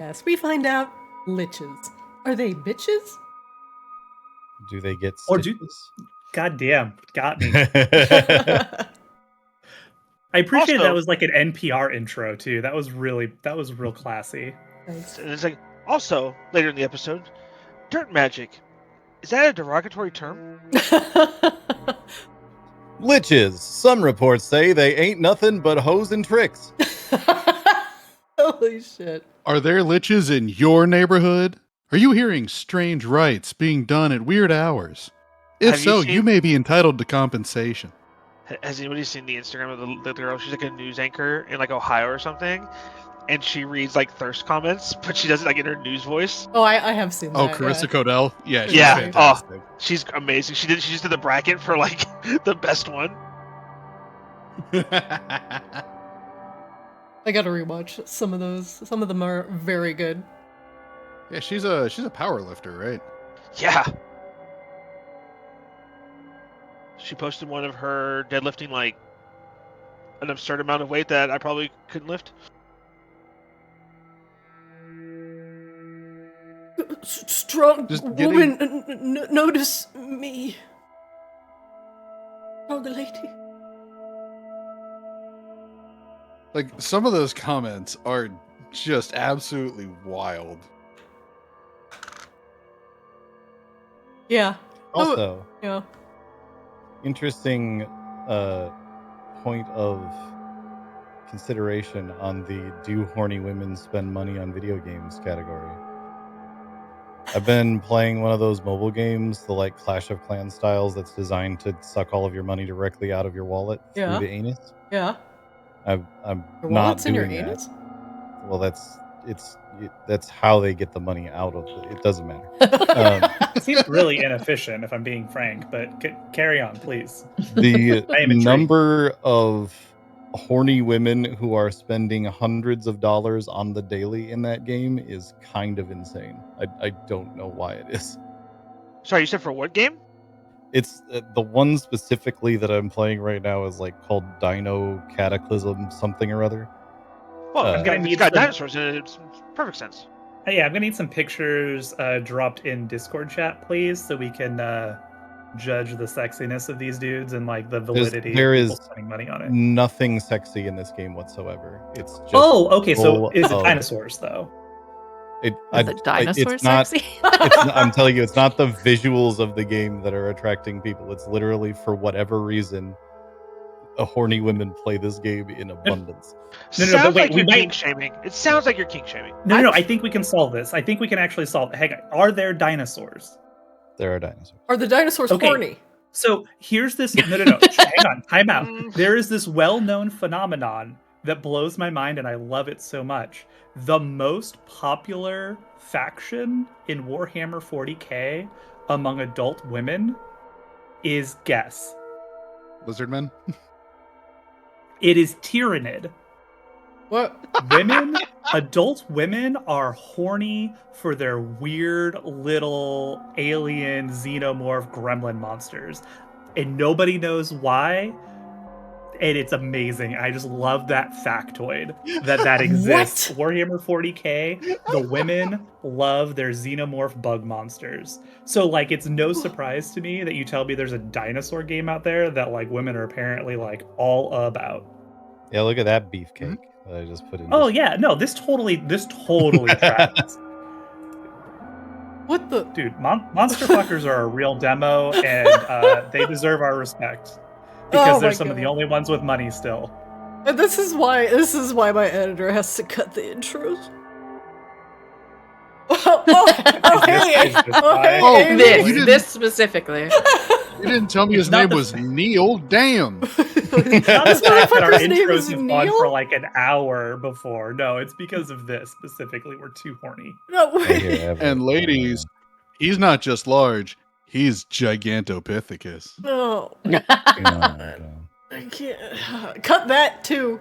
Yes, we find out liches. Are they bitches? Do they get Or stitches? Goddamn, got me. I I appreciate Also- that was like an NPR intro too. That was real classy. Nice. And it's like, also, later in the episode, dirt magic. Is that a derogatory term? Liches. Some reports say they ain't nothing but hoes and tricks. Holy shit. Are there liches in your neighborhood? Are you hearing strange rites being done at weird hours? If Have you so, seen- you may be entitled to compensation. Has anybody seen the Instagram of the girl? She's like a news anchor in like Ohio or something, and she reads like thirst comments, but she does it like in her news voice. Oh, I have seen Oh, that. Carissa Codell? Yeah, she's Yeah. fantastic. She's amazing. She just did the bracket for like the best one. I gotta rewatch some of those. Some of them are very good. Yeah, she's a power lifter, right? Yeah. She posted one of her deadlifting like an absurd amount of weight that I probably couldn't lift. Strong Just woman, notice me. Oh, the lady. Like, some of those comments are just absolutely wild. Yeah. Also, Yeah. interesting point of consideration on the do horny women spend money on video games category. I've been playing one of those mobile games, the like Clash of Clans styles that's designed to suck all of your money directly out of your wallet Yeah. through the anus. Yeah. I'm Your not wallet's in your doing that. anus? Well, that's how they get the money out of it. It doesn't matter. It seems really inefficient, if I'm being frank. But carry on, please. The I am intrigued. number of horny women who are spending hundreds of dollars on the daily in that game is kind of insane. I don't know why it is. Sorry, you said for what game? It's the one specifically that I'm playing right now is like called Dino Cataclysm something or other. Well, I'm gonna it's need got some- dinosaurs in it. It's perfect sense. Yeah, I'm gonna need some pictures dropped in Discord chat, please, so we can judge the sexiness of these dudes and like the validity there of people is spending money on it. Nothing sexy in this game whatsoever. It's just Oh, okay. So full is it of- dinosaurs though? It, Is the dinosaur it's not, sexy? I'm telling you, it's not the visuals of the game that are attracting people. It's literally for whatever reason, horny women play this game in abundance. No, but Sounds wait, like we you're might- kink shaming. It sounds like you're kink shaming. No. I think we can solve this. I think we can actually solve it. Hang on. Are there dinosaurs? There are dinosaurs. Are the dinosaurs Okay. horny? So here's this. No. Hang on. Time out. There is this well-known phenomenon that blows my mind, and I love it so much. The most popular faction in Warhammer 40k among adult women is guess. Lizardmen? It is Tyrannid. What? Women, adult women are horny for their weird little alien xenomorph gremlin monsters. And nobody knows why. And it's amazing. I just love that factoid that exists. Warhammer 40k, the women love their xenomorph bug monsters. So like it's no surprise to me that you tell me there's a dinosaur game out there that like women are apparently like all about. Yeah, look at that beefcake that I just put in. Oh yeah, no, this totally tracks. What the? Dude, monster fuckers are a real demo, and they deserve our respect because Oh they're my some of the God. only ones with money still. And this is why my editor has to cut the intros. Oh, hey, Is this oh, why? hey, Oh, Amy. you didn't- This specifically. You didn't tell me his It's not name the was Neil. Damn. Not This the fact that our motherfucker's name intros is have gone Neil? for like an hour before. No, it's because of this specifically. We're too horny. No, Right wait. here, I have And it. ladies, he's not just large, he's Gigantopithecus. No, No, I can't. Cut that too.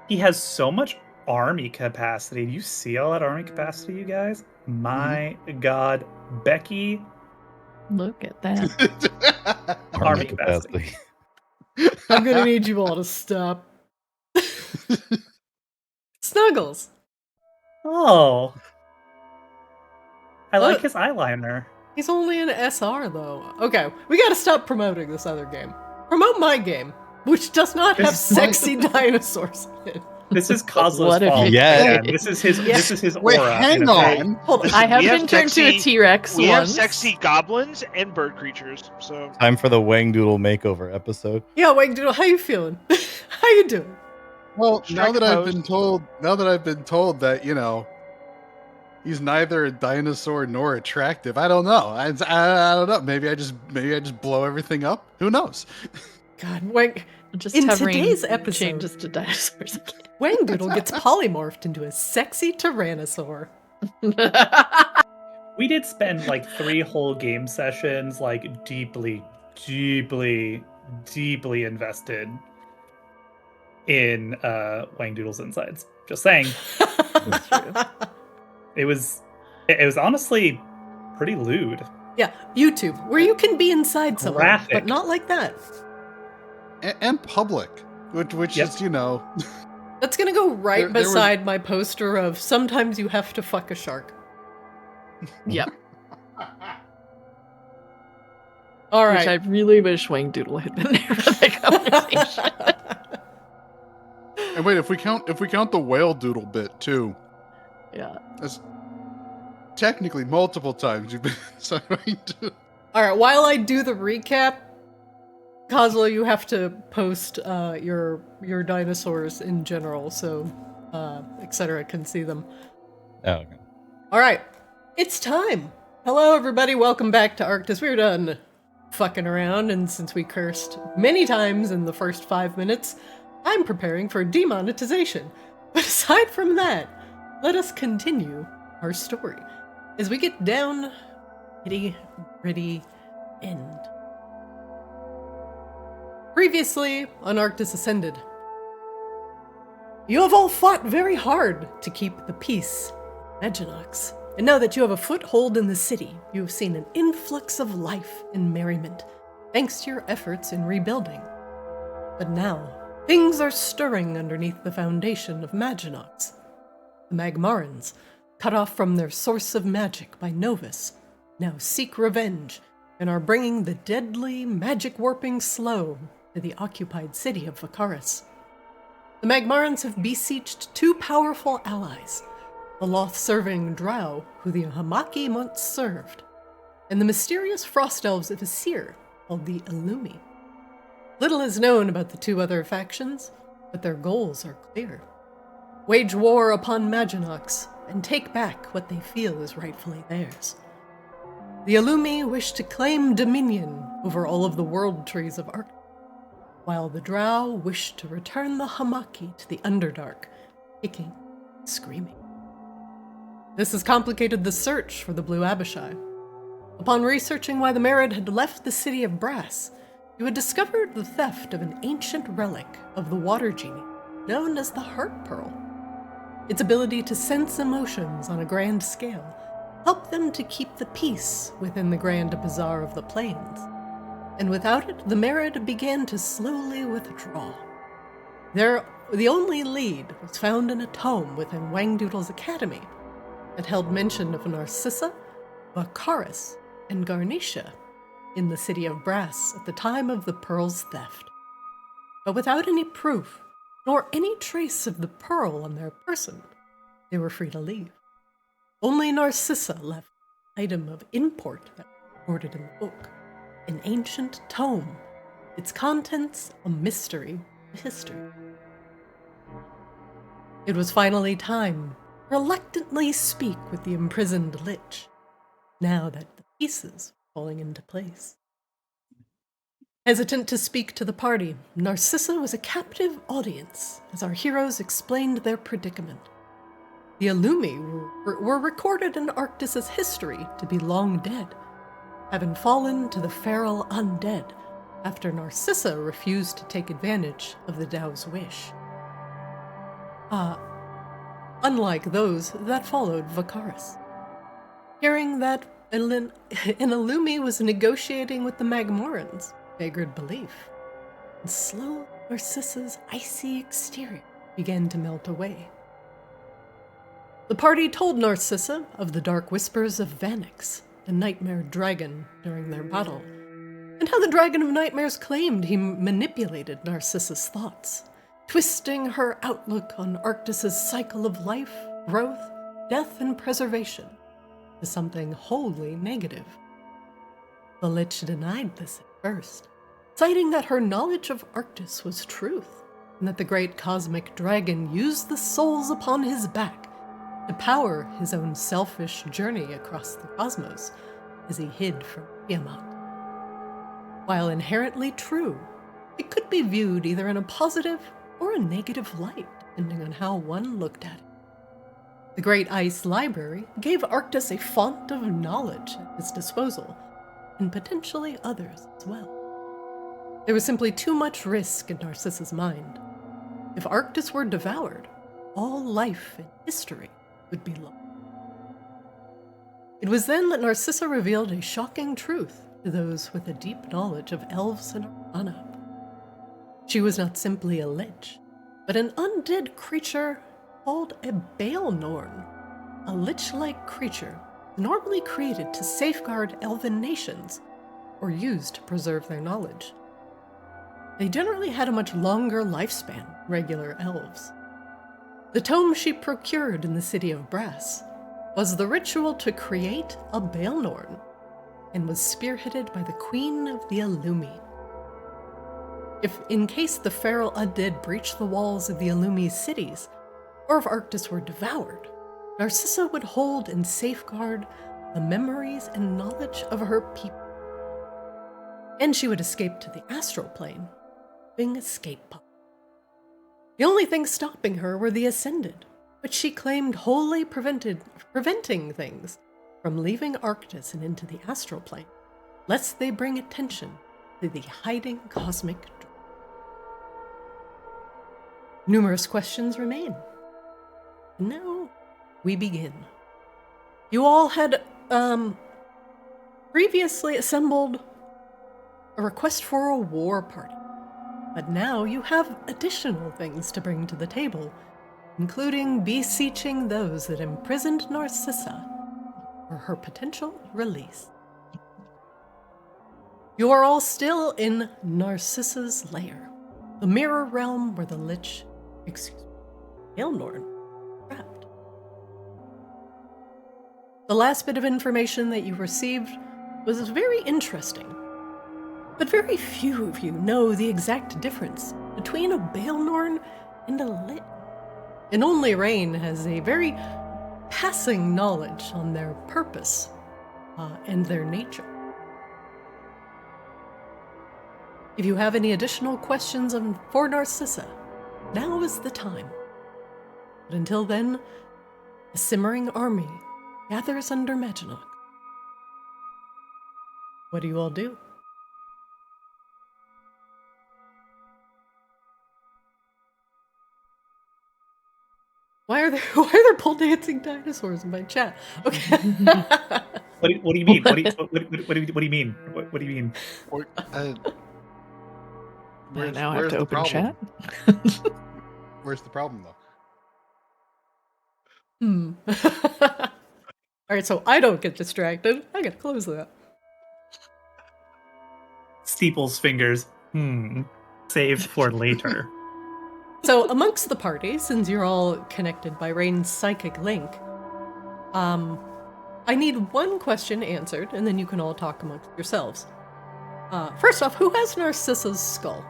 He has so much army capacity. Do you see all that army capacity, you guys? My God, Becky, Look at that. army capacity. I'm gonna need you all to stop. Snuggles. Oh. I like Look. his eyeliner. He's only an SR though. Okay, we gotta stop promoting this other game. Promote my game, which does not have This is my- sexy dinosaurs in it. This is Kozlo's What if fault. it Yeah. again. This is his. Yeah. This is his Wait, aura. hang in effect. on. Hold on. Listen, I have we been turned to a sexy- T-Rex We have once. sexy goblins and bird creatures. So Time for the Wang Doodle makeover episode. Yeah, Wang Doodle, how you feeling? How you doing? Well, now Strike that a I've pose. been told that, you know, he's neither a dinosaur nor attractive. I don't know. I don't know. Maybe I just blow everything up. Who knows? God, Wang Just In hovering today's episode- changes to dinosaurs Wang Doodle gets polymorphed into a sexy tyrannosaur. again. We did spend like 3 whole game sessions, like deeply invested in Wang Doodle's insides. Just saying. That's true. It was honestly pretty lewd. Yeah, YouTube, where you can be inside someone, Graphic. but not like that. And public, which Yep. is, you know, That's gonna go right There was- beside my poster of sometimes you have to fuck a shark. Yep. All Which I right. really wish Wang Doodle had been there for that conversation. and wait, if we count the whale doodle bit too, Yeah. that's technically multiple times you've been starting to. All right, while I do the recap, Kozlo, you have to post your dinosaurs in general, so etc. can see them. Oh, okay. All right, it's time. Hello, everybody. Welcome back to Arctis. We're done fucking around, and since we cursed many times in the first 5 minutes, I'm preparing for demonetization. But aside from that, let us continue our story as we get down nitty gritty end. Previously on Arctis Ascended, you have all fought very hard to keep the peace in Maginox. And now that you have a foothold in the city, you have seen an influx of life and merriment, thanks to your efforts in rebuilding. But now, things are stirring underneath the foundation of Maginox. The Magmarans, cut off from their source of magic by Novus, now seek revenge and are bringing the deadly magic-warping slow to the occupied city of Vacaris. The Magmarans have besieged 2 powerful allies, the Loth-serving Drow, who the Hamaki once served, and the mysterious frost elves of Asir, called the Illumi. Little is known about the 2 other factions, but their goals are clear. Wage war upon Maginox, and take back what they feel is rightfully theirs. The Illumi wish to claim dominion over all of the world trees of Arctis, while the Drow wish to return the Hamaki to the Underdark, kicking and screaming. This has complicated the search for the Blue Abishai. Upon researching why the Merid had left the city of Brass, you had discovered the theft of an ancient relic of the Water Genie, known as the Heart Pearl. Its ability to sense emotions on a grand scale helped them to keep the peace within the Grand Bazaar of the Plains. And without it, the Merid began to slowly withdraw. The only lead was found in a tome within Wang Doodle's academy that held mention of Narcissa, Vacaris, and Garnisha in the city of Brass at the time of the Pearl's theft. But without any proof, nor any trace of the pearl on their person, they were free to leave. Only Narcissa left an item of import that was recorded in the book, an ancient tome, its contents a mystery to history. It was finally time to reluctantly speak with the imprisoned Lich, now that the pieces were falling into place. Hesitant to speak to the party, Narcissa was a captive audience as our heroes explained their predicament. The Illumi were recorded in Arctis' history to be long dead, having fallen to the feral undead after Narcissa refused to take advantage of the Dow's wish. Unlike those that followed Vacaris. Hearing that an Illumi was negotiating with the Magmarans beggared belief, and slow Narcissa's icy exterior began to melt away. The party told Narcissa of the dark whispers of Vanix, the nightmare dragon, during their battle, and how the Dragon of Nightmares claimed he manipulated Narcissa's thoughts, twisting her outlook on Arctis's cycle of life, growth, death, and preservation to something wholly negative. The Lich denied this at first, citing that her knowledge of Arctis was truth, and that the great cosmic dragon used the souls upon his back to power his own selfish journey across the cosmos as he hid from Tiamat. While inherently true, it could be viewed either in a positive or a negative light, depending on how one looked at it. The Great Ice Library gave Arctis a font of knowledge at his disposal, and potentially others as well. There was simply too much risk in Narcissa's mind. If Arctis were devoured, all life and history would be lost. It was then that Narcissa revealed a shocking truth to those with a deep knowledge of elves and arcana. She was not simply a lich, but an undead creature called a Baelnorn, a lich-like creature normally created to safeguard elven nations or used to preserve their knowledge. They generally had a much longer lifespan than regular elves. The tome she procured in the city of Brass was the ritual to create a Baelnorn, and was spearheaded by the Queen of the Illumi. If, in case the feral undead breached the walls of the Illumi's cities, or if Arctis were devoured, Narcissa would hold and safeguard the memories and knowledge of her people. And she would escape to the astral plane, being escape pod. The only thing stopping her were the Ascended, which she claimed wholly preventing things from leaving Arctis and into the astral plane, lest they bring attention to the hiding cosmic dragon. Numerous questions remain. And now we begin. You all had previously assembled a request for a war party, but now you have additional things to bring to the table, including beseeching those that imprisoned Narcissa for her potential release. You are all still in Narcissa's lair, the mirror realm where the Lich, Baelnorn, trapped. The last bit of information that you received was very interesting, but very few of you know the exact difference between a Baelnorn and a Lich. And only Raine has a very passing knowledge on their purpose and their nature. If you have any additional questions for Narcissa, now is the time. But until then, a simmering army gathers under Maginot. What do you all do? Why are there pole dancing dinosaurs in my chat? Okay. What do you mean? What do you mean? What do you mean? I now have to open chat. Where's the problem, though? All right, so I don't get distracted. I gotta close that. Steeple's fingers. Saved for later. So amongst the party, since you're all connected by Raine's psychic link, I need one question answered, and then you can all talk amongst yourselves. First off, who has Narcissa's skull?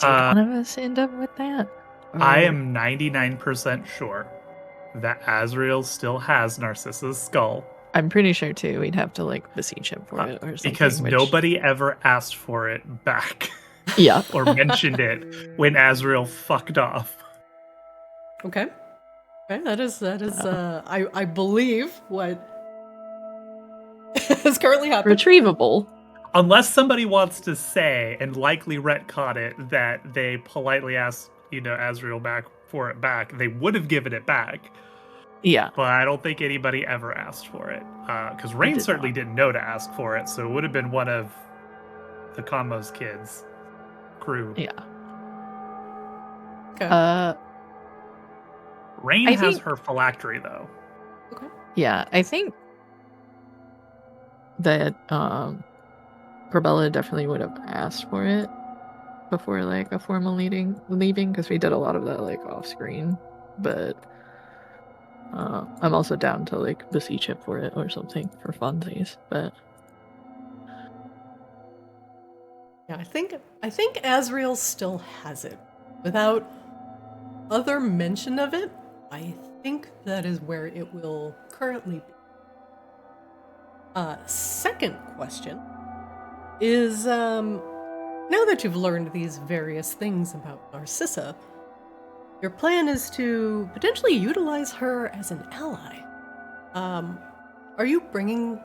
Did one of us end up with that? I am 99% sure that Azrael still has Narcissa's skull. I'm pretty sure too. We'd have to beseech him for it or something. Because nobody ever asked for it back. Yeah. Or mentioned it when Azrael fucked off. Okay. Okay, that is I believe what is currently happening. Retrievable. Unless somebody wants to say, and likely retcon it, that they politely asked, Azrael for it back, they would have given it back. Yeah. But I don't think anybody ever asked for it. Because Raine certainly didn't know to ask for it, so it would have been one of the Conmo's kids' crew. Yeah. Okay. Raine I has think- her phylactery, though. Okay. Yeah, I think that Corbella definitely would have asked for it before like a formal leaving because we did a lot of that like off screen. But I'm also down to like beseech him for it or something for funsies. But Yeah, I think Azrael still has it. Without other mention of it, I think that is where it will currently be. Second question is now that you've learned these various things about Narcissa, your plan is to potentially utilize her as an ally. Are you bringing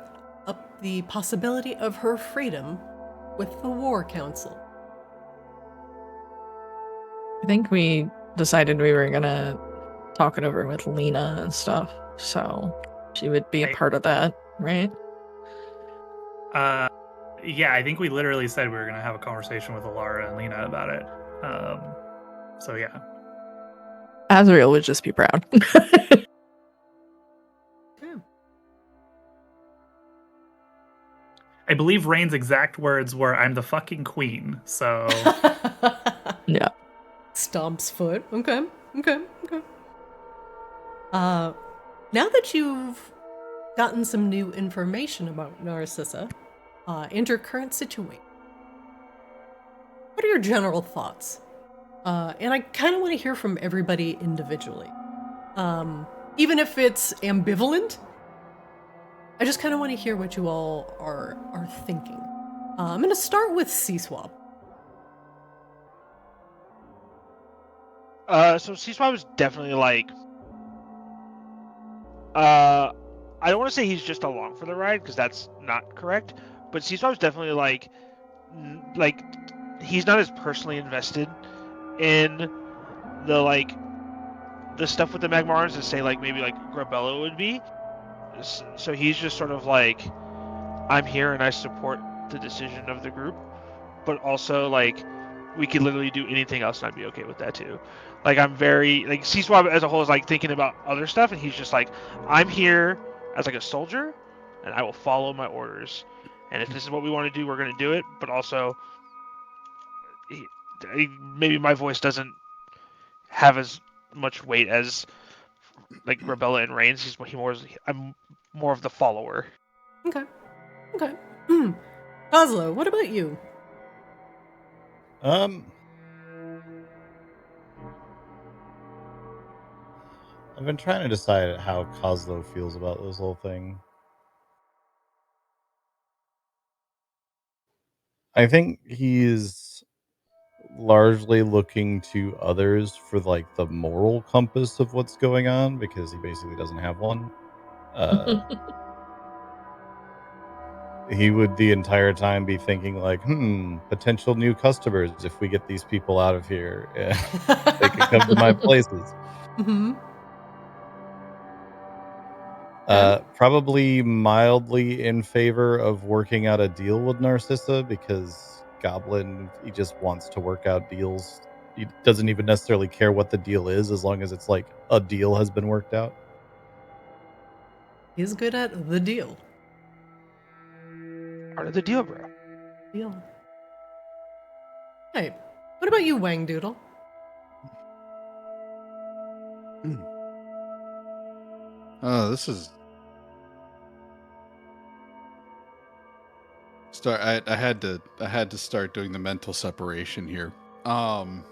up the possibility of her freedom with the War Council? I think we decided we were gonna talk it over with Lena and stuff, so she would be a part of that, right? Yeah, I think we literally said we were going to have a conversation with Alara and Lena about it. So yeah. Azrael would just be proud. I believe Raine's exact words were, "I'm the fucking queen." So Yeah. Stomps foot. Okay. Now that you've gotten some new information about Narcissa and your current situation, what are your general thoughts? And I kind of want to hear from everybody individually. Even if it's ambivalent, I just kind of want to hear what you all are thinking. I'm going to start with C-Swab. So C-Swab is definitely like, I don't want to say he's just along for the ride because that's not correct, but C-Swab is definitely like he's not as personally invested in the stuff with the Magmarans as say like maybe like Grabella would be. So he's just sort of like, I'm here and I support the decision of the group, but also like we could literally do anything else and I'd be okay with that too. Like I'm very like C-Swab as a whole is like thinking about other stuff and he's just like, I'm here as like a soldier and I will follow my orders. And if this is what we want to do, we're going to do it. But also, maybe my voice doesn't have as much weight as like Grabella and Raine's. I'm more of the follower. Okay. Oslo, what about you? I've been trying to decide how Kozlo feels about this whole thing. I think he's largely looking to others for like the moral compass of what's going on because he basically doesn't have one. He would the entire time be thinking like, potential new customers if we get these people out of here. They could come to my places. Mm-hmm. Probably mildly in favor of working out a deal with Narcissa because Goblin, he just wants to work out deals. He doesn't even necessarily care what the deal is as long as it's like a deal has been worked out. He's good at the deal. Part of the deal, bro. Deal. Hey, what about you, Wang Doodle? Oh, this is start. I had to start doing the mental separation here. Wang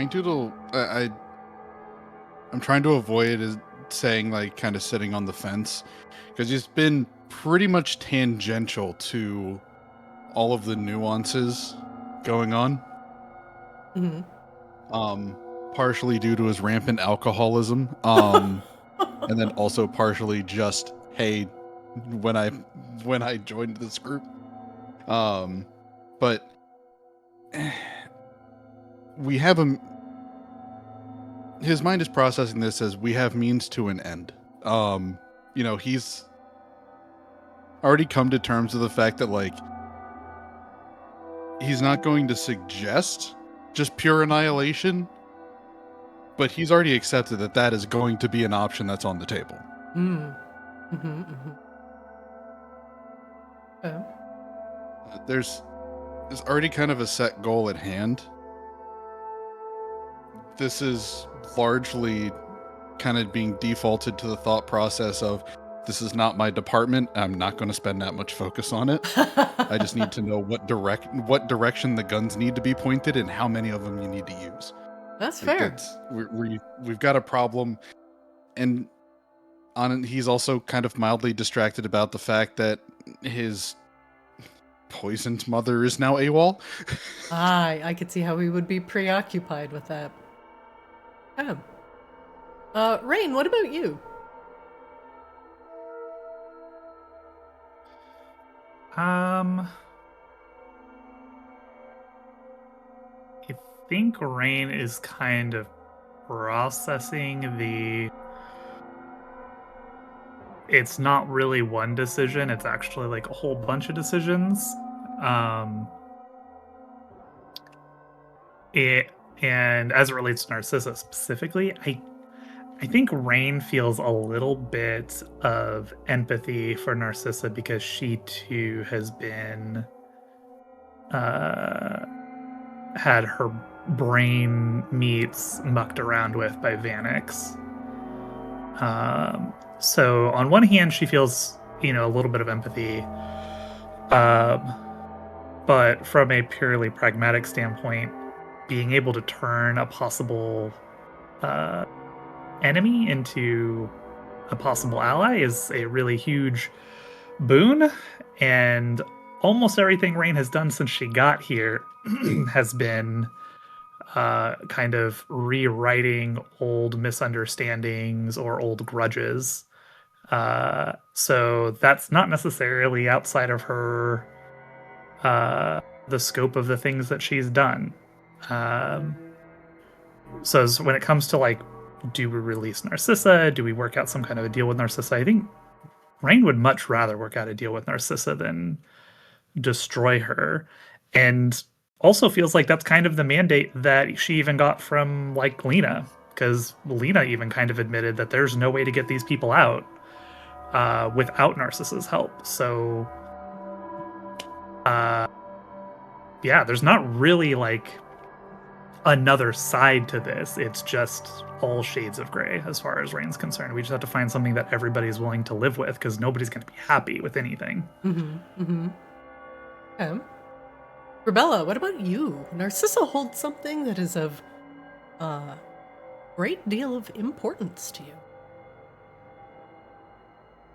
Doodle, I'm trying to avoid saying like kind of sitting on the fence because he's been pretty much tangential to all of the nuances going on. Mm-hmm. Partially due to his rampant alcoholism, and then also partially just hey, when I joined this group, but we have him. His mind is processing this as we have means to an end. he's already come to terms with the fact that, like, he's not going to suggest just pure annihilation, but he's already accepted that that is going to be an option that's on the table. Okay. There's already kind of a set goal at hand. This is largely kind of being defaulted to the thought process of, this is not my department. I'm not going to spend that much focus on it. I just need to know what direction the guns need to be pointed and how many of them you need to use. That's fair. We've got a problem, and he's also kind of mildly distracted about the fact that his poisoned mother is now AWOL. I could see how we would be preoccupied with that. Raine, what about you? I think Raine is kind of processing it's not really one decision, it's actually like a whole bunch of decisions. And as it relates to Narcissa specifically, I think Raine feels a little bit of empathy for Narcissa because she too has been had her brain meats mucked around with by Vanix. So on one hand, she feels, a little bit of empathy. But from a purely pragmatic standpoint, being able to turn a possible enemy into a possible ally is a really huge boon, and almost everything Raine has done since she got here has been kind of rewriting old misunderstandings or old grudges. So that's not necessarily outside of her the scope of the things that she's done. So when it comes to, like, do we release Narcissa? Do we work out some kind of a deal with Narcissa? I think Raine would much rather work out a deal with Narcissa than destroy her. And also feels like that's kind of the mandate that she even got from, like, Lena. Because Lena even kind of admitted that there's no way to get these people out without Narcissa's help. So, yeah, there's not really, like, another side to this. It's just all shades of gray as far as Raine's concerned. We just have to find something that everybody's willing to live with, because nobody's going to be happy with anything. Okay. Rebella, what about you? Narcissa holds something that is of a great deal of importance to you.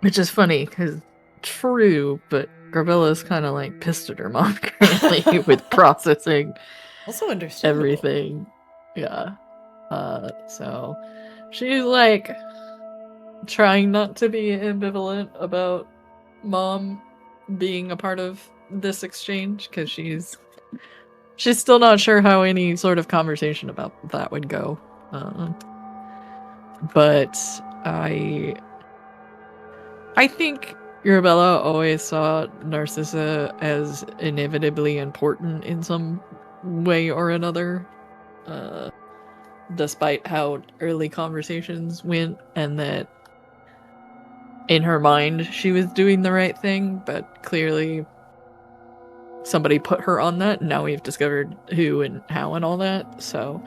Which is funny, because true, but Gravella's kind of like pissed at her mom currently with processing Also understandable. everything. Yeah. So she's like trying not to be ambivalent about mom being a part of this exchange, because she's still not sure how any sort of conversation about that would go. But I think Arabella always saw Narcissa as inevitably important in some way or another, despite how early conversations went, and that in her mind she was doing the right thing, but clearly somebody put her on that, and now we've discovered who and how and all that. So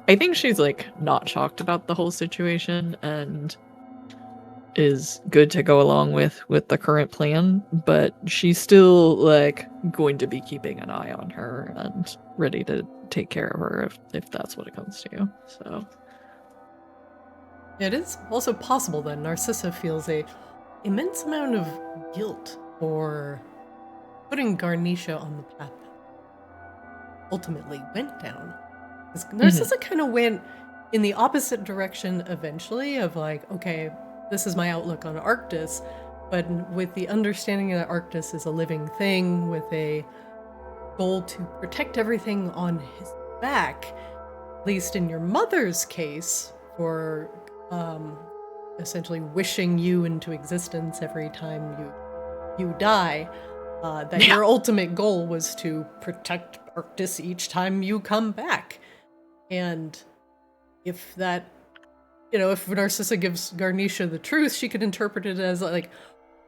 I think she's like not shocked about the whole situation and is good to go along with the current plan, but she's still like going to be keeping an eye on her and ready to take care of her if that's what it comes to. So it is also possible that Narcissa feels a immense amount of guilt for putting Garnisha on the path that ultimately went down. Because Narcissa kind of went in the opposite direction eventually, of like, okay, this is my outlook on Arctis, but with the understanding that Arctis is a living thing with a goal to protect everything on his back, at least in your mother's case, for essentially wishing you into existence every time you die, that your ultimate goal was to protect Arctis each time you come back. And if that, if Narcissa gives Garnisha the truth, she could interpret it as like,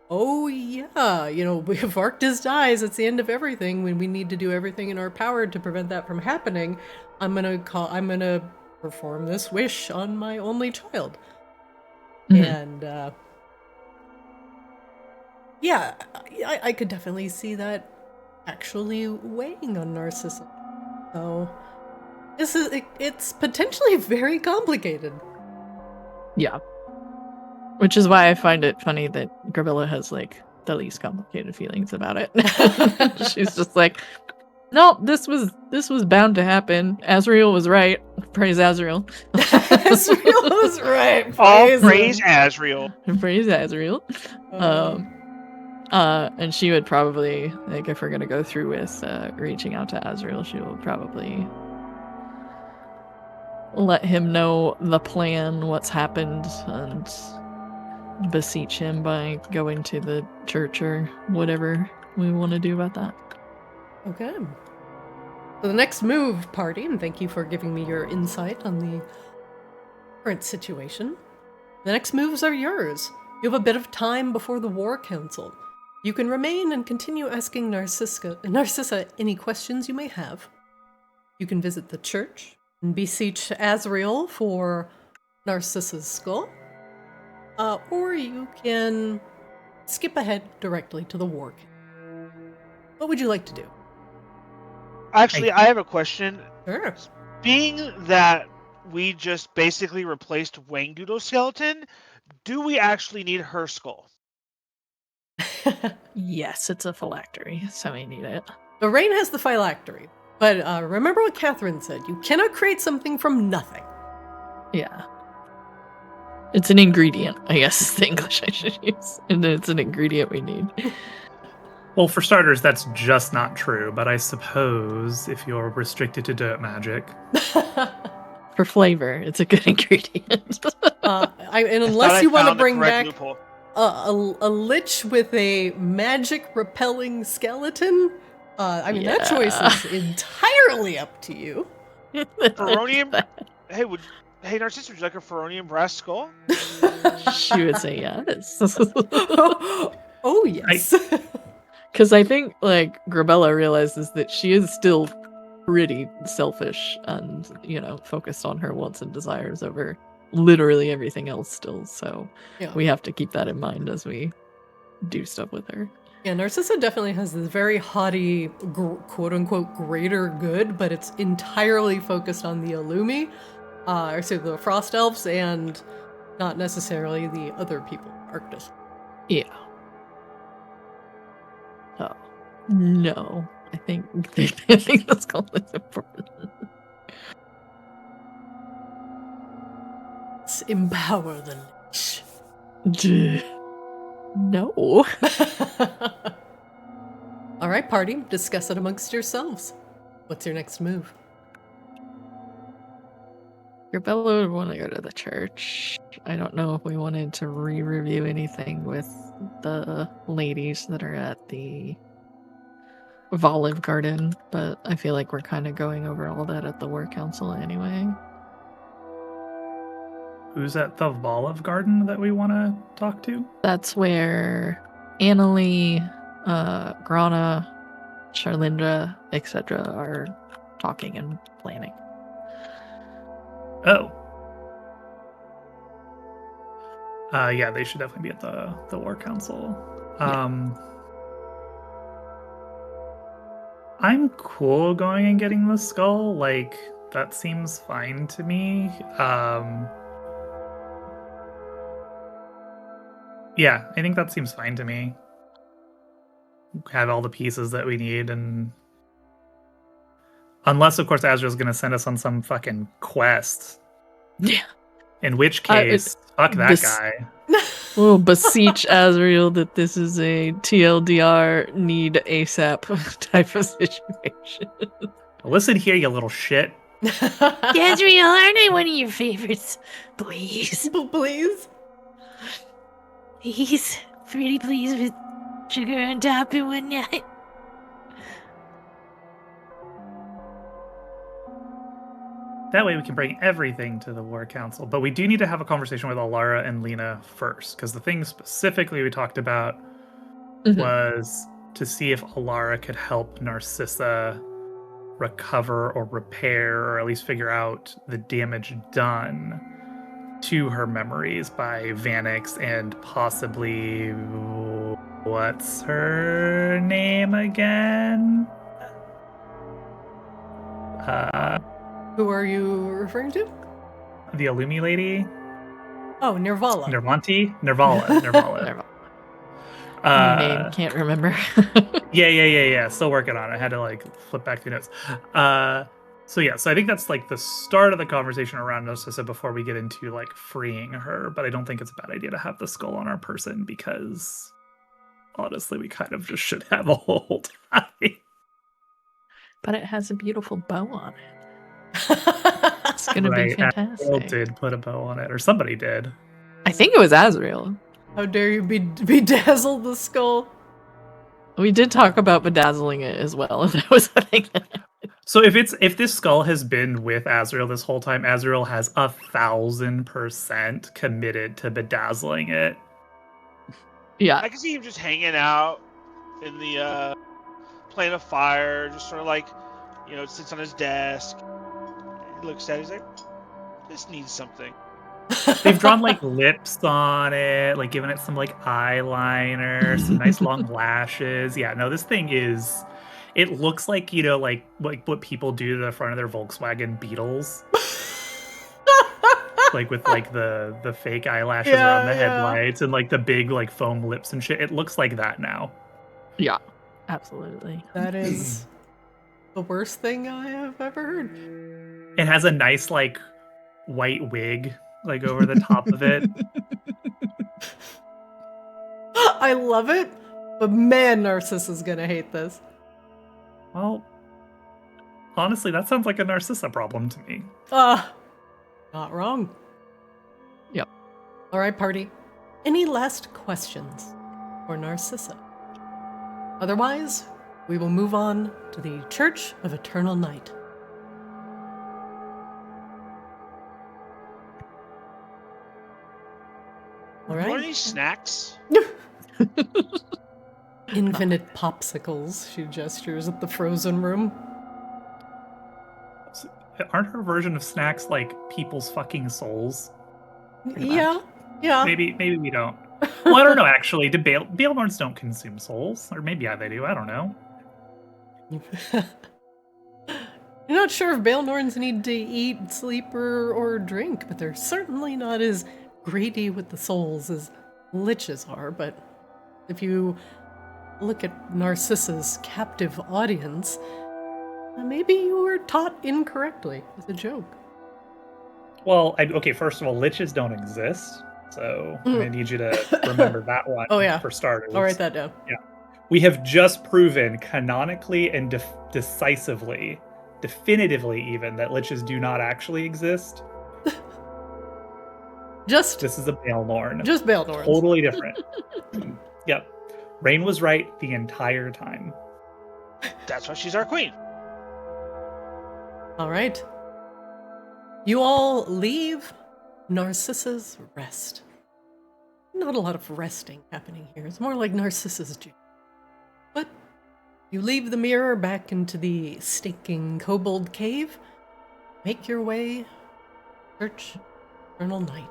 oh yeah, if Arctis dies, it's the end of everything. When we need to do everything in our power to prevent that from happening, I'm gonna perform this wish on my only child. And I could definitely see that actually weighing on Narcissa. So it's potentially very complicated. Yeah. Which is why I find it funny that Grabella has like the least complicated feelings about it. She's just like, no, this was bound to happen. Azrael was right. Praise Azrael. Azrael was right. Praise Azrael. Praise Azrael. And she would probably, like, if we're gonna go through with reaching out to Azrael, she will probably let him know the plan, what's happened, and beseech him by going to the church or whatever we want to do about that. Okay. So the next move, party, and thank you for giving me your insight on the current situation. The next moves are yours. You have a bit of time before the War Council. You can remain and continue asking Narcissa any questions you may have. You can visit the church and beseech Azrael for Narcissa's skull. Or you can skip ahead directly to the War Council. What would you like to do? Actually, I have a question. Sure. Being that we just basically replaced Wangdoodle's skeleton, do we actually need her skull? Yes, it's a phylactery, so we need it. The Raine has the phylactery, but remember what Catherine said. You cannot create something from nothing. Yeah. It's an ingredient, I guess is the English I should use. And it's an ingredient we need. Well, for starters, that's just not true, but I suppose if you're restricted to dirt magic... For flavor, it's a good ingredient. And unless you want to bring back a lich with a magic repelling skeleton, that choice is entirely up to you. Feronium? Hey, Narcissa, would you like a Feronium brass skull? She would say yes. Oh, yes. Because I think, like, Grabella realizes that she is still pretty selfish and, focused on her wants and desires over literally everything else still. So we have to keep that in mind as we do stuff with her. Yeah, Narcissa definitely has this very haughty, quote-unquote, greater good, but it's entirely focused on the Illumi, the Frost Elves, and not necessarily the other people in Arctis. Yeah. Oh. No. I think that's called is important. Let's empower the Lich. No. All right, party. Discuss it amongst yourselves. What's your next move? Grabella would want to go to the church. I don't know if we wanted to re-review anything with the ladies that are at the Olive Garden, but I feel like we're kind of going over all that at the War Council anyway. Who's at the Olive Garden that we want to talk to? That's where Annalie, Grana, Charlindra, etc. are talking and planning. Oh. Yeah, they should definitely be at the War Council. I'm cool going and getting the skull. Like, that seems fine to me. Yeah, I think that seems fine to me. Have all the pieces that we need, and unless, of course, Azrael's gonna send us on some fucking quest. Yeah. In which case, fuck that guy. We'll beseech Azrael that this is a TLDR need ASAP type of situation. Listen here, you little shit. Azrael, aren't I one of your favorites? Please. Please? He's pretty pleased with sugar on top and whatnot. That way we can bring everything to the War Council. But we do need to have a conversation with Alara and Lena first, because the thing specifically we talked about was to see if Alara could help Narcissa recover or repair, or at least figure out the damage done to her memories by Vanix and possibly... what's her name again? Who are you referring to? The Illumi lady? Oh, Nirvala. Nirvala. Name, can't remember. Yeah. Still working on it. I had to like flip back through notes. So I think that's like the start of the conversation around Narcissa before we get into like freeing her. But I don't think it's a bad idea to have the skull on our person because honestly, we kind of just should have a whole time. But it has a beautiful bow on it. It's gonna be fantastic. Azrael did put a bow on it, or somebody did. I think it was Azrael. How dare you bedazzle the skull? We did talk about bedazzling it as well, and that was the thing. So if this skull has been with Azrael this whole time, Azrael has 1,000% committed to bedazzling it. Yeah, I can see him just hanging out in the plane of fire, just sort of like, sits on his desk. He looks at it, he's like, this needs something. They've drawn like lips on it, like giving it some like eyeliner, some nice long lashes. Yeah, no, this thing is, it looks like, like what people do to the front of their Volkswagen Beetles. Like with like the fake eyelashes around the headlights and like the big like foam lips and shit. It looks like that now. Yeah, absolutely. That is the worst thing I have ever heard. It has a nice like white wig like over the top of it. I love it, but man, Narcissa's gonna hate this. Well, honestly, that sounds like a Narcissa problem to me. Not wrong. Yep. All right, party. Any last questions for Narcissa? Otherwise, we will move on to the Church of Eternal Night. All right. Want any snacks? Infinite popsicles, she gestures at the frozen room. Aren't her version of snacks like people's fucking souls? Yeah. Maybe we don't. Well, I don't know actually. Do Baelnorns don't consume souls? Or maybe they do, I don't know. You're not sure if Baelnorns need to eat, sleep, or drink, but they're certainly not as greedy with the souls as liches are. But if you look at Narcissa's captive audience, maybe you were taught incorrectly as a joke. Well, okay, first of all, liches don't exist. So I'm going to need you to remember that one for starters. I'll write that down. Yeah. We have just proven canonically and decisively, definitively even, that liches do not actually exist. This is a Baelnorn. Just Baelnorns. Totally different. Yep. Raine was right the entire time. That's why she's our queen. All right. You all leave Narcissa's rest. Not a lot of resting happening here. It's more like Narcissa's dream. But you leave the mirror back into the stinking kobold cave. Make your way. Search Eternal Night.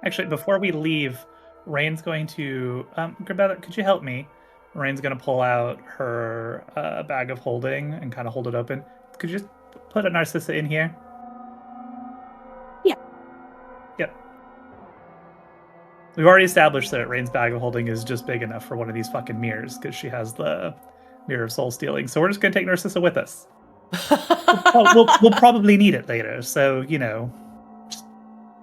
Actually, before we leave, Raine's going to... Grabella, could you help me? Raine's going to pull out her bag of holding and kind of hold it open. Could you just put a Narcissa in here? Yeah. Yep. We've already established that Raine's bag of holding is just big enough for one of these fucking mirrors because she has the Mirror of Soul Stealing. So we're just going to take Narcissa with us. We'll probably need it later, so,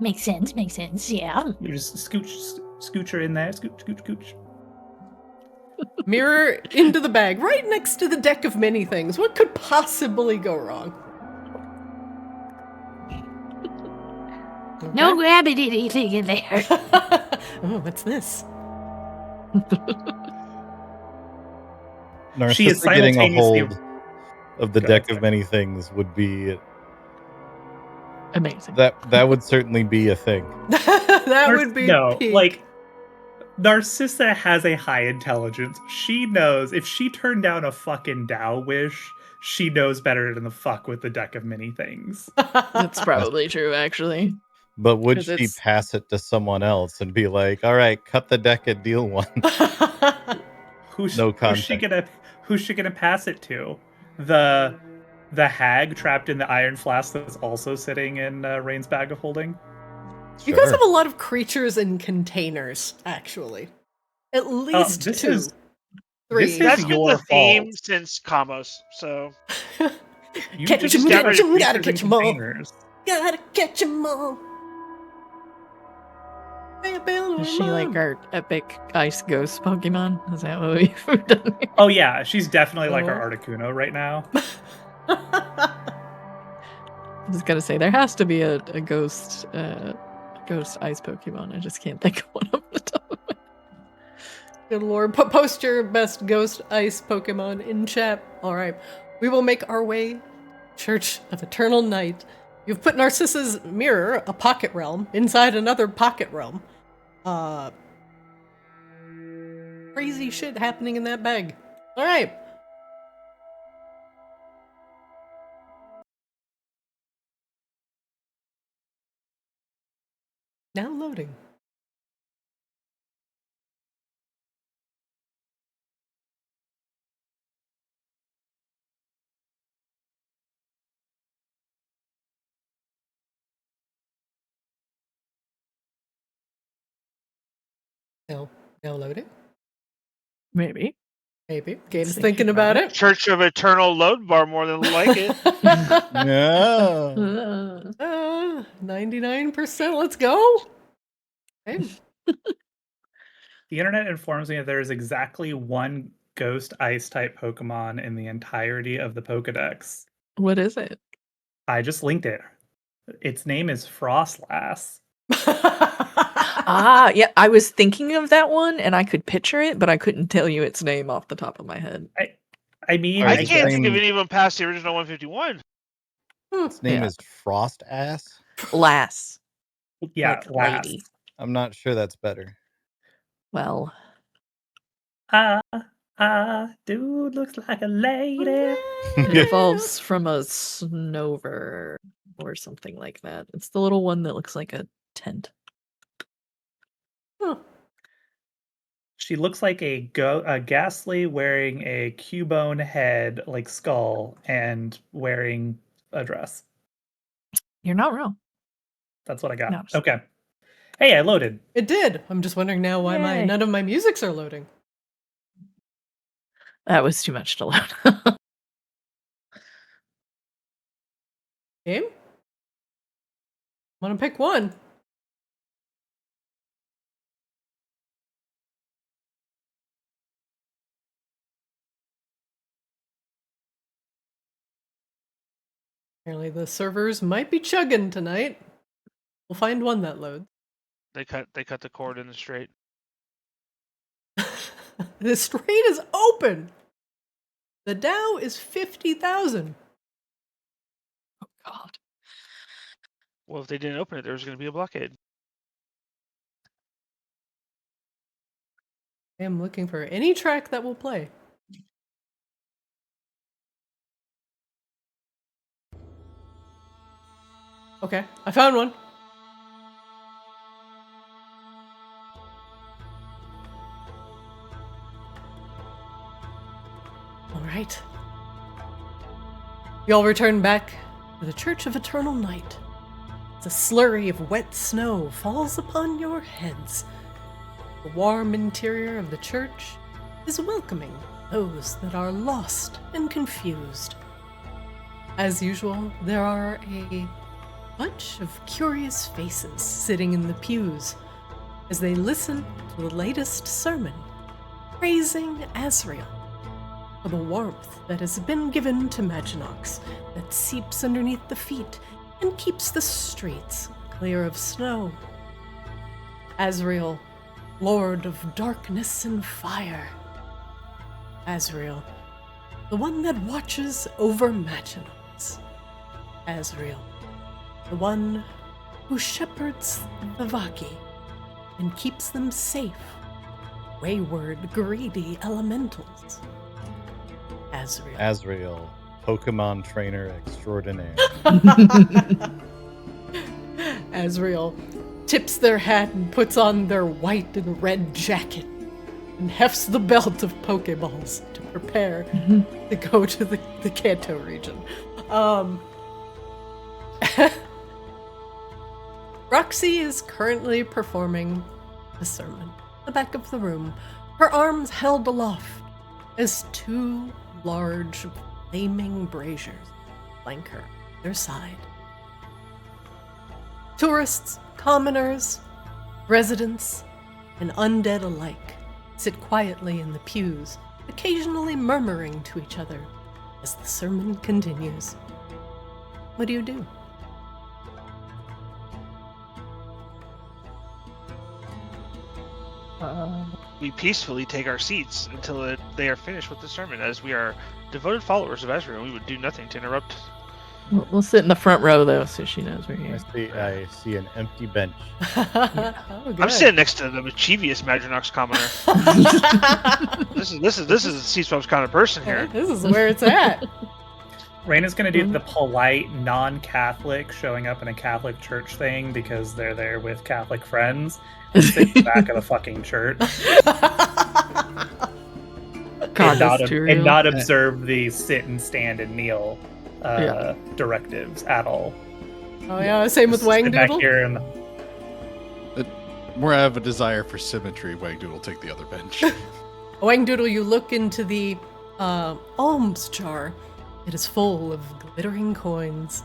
Makes sense, yeah. You just scooch her in there. Scooch. Mirror into the bag, right next to the deck of many things. What could possibly go wrong? No grabbing anything in there. Oh, what's this? She is Narcissa getting a simultaneously- hold of the Go deck ahead, of many things would be Amazing. that would certainly be a thing. That would be no, peak. like Narcissa has a high intelligence. She knows if she turned down a fucking Dow wish, she knows better than the fuck with the deck of many things. That's probably true, actually. But would 'Cause she it's- pass it to someone else and be like, "All right, cut the deck and deal one"? Who's No she context. who's she gonna pass it to? The hag trapped in the iron flask that's also sitting in Raine's bag of holding. You guys Sure. have a lot of creatures in containers, actually. At least this 2. is- 3. this is That's been your the theme fault. since Kamos. So You Catch just 'em, got catch 'em, rid of gotta creatures catch in 'em all. containers. Gotta catch 'em all. Is she like our epic ice ghost Pokemon? Is that what we've done here? Oh yeah, she's definitely like our Oh. Articuno right now. I was gonna say there has to be a ghost ice Pokemon. I just can't think of one off the top of my Good lord. Post your best ghost ice Pokemon in chat. Alright. We will make our way. Church of Eternal Night. You've put Narcissa's mirror, a pocket realm, inside another pocket realm. Crazy shit happening in that bag. Alright. Now loading. Now loading. Maybe. Maybe. Gabe's Thinking thinking about about it. Church of Eternal Load Bar more than like it. Yeah. 99%. Let's go. Okay. The internet informs me that there is exactly one ghost ice type Pokemon in the entirety of the Pokedex. What is it? I just linked it. Its name is Frostlass. Ah, yeah, I was thinking of that one and I could picture it, but I couldn't tell you its name off the top of my head. I mean, Alright, I Is can't his think of name- any of them past the original 151. Its name Yeah. is Frost Ass. Lass. yeah, like Lass. lady. I'm not sure that's better. Well, Dude looks like a lady. it evolves from a Snover or something like that. It's the little one that looks like a tent. Huh. She looks like a Ghastly wearing a Cubone head, like skull, and wearing a dress. You're not wrong. That's what I got. No. Okay. Hey, I loaded. It did. I'm just wondering now why Yay. none of my musics are loading. That was too much to load. Game? Want to pick one? Apparently the servers might be chugging tonight. We'll find one that loads. They cut the cord in the straight. The strait is open. The Dow is 50,000. Oh God. Well, if they didn't open it, there was going to be a blockade. I am looking for any track that will play. Okay, I found one. All right. Y'all return back to the Church of Eternal Night. The slurry of wet snow falls upon your heads. The warm interior of the church is welcoming those that are lost and confused. As usual, there are a bunch of curious faces sitting in the pews as they listen to the latest sermon, praising Azrael for the warmth that has been given to Maginox that seeps underneath the feet and keeps the streets layer of snow. Azrael, Lord of darkness and fire. Azrael, the one that watches over Maginox. Azrael, the one who shepherds the Vaki and keeps them safe, wayward, greedy elementals. Azrael. Azrael, Pokemon trainer extraordinaire. Azrael tips their hat and puts on their white and red jacket and hefts the belt of Pokeballs to prepare to go to the Kanto region. Roxy is currently performing a sermon in the back of the room, her arms held aloft as two large flaming braziers flank her on their side. Tourists, commoners, residents, and undead alike sit quietly in the pews, occasionally murmuring to each other as the sermon continues. What do you do? We peacefully take our seats until they are finished with the sermon. As we are devoted followers of Azrael, we would do nothing to interrupt. We'll sit in the front row though, so she knows we're here. I see an empty bench. Oh, I'm good. sitting next to the mischievous Maginox commoner. this is a C-Swab's kind of person here. This is where it's at. Raine is going to do the polite, non-Catholic showing up in a Catholic church thing because they're there with Catholic friends and sit in the back of the fucking church God, and not observe the sit and stand and kneel directives at all. Oh yeah, same with Just sit back Wangdoodle. here and Where I have a desire for symmetry, Wangdoodle will take the other bench. Wangdoodle, you look into the alms jar. It is full of glittering coins.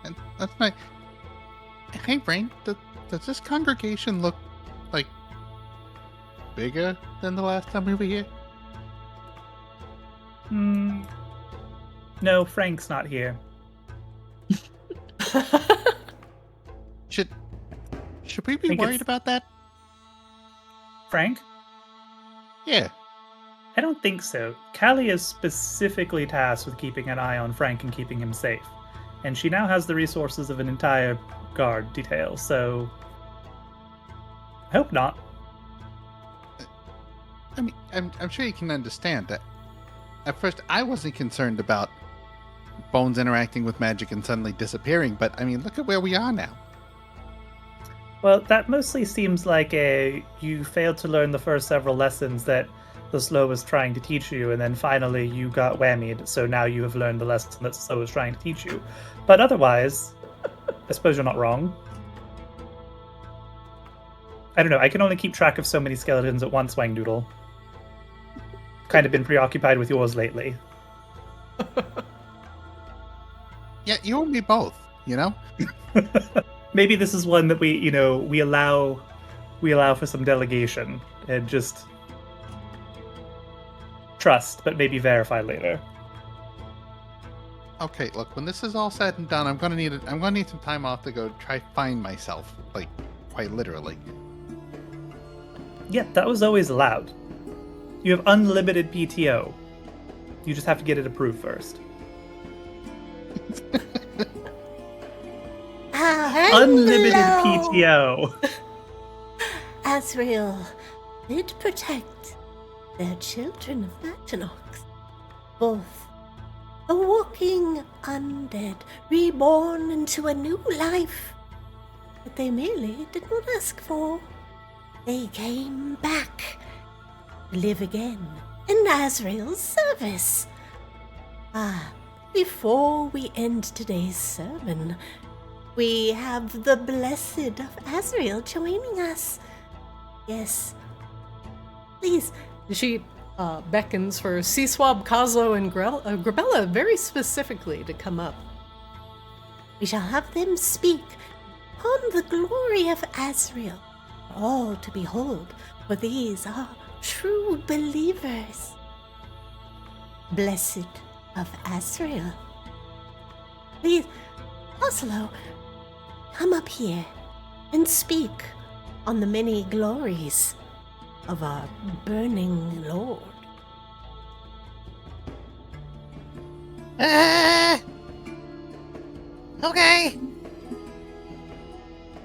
And that's my. Hey, Raine, does this congregation look like bigger than the last time we were here? No, Frank's not here. Should we be Think worried it's- about that? Frank? Yeah. I don't think so. Callie is specifically tasked with keeping an eye on Frank and keeping him safe. And she now has the resources of an entire guard detail, so I hope not. I mean, I'm sure you can understand that. At first, I wasn't concerned about Bones interacting with magic and suddenly disappearing, but I mean, look at where we are now. Well, that mostly seems like you failed to learn the first several lessons that the Slow was trying to teach you, and then finally you got whammied, so now you have learned the lesson that Slow was trying to teach you. But otherwise, I suppose you're not wrong. I don't know, I can only keep track of so many skeletons at once, Wangdoodle. Kind of been preoccupied with yours lately. Yeah, you and me both, you know? Maybe this is one that we allow for some delegation and just trust, but maybe verify later. Okay, look, when this is all said and done, I'm gonna need some time off to go try find myself, like quite literally. Yeah, that was always allowed. You have unlimited PTO. You just have to get it approved first. Unlimited PTO. Azrael did protect their children of Maginox. Both a walking undead, reborn into a new life that they merely did not ask for. They came back to live again in Azrael's service. Before we end today's sermon, we have the Blessed of Azrael joining us. Yes. Please. She beckons for C-Swab, Kazo, and Grabella very specifically to come up. We shall have them speak upon the glory of Azrael, for all to behold, for these are true believers. Blessed of Azrael. Please, Oslo, come up here and speak on the many glories of our burning lord. Okay.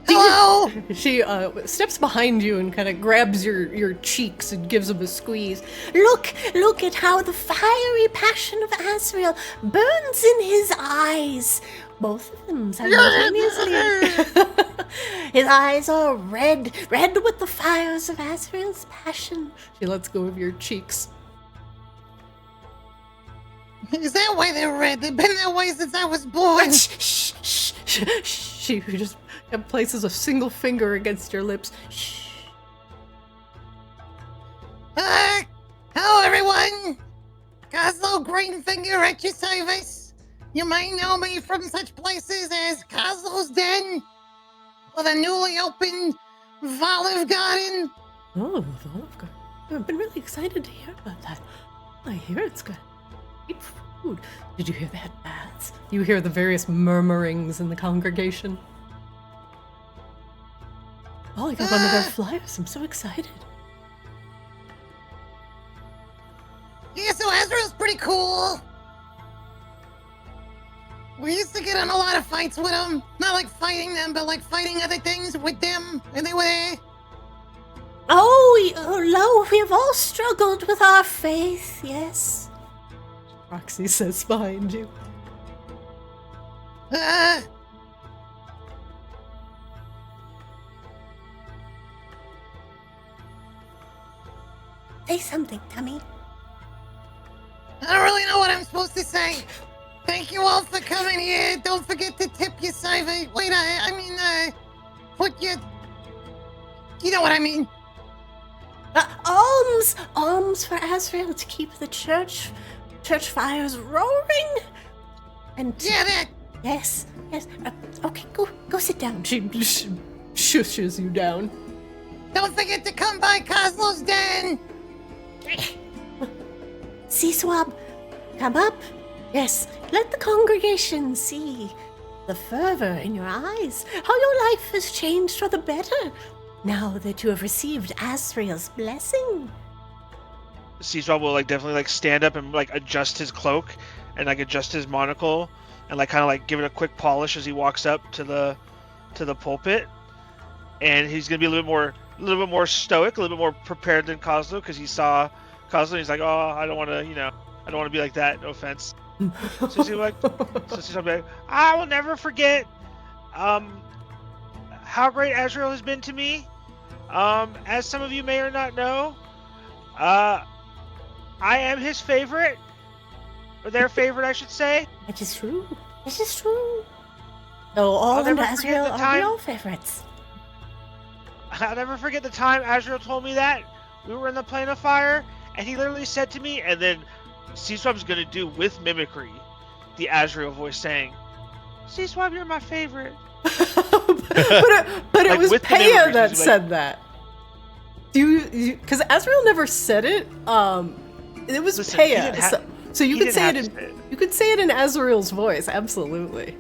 Hello. She steps behind you and kind of grabs your cheeks and gives them a squeeze. Look at how the fiery passion of Azrael burns in his eyes. Both of them simultaneously. His eyes are red with the fires of Azrael's passion. She lets go of your cheeks. Is that why they're red? They've been that way since I was born. She just places a single finger against your lips. Shh. Hello, everyone. Coslo Greenfinger at your service. You may know me from such places as Coslo's Den, or the newly opened Olive Garden. Oh, the Olive Garden. I've been really excited to hear about that. I hear it's got great food. Did you hear they had baths? You hear the various murmurings in the congregation. Oh, I got one of their flyers. I'm so excited. Yeah, so Azrael's pretty cool. We used to get in a lot of fights with him. Not like fighting them, but like fighting other things with them. And they were there. Oh, we have all struggled with our faith, yes. Roxy says behind you. Say something, Tummy. I don't really know what I'm supposed to say. Thank you all for coming here. Don't forget to tip your server. Wait, put your... You know what I mean. Alms for Azrael to keep the church fires roaring. And Yeah, that. yes. Okay, go sit down. She shushes you down. Don't forget to come by Coslo's Den. C-Swab, come up. Yes, let the congregation see the fervor in your eyes, how your life has changed for the better now that you have received Azrael's blessing. Seaswell will definitely stand up and adjust his cloak and adjust his monocle and kind of give it a quick polish as he walks up to the pulpit. And he's gonna be a little bit more stoic, a little bit more prepared than Coslo, because he saw Coslo and he's like, oh, I don't want to be like that. No offense. So she's like, I will never forget how great Azrael has been to me. As some of you may or not know, I am his favorite, or their favorite, I should say. It is true. This is true. Though all of Azrael are real favorites. I'll never forget the time Azrael told me that. We were in the plane of fire, and he literally said to me, and then C-Swab's gonna do with mimicry the Azrael voice saying, C-Swab, you're my favorite. but it was Paya that said that. Because Azrael never said it. It was Paya. So you could say it. You could say it in Azrael's voice. Absolutely.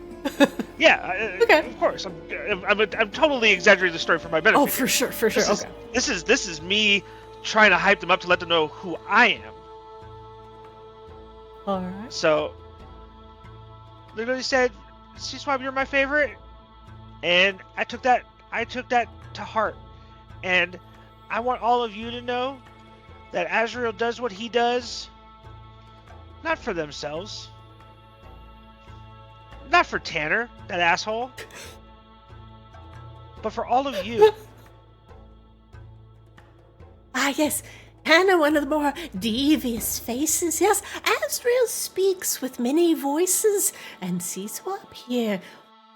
Yeah. Okay. Of course. I'm totally exaggerating the story for my benefit. Oh, for sure. Okay. This is me trying to hype them up to let them know who I am. All right. So, literally said, C-Swab, you're my favorite, and I took that to heart, and I want all of you to know that Azrael does what he does, not for themselves, not for Tanner, that asshole, but for all of you. Ah, yes. Hannah, one of the more devious faces. Yes, Azrael speaks with many voices, and C-Swab here,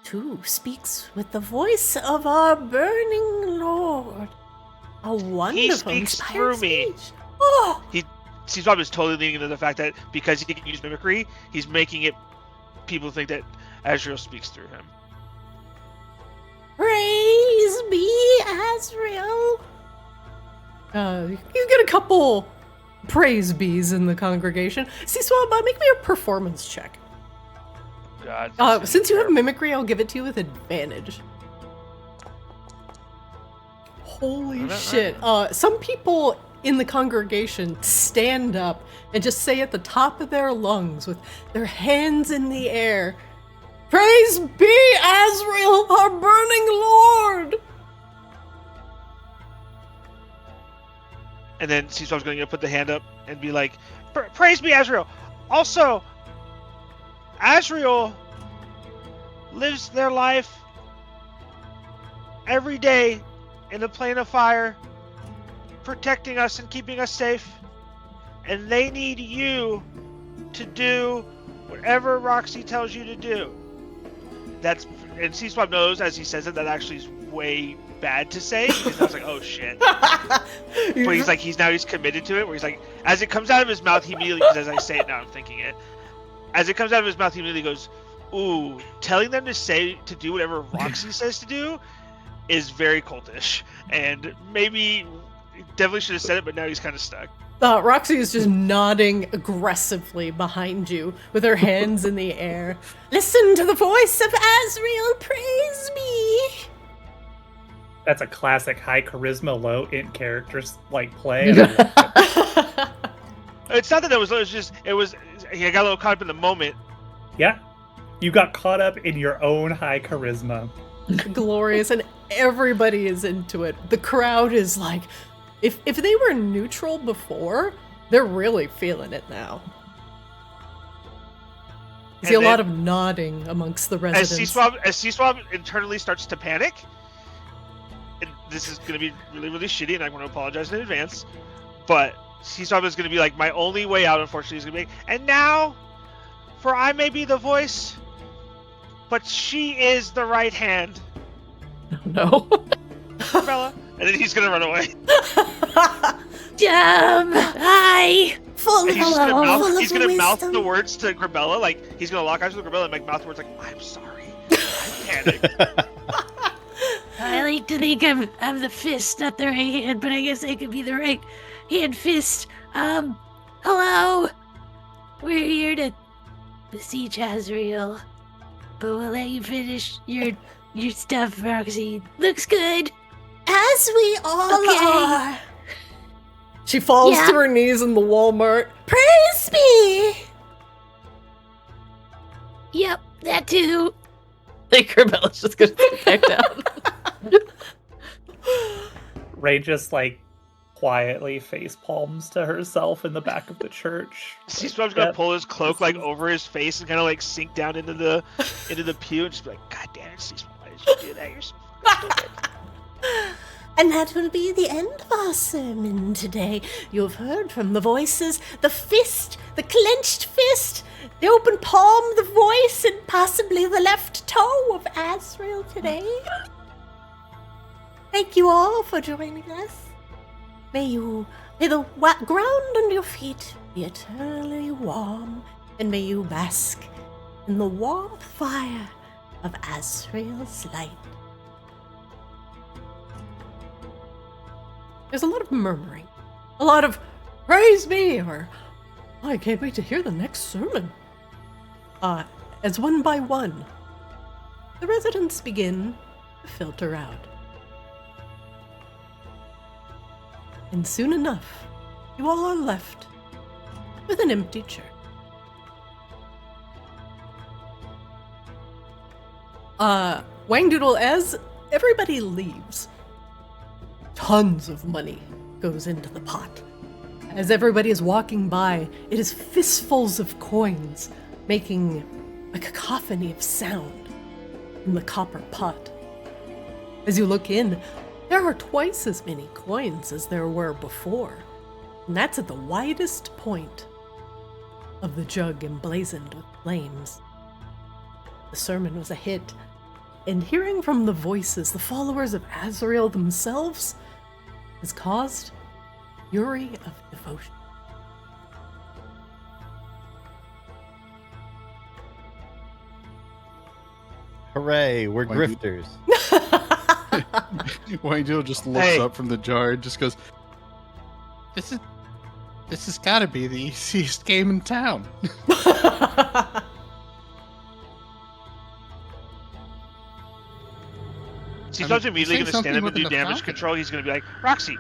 too, speaks with the voice of our burning lord. A wonderful, he speaks through me. Oh! C-Swab is totally leaning into the fact that because he can use mimicry, he's making it people think that Azrael speaks through him. Praise be Azrael. You get a couple praise bees in the congregation. See, Swab, make me a performance check. God. Since you have mimicry, I'll give it to you with advantage. Holy shit. Some people in the congregation stand up and just say at the top of their lungs with their hands in the air, "Praise be Azrael, our burning lord!" And then Seesaw's going to put the hand up and be like, "Praise be Azrael. Also, Azrael lives their life every day in the plane of fire, protecting us and keeping us safe. And they need you to do whatever Roxy tells you to do." And Seeswap knows as he says it that actually is way bad to say. Because I was like, oh shit. But he's committed to it. Where he's like, as it comes out of his mouth, he immediately, because as I say it now, I'm thinking it. As it comes out of his mouth, he immediately goes, "Ooh, telling them to do whatever Roxy says to do is very cultish." And maybe definitely should have said it, but now he's kind of stuck. Roxy is just nodding aggressively behind you with her hands in the air. "Listen to the voice of Azrael, praise me!" That's a classic high charisma, low int characters like play. It's not that it was just, he got a little caught up in the moment. Yeah. You got caught up in your own high charisma. Glorious, and everybody is into it. The crowd is like, if they were neutral before, they're really feeling it now. You see a lot of nodding amongst the residents. As Seeswab internally starts to panic, and this is going to be really, really shitty, and I want to apologize in advance, but Seeswab is going to be like, my only way out, unfortunately, is going to be, "And now, for I may be the voice, but she is the right hand." No. Bella. And then he's gonna run away. Hi! Full And of he's gonna mouth wisdom. the words to Grabella, like he's gonna lock eyes with Grabella and make mouth words like, "I'm sorry, I panicked." I like to think I'm the fist, not the right hand, but I guess I could be the right hand fist. Hello. We're here to besiege Azrael, but we'll let you finish your stuff, Roxy. Looks good. As we all are. She falls to her knees in the Walmart. Praise me! Yep, that too. I think Carbella's just gonna sit back down. Ray just like quietly face palms to herself in the back of the church. Seeswab's gonna pull his cloak like over his face and kind of like sink down into the pew and just be like, "God damn it, Seeswab, why did you do that? You're so fucking stupid." And that will be the end of our sermon today. You've heard from the voices, the fist, the clenched fist, the open palm, the voice, and possibly the left toe of Azrael today. Thank you all for joining us. May the ground under your feet be eternally warm, and may you bask in the warm fire of Azrael's light. There's a lot of murmuring. A lot of, "Praise me," or, "I can't wait to hear the next sermon." As one by one, the residents begin to filter out. And soon enough, you all are left with an empty church. Wangdoodle, as everybody leaves, tons of money goes into the pot. As everybody is walking by, it is fistfuls of coins, making a cacophony of sound in the copper pot. As you look in, there are twice as many coins as there were before, and that's at the widest point of the jug emblazoned with flames. The sermon was a hit, and hearing from the voices, the followers of Azrael themselves, has caused fury of devotion. Hooray, we're Why do- grifters. Wangdo just looks up from the jar and just goes, "This This has got to be the easiest game in town. So he's not immediately say going to stand something up and do with enough damage control. He's going to be like, Roxy,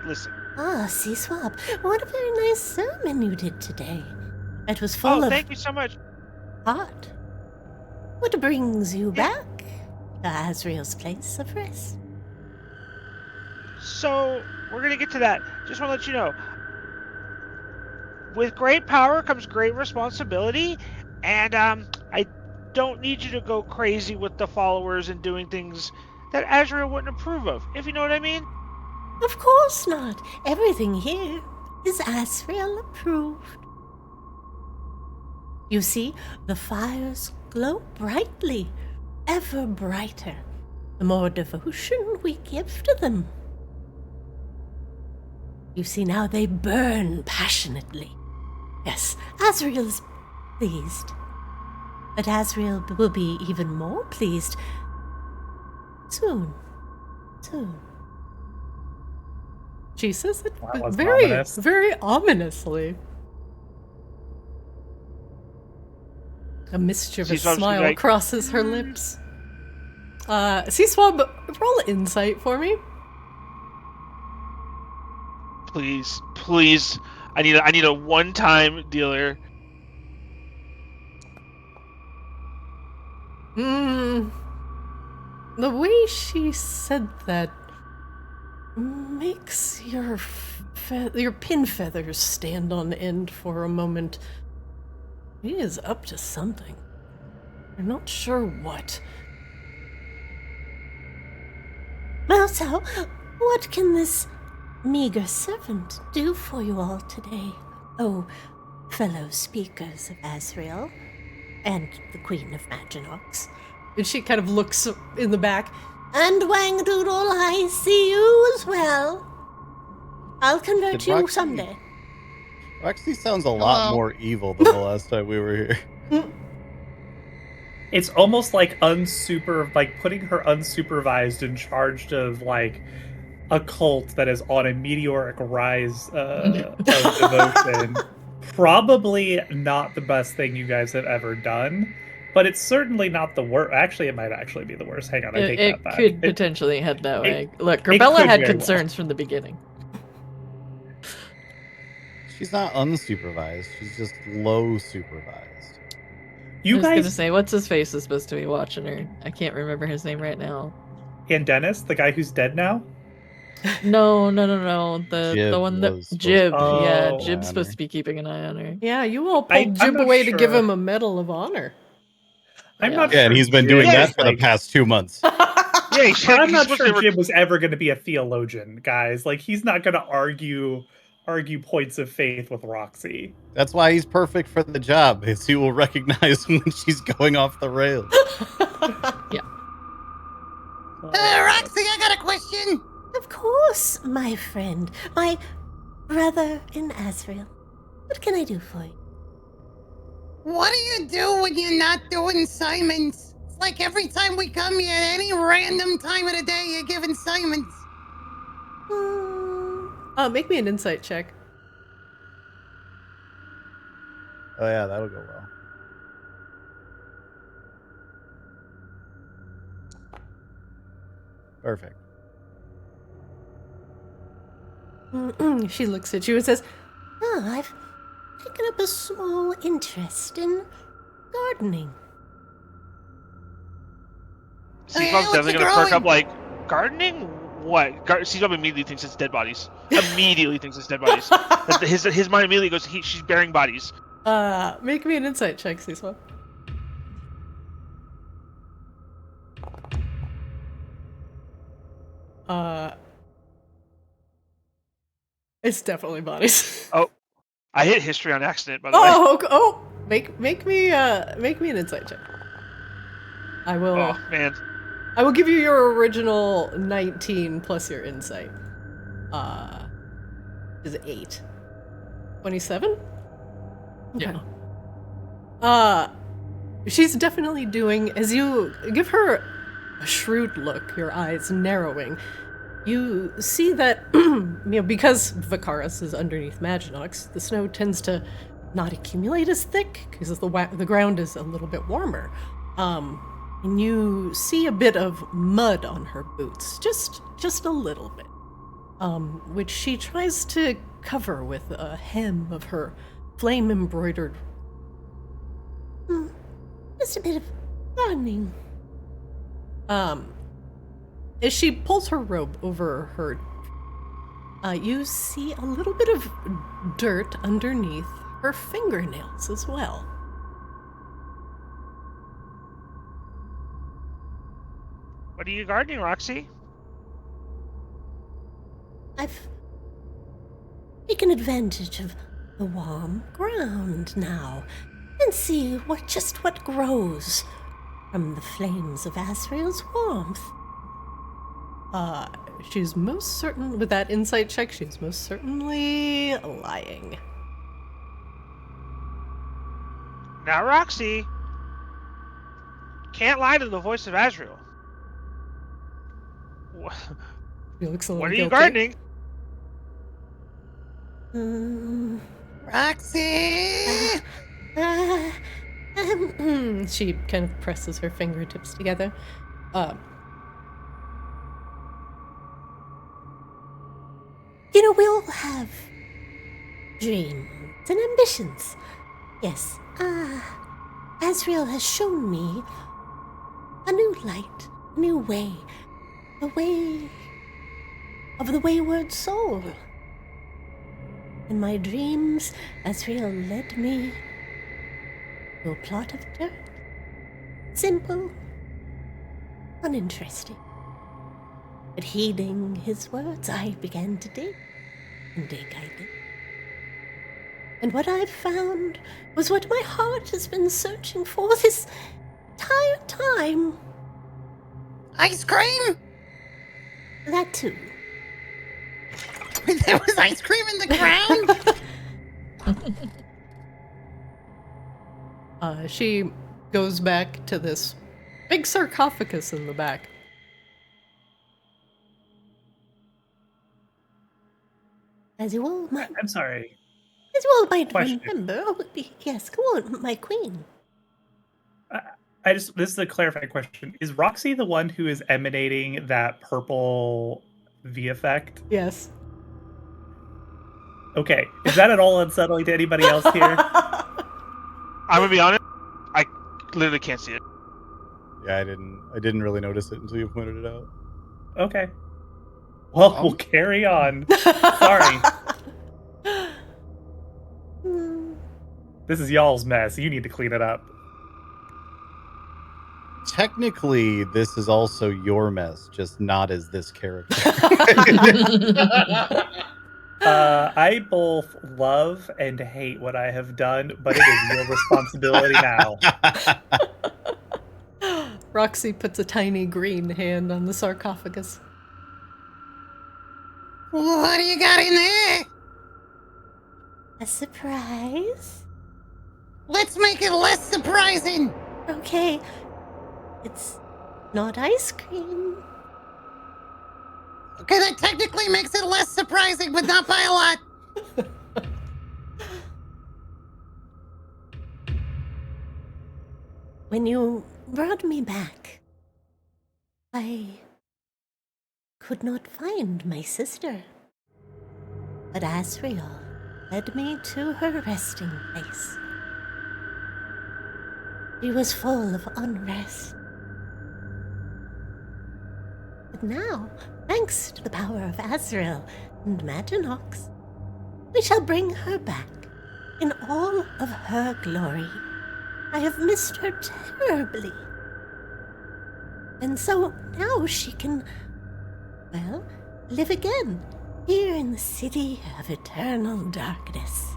listen. Ah, Swab, what a very nice sermon you did today. It was full Oh, of thank you so much. heart. What brings you back to Azrael's place of rest? So, we're going to get to that. Just want to let you know, with great power comes great responsibility, and I don't need you to go crazy with the followers and doing things that Azrael wouldn't approve of, if you know what I mean. Of course not. Everything here is Azrael approved. You see, the fires glow brightly, ever brighter, the more devotion we give to them. You see, now they burn passionately. Yes, Azrael is pleased. But Azrael will be even more pleased soon. Soon. She says it That was very, ominous. very ominously. A mischievous Seaswab's smile like, crosses her lips. Seaswab, roll insight for me. Please. I need a one-time dealer. The way she said that makes your pin feathers stand on end for a moment. He is up to something. I'm not sure what. Well, so, what can this meager servant do for you all today? Oh, fellow speakers of Azrael and the Queen of Maginox. And she kind of looks in the back. And Wangdoodle, I see you as well. I'll convert Did you Roxy- someday. Roxy sounds a lot more evil than the last time we were here. It's almost like putting her unsupervised in charge of like a cult that is on a meteoric rise of devotion. Probably not the best thing you guys have ever done, but it's certainly not the worst. Actually, it might actually be the worst. Hang on, I take that back. It could potentially head that way. Look, it Corbella could had very concerns from the beginning. She's not unsupervised. She's just low supervised. You I was gonna guys say, what's his face is supposed to be watching her. I can't remember his name right now. and Dennis, the guy who's dead now. No. The Jib one that was supposed Jib. to keep Yeah, an eye Jib's on supposed her. to be keeping an eye on her. Yeah, you all I'm pulled Jib not away to give sure. him a Medal of Honor. I'm Yeah. not Yeah, sure and he's been Jib doing that is, for the like- past 2 months. Yeah, he's I'm not supposed sure to Jim was ever going to be a theologian, guys. Like, he's not going to argue points of faith with Roxy. That's why he's perfect for the job, is he will recognize when she's going off the rails. Roxy, I got a question. Of course, my friend, my brother in Azrael. What can I do for you? What do you do when you're not doing Simons? It's like every time we come here, at any random time of the day, you're giving Simons. Make me an insight check. Oh yeah, that'll go well. Perfect. She looks at you and says, Oh, I've taken up a small interest in gardening. Seaswab's what's definitely it gonna perk up growing? like gardening. What? Seaswab immediately thinks it's dead bodies. Immediately thinks it's dead bodies. His mind immediately goes, she's burying bodies. make me an insight check, Seaswab. It's definitely bodies. Oh, I hit history on accident, by the way. Make me an insight check. I will. Oh man. I will give you your original 19 plus your insight. Is it 8? 27? Yeah. She's definitely doing, as you give her a shrewd look, your eyes narrowing, You see that, because Vicaris is underneath Maginox, the snow tends to not accumulate as thick because the ground is a little bit warmer. And you see a bit of mud on her boots, just a little bit, which she tries to cover with a hem of her flame-embroidered. Just a bit of running. As she pulls her robe over her, you see a little bit of dirt underneath her fingernails as well. What are you gardening, Roxy? I've taken advantage of the warm ground now and see what grows from the flames of Azrael's warmth. She's most certain, with that insight check, she's most certainly lying. Now, Roxy, can't lie to the voice of Azrael. She looks a little What are you guilty. gardening? Roxy! She kind of presses her fingertips together. We all have dreams and ambitions. Yes, Azrael has shown me a new light, a new way, the way of the wayward soul. In my dreams, Azrael led me to a plot of dirt. Simple, uninteresting. But heeding his words, I began to dig. And dig I did. And what I found was what my heart has been searching for this entire time. Ice cream? That too. There was ice cream in the ground? She goes back to this big sarcophagus in the back. As you all might, I'm sorry. as you all might Question. remember. Oh, yes, go on, my queen. This is a clarifying question. Is Roxy the one who is emanating that purple V effect? Yes. Okay. Is that at all unsettling to anybody else here? I'm gonna be honest. I literally can't see it. Yeah, I didn't really notice it until you pointed it out. Okay. Well, we'll carry on. Sorry. This is y'all's mess. You need to clean it up. Technically, this is also your mess, just not as this character. I both love and hate what I have done, but it is your responsibility now. Roxy puts a tiny green hand on the sarcophagus. What do you got in there? A surprise? Let's make it less surprising. Okay. It's not ice cream. Okay, that technically makes it less surprising, but not by a lot. When you brought me back, I could not find my sister. But Azrael led me to her resting place. She was full of unrest. But now, thanks to the power of Azrael and Maginox, we shall bring her back in all of her glory. I have missed her terribly. And so now she can, well, live again here in the city of eternal darkness.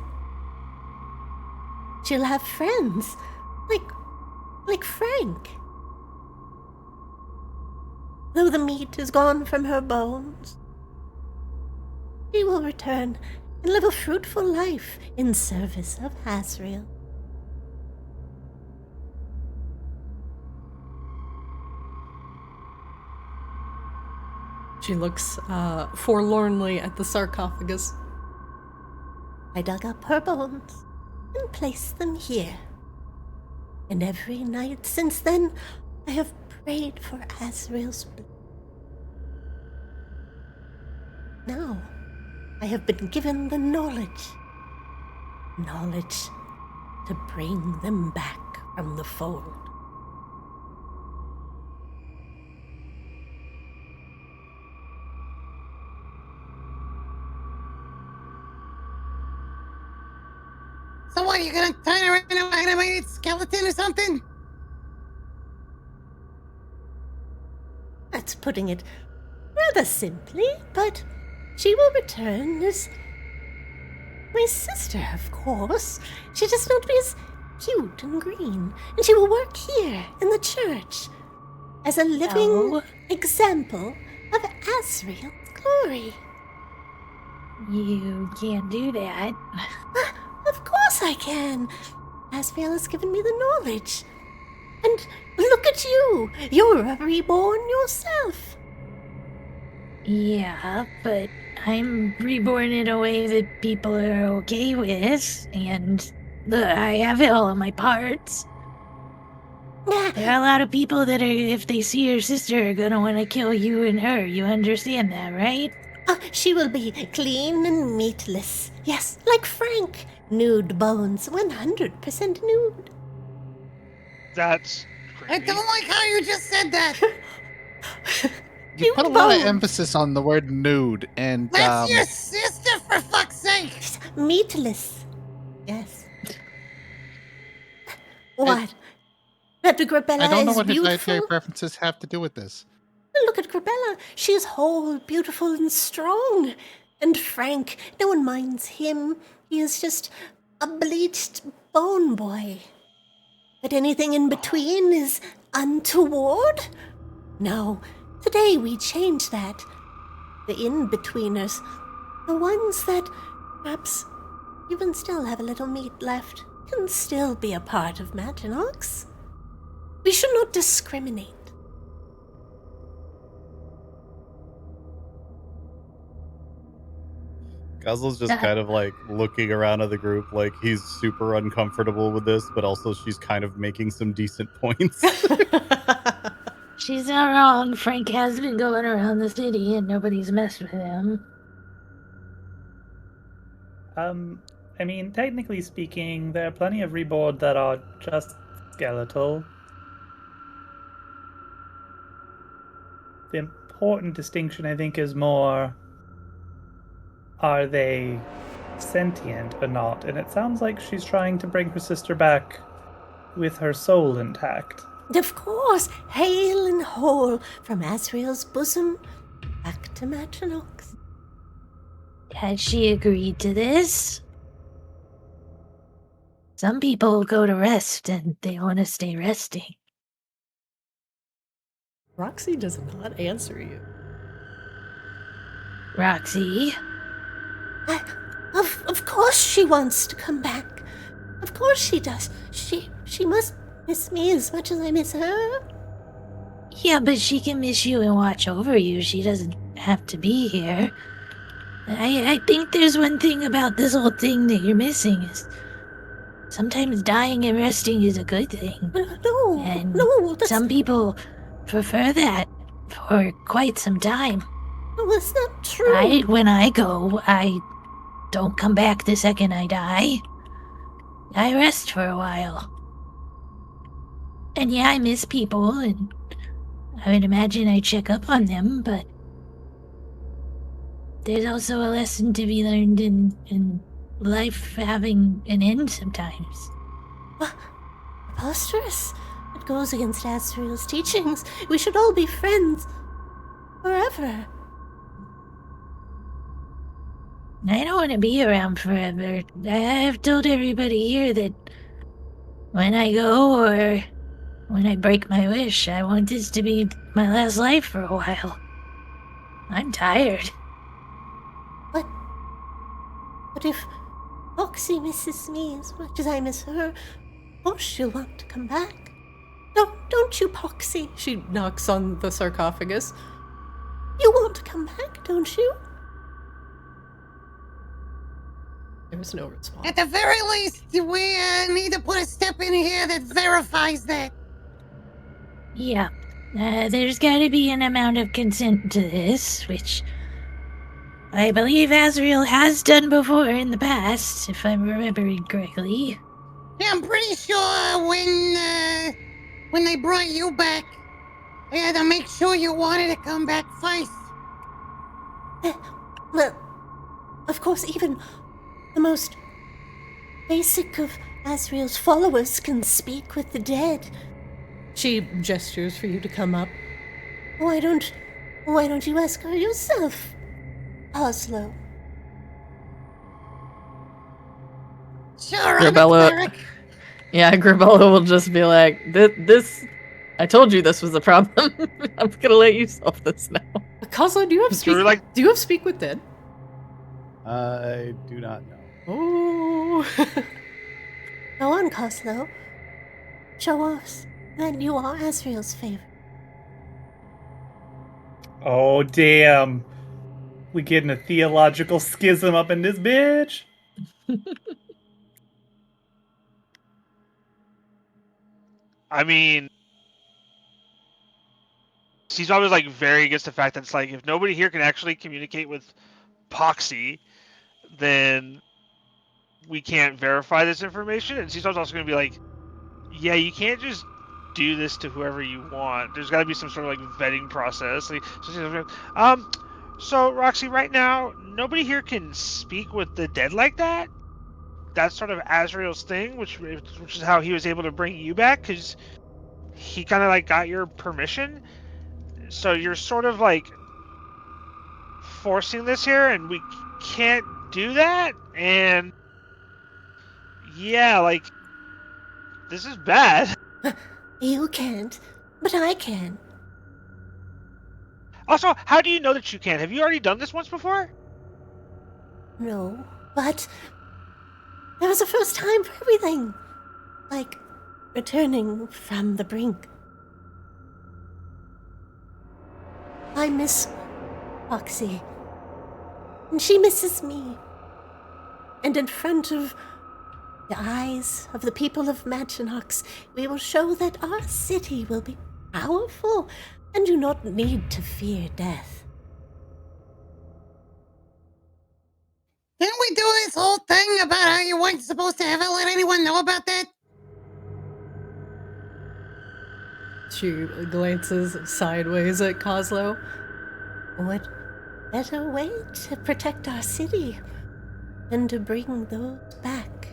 She'll have friends like Frank. Though the meat is gone from her bones, she will return and live a fruitful life in service of Azrael. She looks forlornly at the sarcophagus. I dug up her bones and placed them here. And every night since then, I have prayed for Azrael's blood. Now, I have been given the knowledge to bring them back from the fold. So what, are you gonna turn her into an animated skeleton or something? That's putting it rather simply, but she will return as my sister, of course. She just not be as cute and green, and she will work here in the church as a living example of Azrael's glory. You can't do that. Of course I can. Azrael has given me the knowledge. And look at you. You're a reborn yourself. Yeah, but I'm reborn in a way that people are okay with, and I have all of my parts. There are a lot of people that are, if they see your sister, are gonna want to kill you and her. You understand that, right? She will be clean and meatless. Yes, like Frank. Nude bones, 100% nude. That's I creepy. don't like how you just said that. You put a lot of emphasis on the word nude, and That's your sister, for fuck's sake. Meatless. Yes. What? That Grabella I don't know is what his beautiful. dietary preferences have to do with this. Look at Grabella. She is whole, beautiful, and strong. And Frank, no one minds him. He is just a bleached bone boy. But anything in between is untoward? No, today we change that. The in-betweeners, the ones that perhaps even still have a little meat left, can still be a part of Maginox. We should not discriminate. Goslo's just kind of like looking around at the group like he's super uncomfortable with this, but also she's kind of making some decent points. She's not wrong. Frank has been going around the city and nobody's messed with him. I mean, technically speaking, there are plenty of reborn that are just skeletal. The important distinction, I think, is more, are they sentient or not? And it sounds like she's trying to bring her sister back with her soul intact. Of course, hale and whole from Azrael's bosom back to Maginox. Has she agreed to this? Some people go to rest and they want to stay resting. Roxy does not answer you. Roxy? Of course she wants to come back. Of course she does. She must miss me as much as I miss her. Yeah, but she can miss you and watch over you. She doesn't have to be here. I think there's one thing about this whole thing that you're missing is sometimes dying and resting is a good thing. No, some people prefer that for quite some time. No, that's not true. When I go, I don't come back the second I die. I rest for a while. And yeah, I miss people, and I would imagine I check up on them, but there's also a lesson to be learned in life having an end sometimes. Preposterous. It goes against Azrael's teachings. We should all be friends forever. I don't want to be around forever. I've told everybody here that when I go or when I break my wish, I want this to be my last life for a while. I'm tired. But if Roxy misses me as much as I miss her, of course she'll want to come back. No, don't you, Poxy? She knocks on the sarcophagus. You want to come back, don't you? There was no response. At the very least, we need to put a step in here that verifies that. Yeah. There's gotta be an amount of consent to this, which I believe Azrael has done before in the past, if I'm remembering correctly. Yeah, I'm pretty sure when they brought you back, they had to make sure you wanted to come back first. Well, of course, even the most basic of Azrael's followers can speak with the dead. She gestures for you to come up. Why don't you ask her yourself, Oslo? Sure, I'm a Grabella, cleric. yeah, Grabella will just be like, this, I told you this was a problem. I'm gonna let you solve this now. Coslo, do you have speak? Drew, like- Do you have speak with dead? I do not know. Oh. Go on, Coslo. Show us that you are Azrael's favorite. Oh, damn. We getting a theological schism up in this bitch. I mean, he's always like very against the fact that it's like if nobody here can actually communicate with Poxy, then we can't verify this information. And Caesar's also going to be like, yeah, you can't just do this to whoever you want. There's got to be some sort of like vetting process. Like, so Roxy, right now, nobody here can speak with the dead like that. That's sort of Azrael's thing, which is how he was able to bring you back, because he kind of like got your permission. So you're sort of like forcing this here, and we can't do that. And yeah, like this is bad. You can't, but I can. Also, how do you know that you can? Have you already done this once before? No, but there was a first time for everything. Like returning from the brink. I miss Roxy, and she misses me. And in front of the eyes of the people of Maginox, we will show that our city will be powerful and do not need to fear death. Didn't we do this whole thing about how you weren't supposed to ever let anyone know about that? She glances sideways at Coslo. What better way to protect our city than to bring those back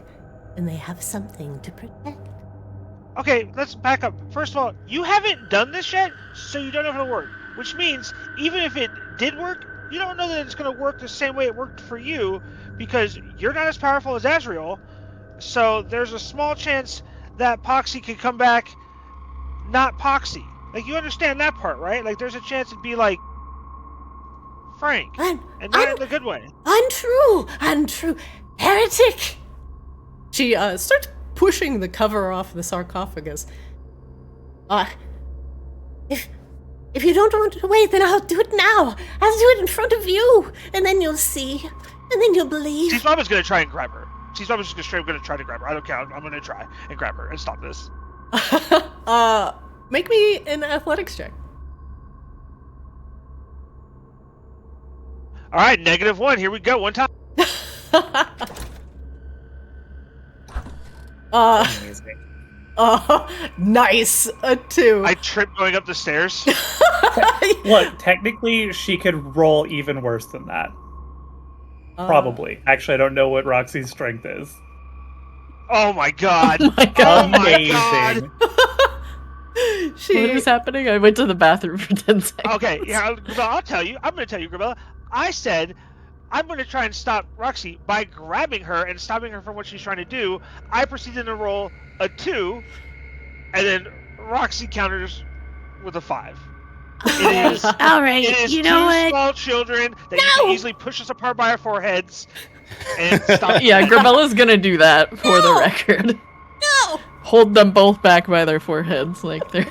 when they have something to protect? Okay, let's back up. First of all, you haven't done this yet, so you don't know if it'll work. Which means, even if it did work, you don't know that it's going to work the same way it worked for you, because you're not as powerful as Azrael, so there's a small chance that Poxy could come back not Poxy. Like, you understand that part, right? Like, there's a chance it'd be like Frank, and not in the good way. Untrue! Heretic! She starts pushing the cover off the sarcophagus. If you don't want to wait, then I'll do it now. I'll do it in front of you, and then you'll see, and then you'll believe. She's probably going to try and grab her. She's probably just straight going to try to grab her. I don't care. I'm going to try and grab her and stop this. Make me an athletics check. All right, -1. Here we go. One time. Nice. A 2. I tripped going up the stairs. Look, technically, she could roll even worse than that. Probably. Actually, I don't know what Roxy's strength is. Oh my god. Oh my god. Oh my god. What is happening? I went to the bathroom for 10 seconds. Okay, yeah, I'll tell you. I'm going to tell you, Grabella. I said I'm going to try and stop Roxy by grabbing her and stopping her from what she's trying to do. I proceeded to roll a 2, and then Roxy counters with a 5. It is, All right, it is you know two what? small children that you can easily push us apart by our foreheads and stop. Yeah, Grabella's gonna do that for the record. No! Hold them both back by their foreheads, like they're.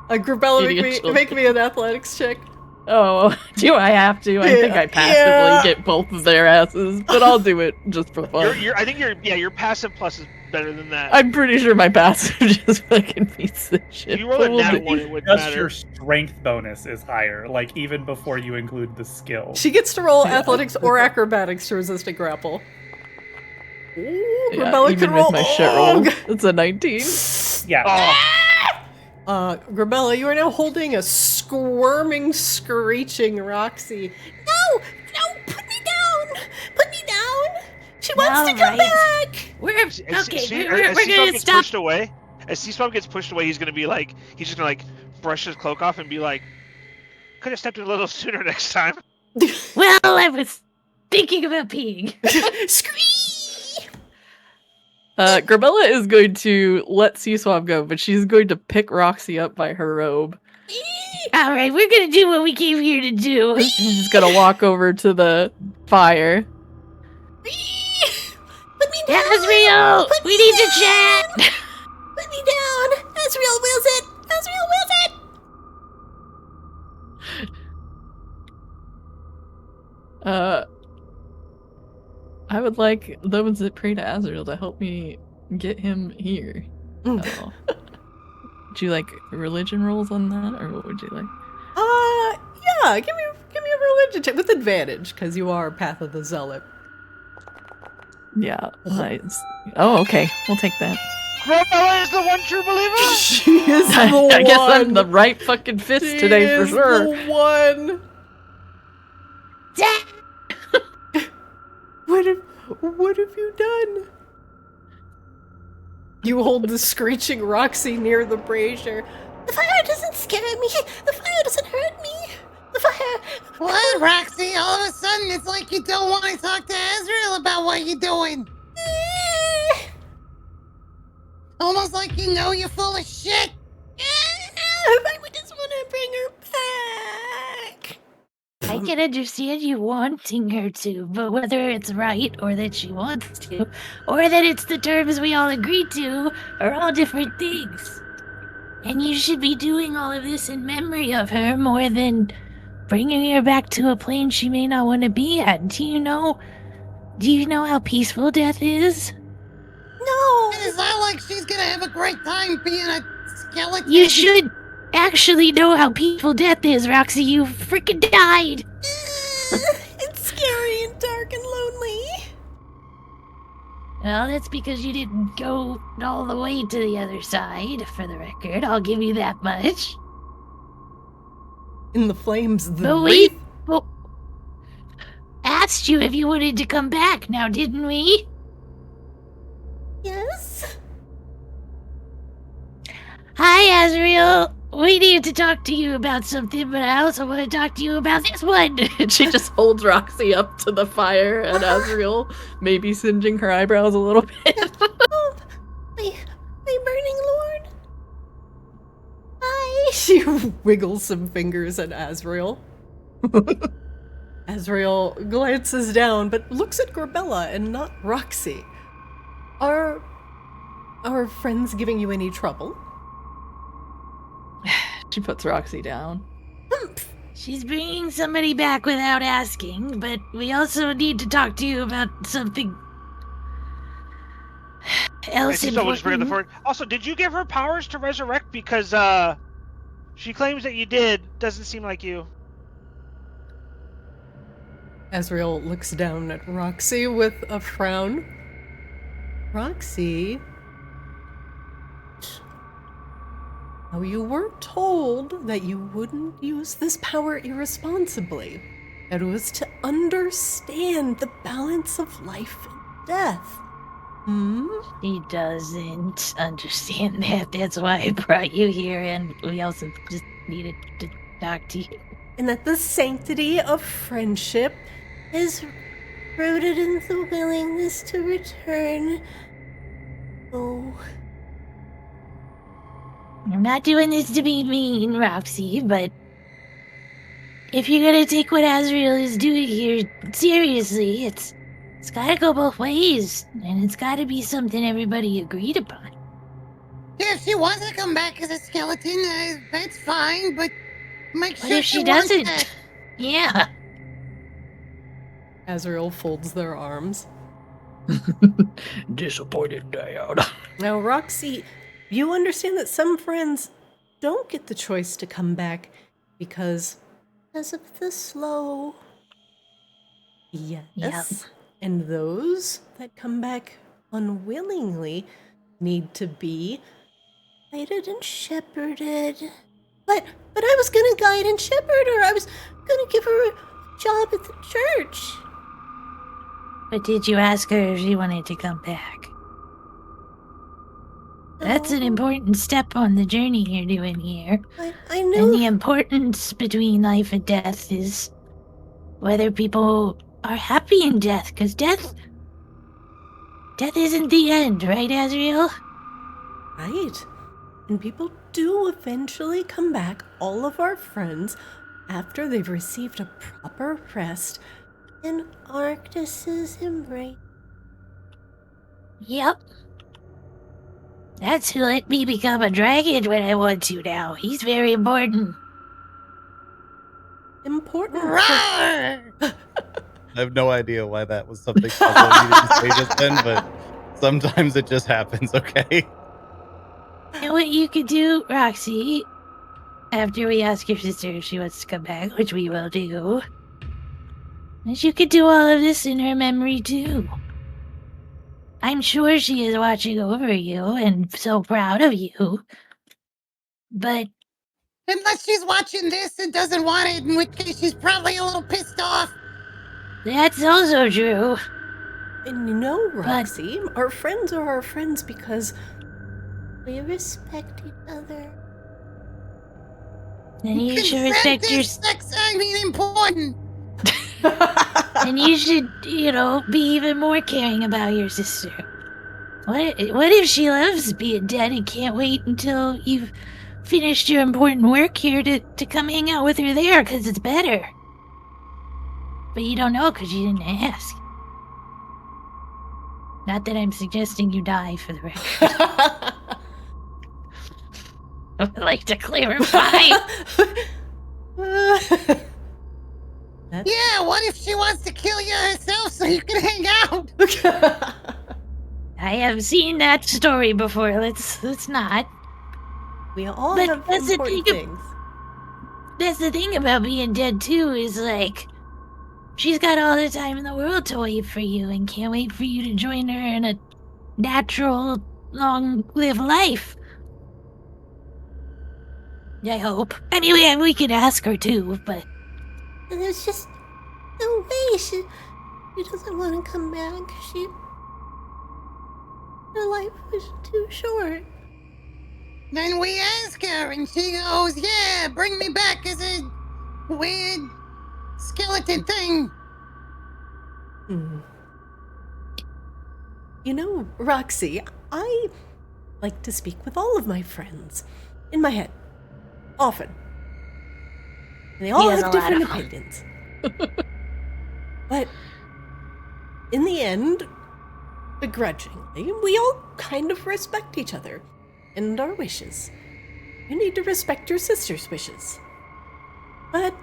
Grabella, Idiot make me an athletics check. Oh, do I have to? I think I passively get both of their asses, but I'll do it just for fun. I think your passive plus is better than that. I'm pretty sure my passive just fucking beats the shit. If you roll a nat one, it wouldn't Just matter. your strength bonus is higher, like even before you include the skill. She gets to roll athletics or acrobatics to resist a grapple. Ooh, Yeah, Grabella even can roll. with my shit roll, it's a 19. Yeah. Grabella, you are now holding a squirming, screeching Roxy. No! No! Put me down! Put me down! She wants to come back! We're As gonna Seaswamp gets stop. pushed away, as Seaswamp gets pushed away, he's just gonna brush his cloak off and be like, could have stepped in a little sooner next time. Well, I was thinking about peeing. Scream! Grabella is going to let Seaswamp go, but she's going to pick Roxy up by her robe. All right, we're gonna do what we came here to do. She's gonna walk over to the fire. Put me down! Azrael, Put we me need to down! chat. Put me down! Azrael wills it! Azrael wills it! I would like those that pray to Azrael to help me get him here. Would you like religion rolls on that, or what would you like? Yeah, give me a religion check with advantage, because you are Path of the Zealot. Yeah, nice. Oh, okay, we'll take that. Grabella is the one true believer! She is the one! I guess I'm the right fucking fist She today for is sure. the one! What have you done? You hold the screeching Roxy near the brazier. The fire doesn't scare me! The fire doesn't hurt me! The fire... What, Roxy? All of a sudden, it's like you don't want to talk to Azrael about what you're doing. Almost like you know you're full of shit. I just want to bring her back! I can understand you wanting her to, but whether it's right or that she wants to, or that it's the terms we all agreed to, are all different things. And you should be doing all of this in memory of her more than bringing her back to a plane she may not want to be at. Do you know how peaceful death is? No! It is not like she's gonna have a great time being a skeleton. You should actually know how peaceful death is, Roxy. You freaking died! It's scary and dark and lonely. Well, that's because you didn't go all the way to the other side, for the record. I'll give you that much. In the flames, the But wraith... we asked you if you wanted to come back now, didn't we? Yes? Hi, Azrael. We need to talk to you about something, but I also want to talk to you about this one. And she just holds Roxy up to the fire, and Azrael maybe singeing her eyebrows a little bit. Oh, my burning lord. Hi. She wiggles some fingers at Azrael. Azrael glances down, but looks at Grabella and not Roxy. Are our friends giving you any trouble? She puts Roxy down. She's bringing somebody back without asking, but we also need to talk to you about something else And so we'll just bring it important. forward. Also, did you give her powers to resurrect? Because she claims that you did. Doesn't seem like you. Azrael looks down at Roxy with a frown. Roxy? Oh, you were told that you wouldn't use this power irresponsibly. It was to understand the balance of life and death. He doesn't understand that. That's why I brought you here, and we also just needed to talk to you. And that the sanctity of friendship is rooted in the willingness to return. Oh. I'm not doing this to be mean, Roxy, but if you're gonna take what Azrael is doing here seriously, it's gotta go both ways, and it's gotta be something everybody agreed upon. If she wants to come back as a skeleton, that's fine, but Make What sure if she wants doesn't? it. Yeah. Azrael folds their arms. Disappointed Dad. Now, Roxy, you understand that some friends don't get the choice to come back because of the slow. Yes. Yep. And those that come back unwillingly need to be guided and shepherded. But I was gonna guide and shepherd her. I was gonna give her a job at the church. But did you ask her if she wanted to come back? That's an No. important step on the journey you're doing here. I And knew. the importance between life and death is whether people are happy in death, because death isn't the end, right, Azrael? Right. And people do eventually come back, all of our friends, after they've received a proper rest in Arctis's embrace. Yep. That's who let me become a dragon when I want to now. He's very important. Important. Roar! I have no idea why that was something I needed to say just then, but sometimes it just happens, okay? And what you could do, Roxy, after we ask your sister if she wants to come back, which we will do, is you could do all of this in her memory too. I'm sure she is watching over you and so proud of you. But Unless she's watching this and doesn't want it, in which case she's probably a little pissed off. that's also true. And you know, Roxy, our friends are our friends because we respect each other. And you should respect your... Important. And you should, be even more caring about your sister. What if she loves being dead and can't wait until you've finished your important work here to come hang out with her there, because it's better. But you don't know because you didn't ask. Not that I'm suggesting you die, for the record. I would like to clarify. Yeah, what if she wants to kill you herself so you can hang out? I have seen that story before. Let's not. We all But have that's the important thing things. That's the thing about being dead too, is like, she's got all the time in the world to wait for you and can't wait for you to join her in a natural, long-lived life. I hope. Anyway, we could ask her too, but... And there's just no way she doesn't want to come back. Her life was too short. Then we ask her, and she goes, yeah, bring me back as a weird skeleton thing. You know, Roxy, I like to speak with all of my friends. In my head. Often. And they all has have a lot different of them. opinions. But in the end, begrudgingly, we all kind of respect each other and our wishes. You need to respect your sister's wishes. But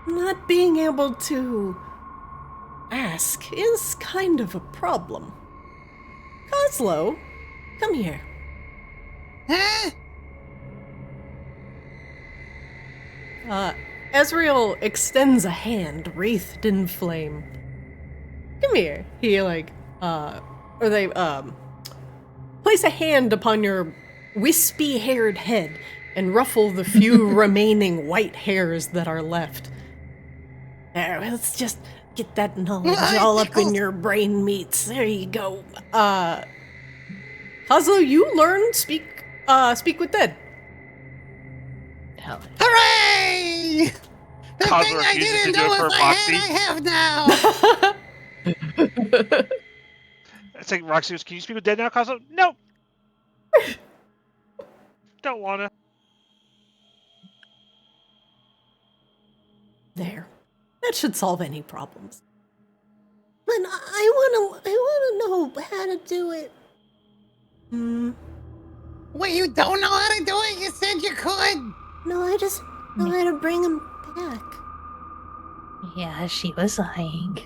not being able to ask is kind of a problem. Kozlo, come here. Huh? Azrael extends a hand wreathed in flame. Come here. He place a hand upon your wispy-haired head and ruffle the few remaining white hairs that are left. There, let's just get that knowledge all up in your brain meats. There you go. Kozlo, you learn speak with dead. Hell, Hooray! The Cosmo thing I refuses to didn't do know it for if I Roxy. have now. It's like, Roxy, can you speak with dead now, Cosmo? Nope. Don't wanna. There. That should solve any problems. But I wanna know how to do it. Wait, you don't know how to do it? You said you could. No, I just Tell her to bring him back. Yeah, she was lying.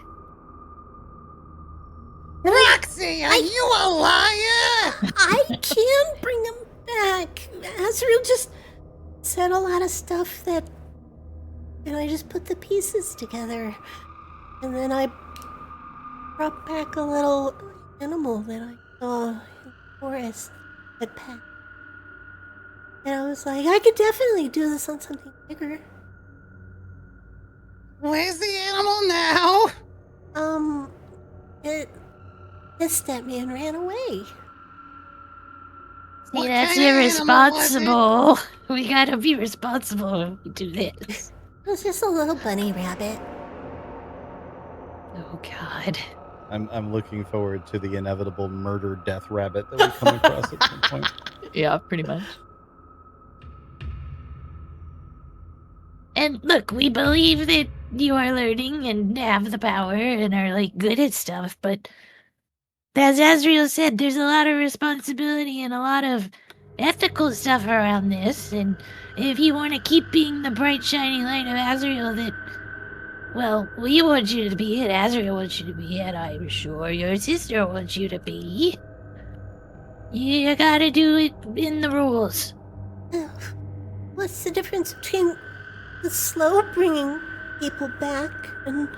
Roxy, are you a liar? I can bring him back. Azrael just said a lot of stuff that... And I just put the pieces together. And then I brought back a little animal that I saw in the forest that passed. And I was like, I could definitely do this on something bigger. Where's the animal now? His stepman ran away. See, What that's kind of animal was it? irresponsible. We gotta be responsible when we do this. It was just a little bunny rabbit. Oh God. I'm looking forward to the inevitable murder death rabbit that we come across at some point. Yeah, pretty much. And look, we believe that you are learning and have the power and are like good at stuff, but as Azrael said, there's a lot of responsibility and a lot of ethical stuff around this, and if you want to keep being the bright shining light of Azrael that, well, we want you to be and Azrael wants you to be, and I'm sure your sister wants you to be, you gotta do it in the rules. What's the difference between the slow bringing people back and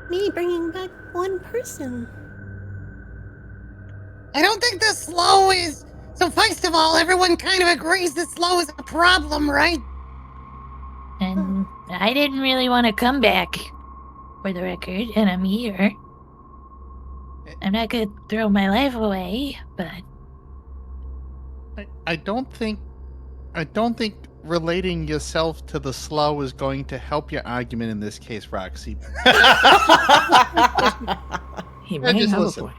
me bringing back one person? I don't think the slow is... So first of all, everyone kind of agrees the slow is a problem, right? And I didn't really want to come back, for the record, and I'm here. I'm not gonna throw my life away, but I don't think relating yourself to the slow is going to help your argument in this case, Roxy. He may just have a listen. point.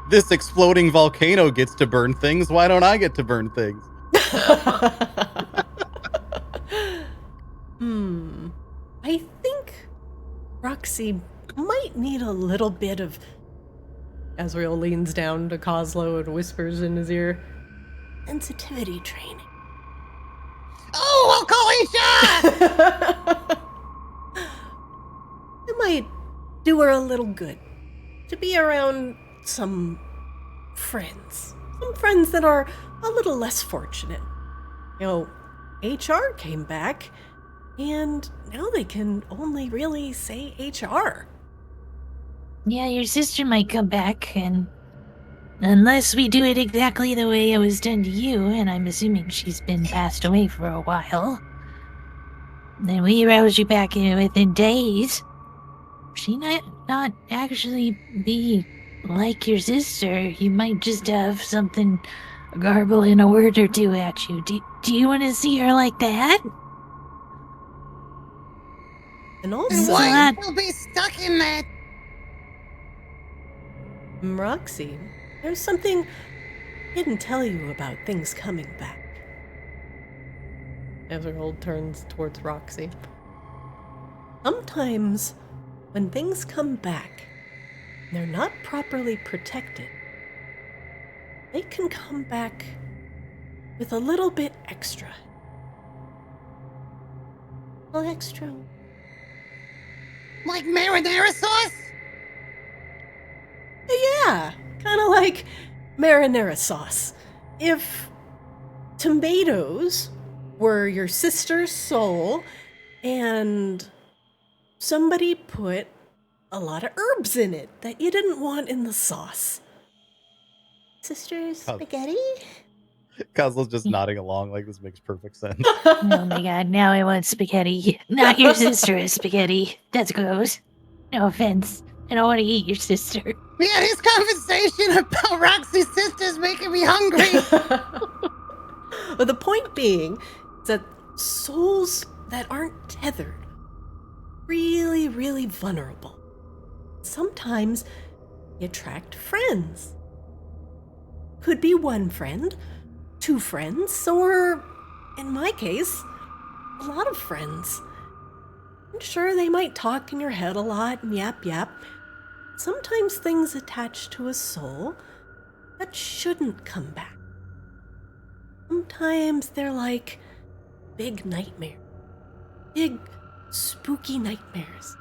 This exploding volcano gets to burn things. Why don't I get to burn things? I think Roxy might need a little bit of... Azrael leans down to Coslow and whispers in his ear, sensitivity training. Oh, I'll call Aisha! It might do her a little good to be around some friends that are a little less fortunate. You know, HR came back, and now they can only really say HR. yeah, your sister might come back, and unless we do it exactly the way it was done to you, and I'm assuming she's been passed away for a while, then we rouse you back in within days. She might not actually be like your sister. You might just have something garble in a word or two at you. Do you want to see her like that? And And also, why you'll be stuck in that? Roxy, there's something I didn't tell you about things coming back. Azrael turns towards Roxy. Sometimes, when things come back, and they're not properly protected, they can come back with a little bit extra. Well, extra. Like marinara sauce? Yeah, kind of like marinara sauce. If tomatoes were your sister's soul and somebody put a lot of herbs in it that you didn't want in the sauce. Sister spaghetti? Kozlo's just nodding along like this makes perfect sense. Oh my god, now I want spaghetti. Not your sister's spaghetti. That's gross. No offense. I don't want to eat your sister. Yeah, this conversation about Roxy's sister's making me hungry. But the point being is that souls that aren't tethered, really, really vulnerable. Sometimes you attract friends. Could be one friend, two friends, or, in my case, a lot of friends. I'm sure they might talk in your head a lot and yap yap. Sometimes things attach to a soul that shouldn't come back. Sometimes they're like big nightmare. Big, spooky nightmares.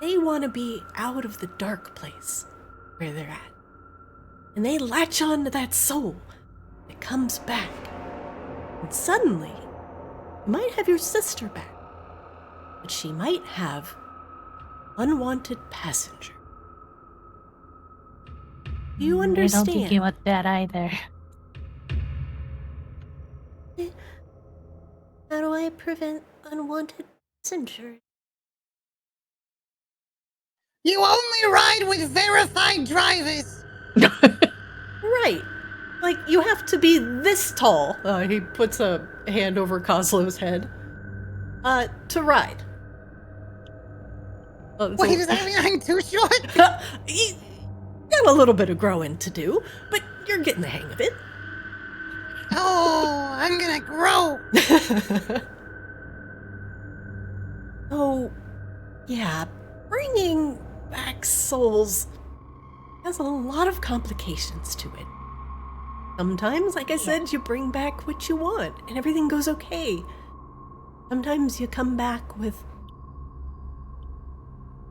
They want to be out of the dark place where they're at. And they latch on to that soul that comes back. And suddenly, you might have your sister back, but she might have unwanted passenger. Do you understand? I don't think you want that either. How do I prevent unwanted passengers? You only ride with verified drivers. Right. Like, you have to be this tall. He puts a hand over Kozlo's head. To ride. Wait, does that mean I'm too short? You got a little bit of growing to do, but you're getting the hang of it. Oh, I'm gonna grow. Oh, yeah, bringing back souls has a lot of complications to it. Sometimes, like I said, you bring back what you want and everything goes okay. Sometimes you come back with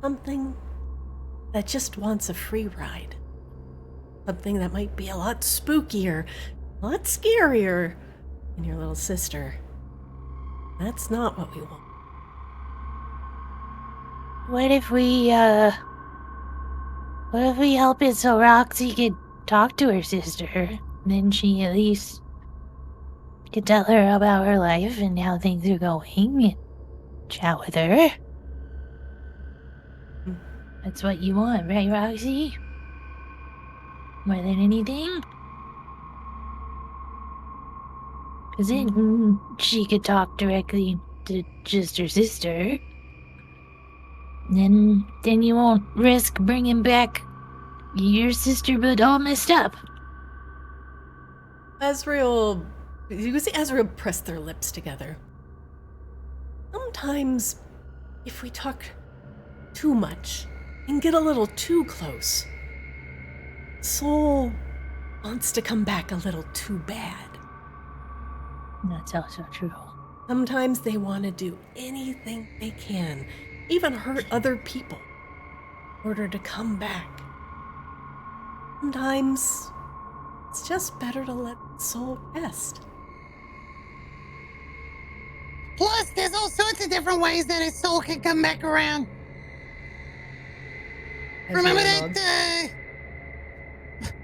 something that just wants a free ride. Something that might be a lot spookier, a lot scarier than your little sister. That's not what we want. What if we help it so Roxy could talk to her sister? Then she at least could tell her about her life and how things are going and chat with her. That's what you want, right, Roxy? More than anything? Because then she could talk directly to just her sister. Then you won't risk bringing back your sister but all messed up. Azrael, you can see Azrael press their lips together. Sometimes, if we talk too much and get a little too close, soul wants to come back a little too bad. That's also true. Sometimes they want to do anything they can, even hurt other people, in order to come back. Sometimes it's just better to let the soul rest. Plus, there's all sorts of different ways that his soul can come back around. Remember that,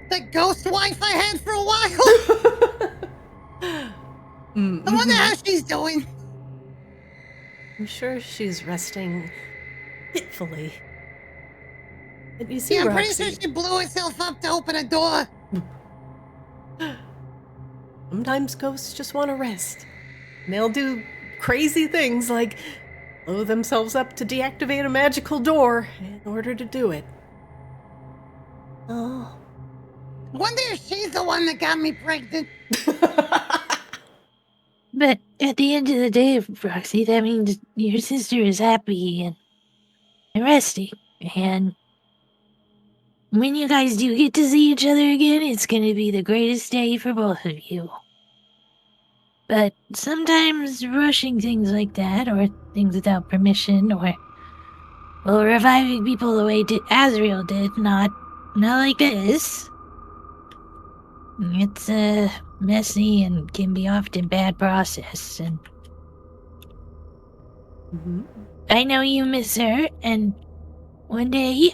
that ghost wife I had for a while? I wonder how she's doing. I'm sure she's resting fitfully. And you see, Yeah, I'm Roxy, pretty sure she blew herself up to open a door. sometimes ghosts just want to rest. And they'll do crazy things like blow themselves up to deactivate a magical door in order to do it. Oh, Wonder if she's the one that got me pregnant. But at the end of the day, Roxy, that means your sister is happy and resting. And when you guys do get to see each other again, it's going to be the greatest day for both of you. But sometimes rushing things like that, or things without permission, or reviving people the way Azrael did, not like this. It's a messy and can be often bad process, and I know you miss her, and one day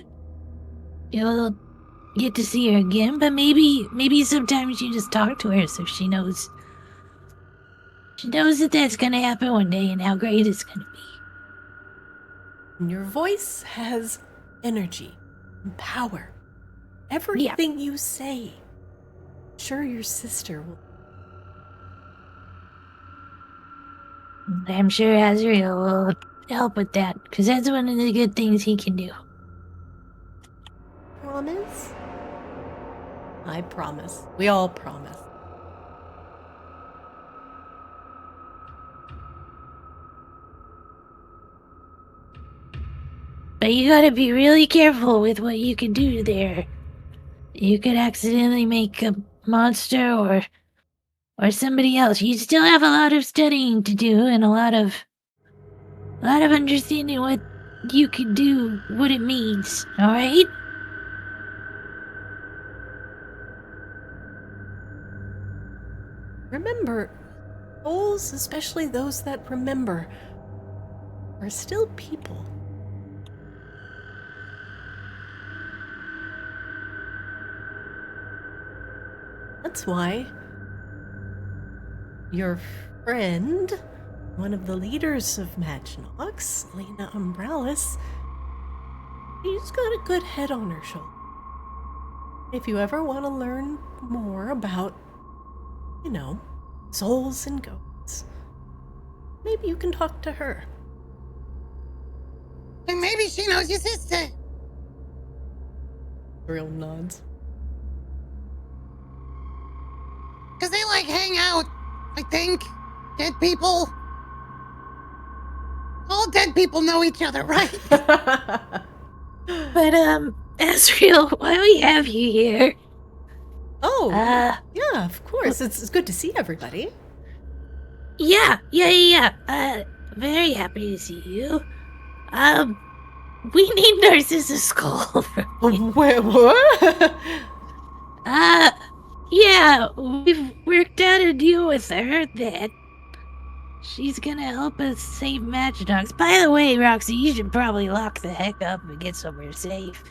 you'll get to see her again, but maybe sometimes you just talk to her so she knows that that's gonna happen one day and how great it's gonna be. And your voice has energy and power. Everything you say, sure your sister will. I'm sure Azrael will help with that, because that's one of the good things he can do. Promise? I promise. We all promise. But you gotta be really careful with what you can do there. You could accidentally make a monster or or somebody else. You still have a lot of studying to do and a lot of understanding what you can do, what it means, alright? Remember, souls, especially those that remember, are still people. That's why your friend, one of the leaders of Maginox, Lena Umbralis, she's got a good head on her shoulder. If you ever want to learn more about, souls and ghosts, maybe you can talk to her. And maybe she knows your sister. Real nods. Because they hang out, I think. Dead people. All dead people know each other, right? But, Azrael, why we have you here? Oh, yeah, of course. It's good to see everybody. Yeah. Very happy to see you. We need Narcissus Skull. Wait, what? Yeah, we've worked out a deal with her that she's gonna help us save Maginox. By the way, Roxy, you should probably lock the heck up and get somewhere safe.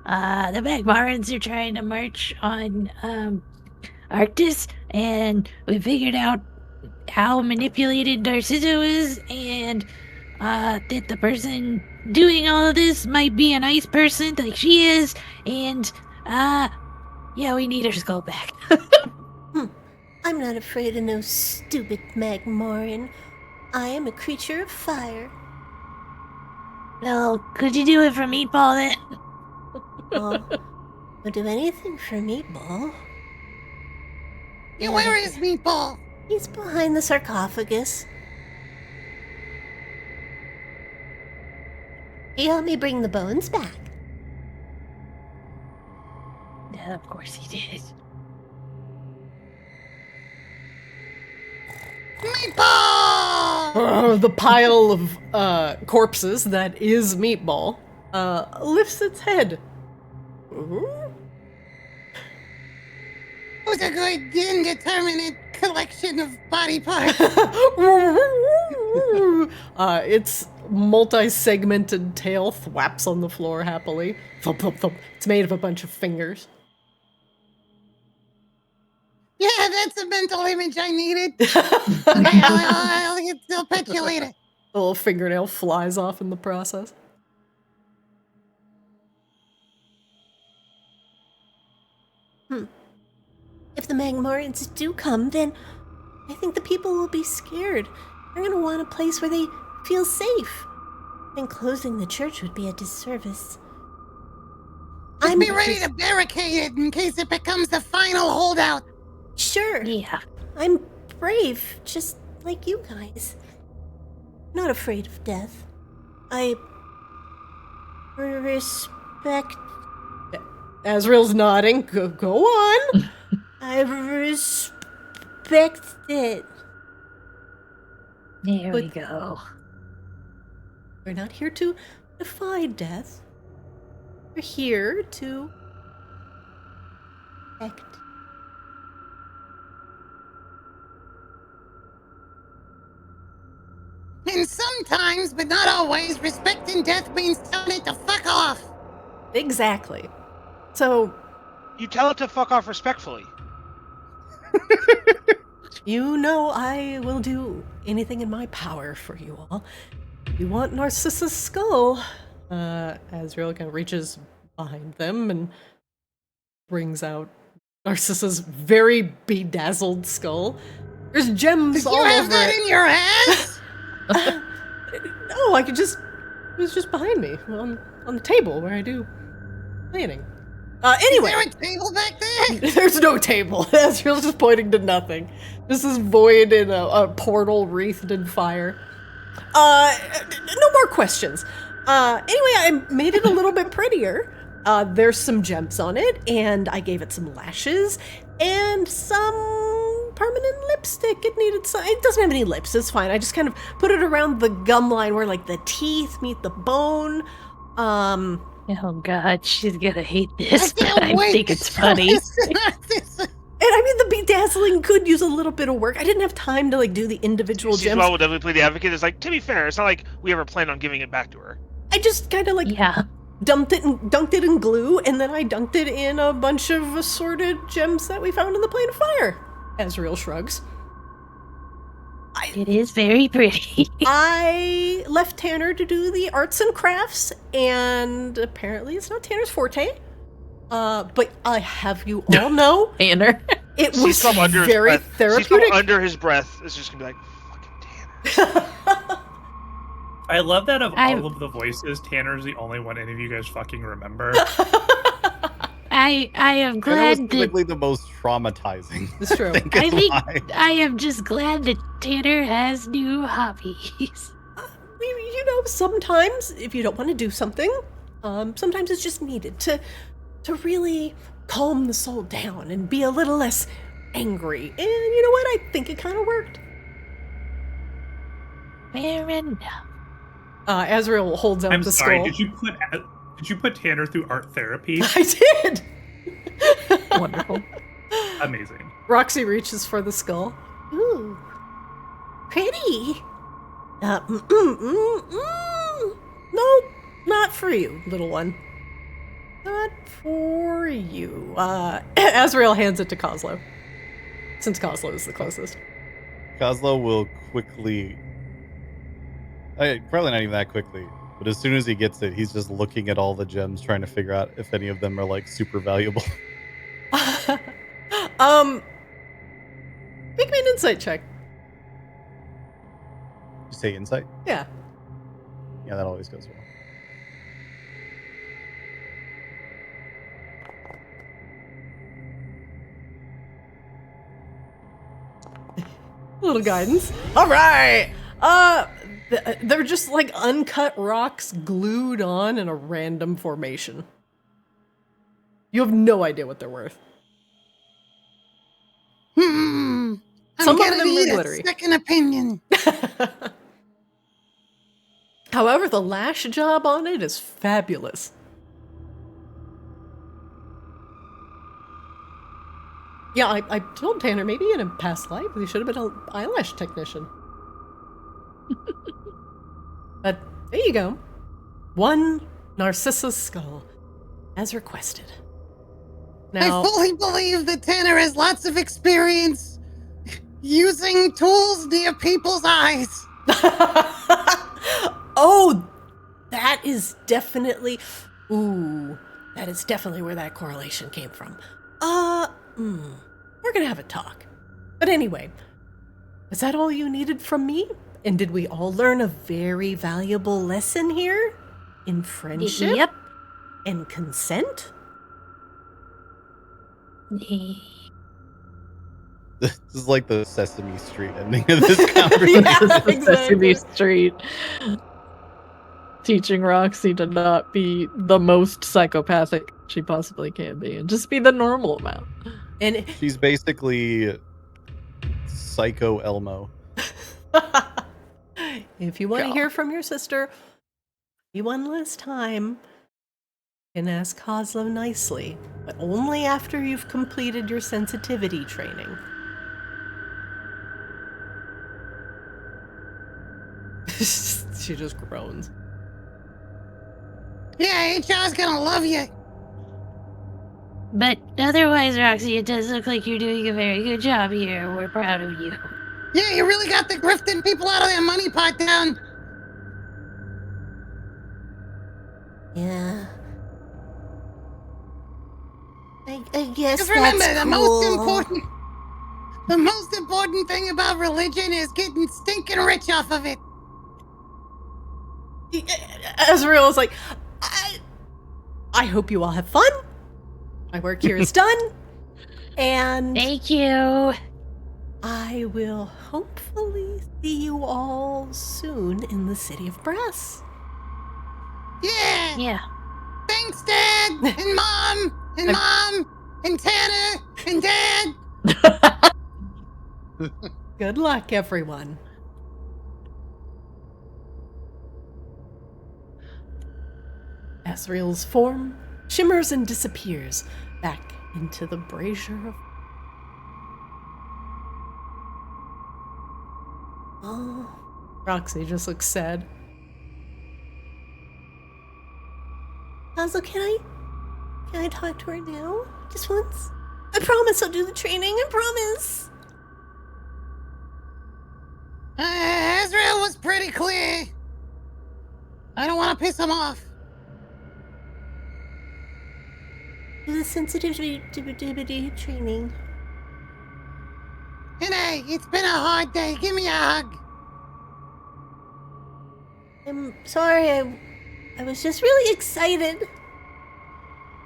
The Magmarans are trying to march on, Arctis, and we figured out how manipulated Narciso is, and, that the person doing all of this might be a nice person like she is, and, yeah, we need her skull back. I'm not afraid of no stupid Magmoran. I am a creature of fire. Well, could you do it for Meatball then? I'll do anything for Meatball. Yeah, where is Meatball? He's behind the sarcophagus. He helped me bring the bones back. Yeah, of course he did. Meatball! The pile of corpses that is Meatball lifts its head. Who's a good, indeterminate collection of body parts? Its multi-segmented tail thwaps on the floor happily. Thump, thump, thump. It's made of a bunch of fingers. Yeah, that's a mental image I needed. Okay, I'll pet you later. A little fingernail flies off in the process. If the Magmorans do come, then I think the people will be scared. They're gonna want a place where they feel safe. And closing the church would be a disservice. I'd be ready to barricade it in case it becomes the final holdout. Sure. Yeah. I'm brave, just like you guys. Not afraid of death. I respect. Azrael's nodding. Go on. I respect it. There we But- go. We're not here to defy death. We're here to Respect. And sometimes, but not always, respecting death means telling it to fuck off. exactly. So You tell it to fuck off respectfully. I will do anything in my power for you all. You want Narcissus Skull? Azrael kind of reaches behind them and brings out Narcissus' very bedazzled skull. There's gems Did all you have over that it. in your ass? No, it was just behind me on the table where I do planning. Anyway. Is there a table back there? There's no table. Azrael's just pointing to nothing. This is void in a portal wreathed in fire. No more questions. Anyway, I made it a little bit prettier. There's some gems on it, and I gave it some lashes, and some permanent lipstick. It needed some. It doesn't have any lips. It's fine. I just kind of put it around the gum line where like the teeth meet the bone. Oh God, she's gonna hate this, I but can't I wait think to it's show funny. this. And I mean, the bedazzling could use a little bit of work. I didn't have time to like do the individual She's gems. well, will definitely play the advocate. It's like, to be fair, it's not like we ever planned on giving it back to her. I just kind of like Yeah. dunked it in glue, and then I dunked it in a bunch of assorted gems that we found in the Plane of Fire. Azrael shrugs. It is very pretty. I left Tanner to do the arts and crafts, and apparently it's not Tanner's forte. But I have you all know Tanner. it She's was from under his very breath. She's therapeutic. from under his breath. It's just gonna be like, fucking Tanner. I love that of I'm- all of the voices, Tanner's the only one any of you guys fucking remember. I am That was glad that typically the most traumatizing. It's true. I is think why. I am just glad that Tanner has new hobbies. You know, sometimes if you don't want to do something, sometimes it's just needed to really calm the soul down and be a little less angry. And you know what? I think it kind of worked. Fair enough. Azrael holds out I'm the sorry, skull. did you put Tanner through art therapy? I did. Wonderful. Amazing. Roxy reaches for the skull. Ooh, pretty. No, not for you, little one. Not for you. Azrael hands it to Kozlo, since Kozlo is the closest. Kozlo will quickly. Probably not even that quickly, but as soon as he gets it, he's just looking at all the gems, trying to figure out if any of them are like super valuable. Make me an insight check. You say insight? Yeah. Yeah, that always goes well. A little guidance. All right. They're just like uncut rocks glued on in a random formation. You have no idea what they're worth. I'm Some of gonna them are need a glittery. second opinion. However, the lash job on it is fabulous. Yeah, I told Tanner maybe in a past life we should have been an eyelash technician. But there you go. One Narcissus skull, as requested. Now, I fully believe that Tanner has lots of experience using tools near people's eyes. oh, that is definitely, that is definitely where that correlation came from. We're gonna have a talk. But anyway, is that all you needed from me? And did we all learn a very valuable lesson here? In friendship? Yep. And consent? This is like the Sesame Street ending of this conversation. Yeah, Sesame Street. Teaching Roxy to not be the most psychopathic she possibly can be and just be the normal amount. And She's basically Psycho Elmo. if you want to God. hear from your sister one last time, you can ask Kozlo nicely, but only after you've completed your sensitivity training. She just groans. Yeah, HR's gonna love you. But otherwise, Roxy, it does look like you're doing a very good job here. We're proud of you. Yeah, you really got the grifting people out of their money pot down. Yeah. I guess Just remember, that's the cool. most important thing about religion is getting stinking rich off of it. Azrael is like, I hope you all have fun. My work here is done. And Thank you. I will hopefully see you all soon in the city of Brass. Yeah. Yeah. Thanks, Dad, and Mom, and Mom, and Tanner, and Dad. Good luck, everyone. Azrael's form shimmers and disappears back into the brazier of... Oh, Roxy just looks sad. Hazel, can I talk to her now? Just once? I promise I'll do the training, I promise. Azrael was pretty clear. I don't want to piss him off. Do the sensitivity training. And hey, it's been a hard day. Give me a hug. I'm sorry, I was just really excited.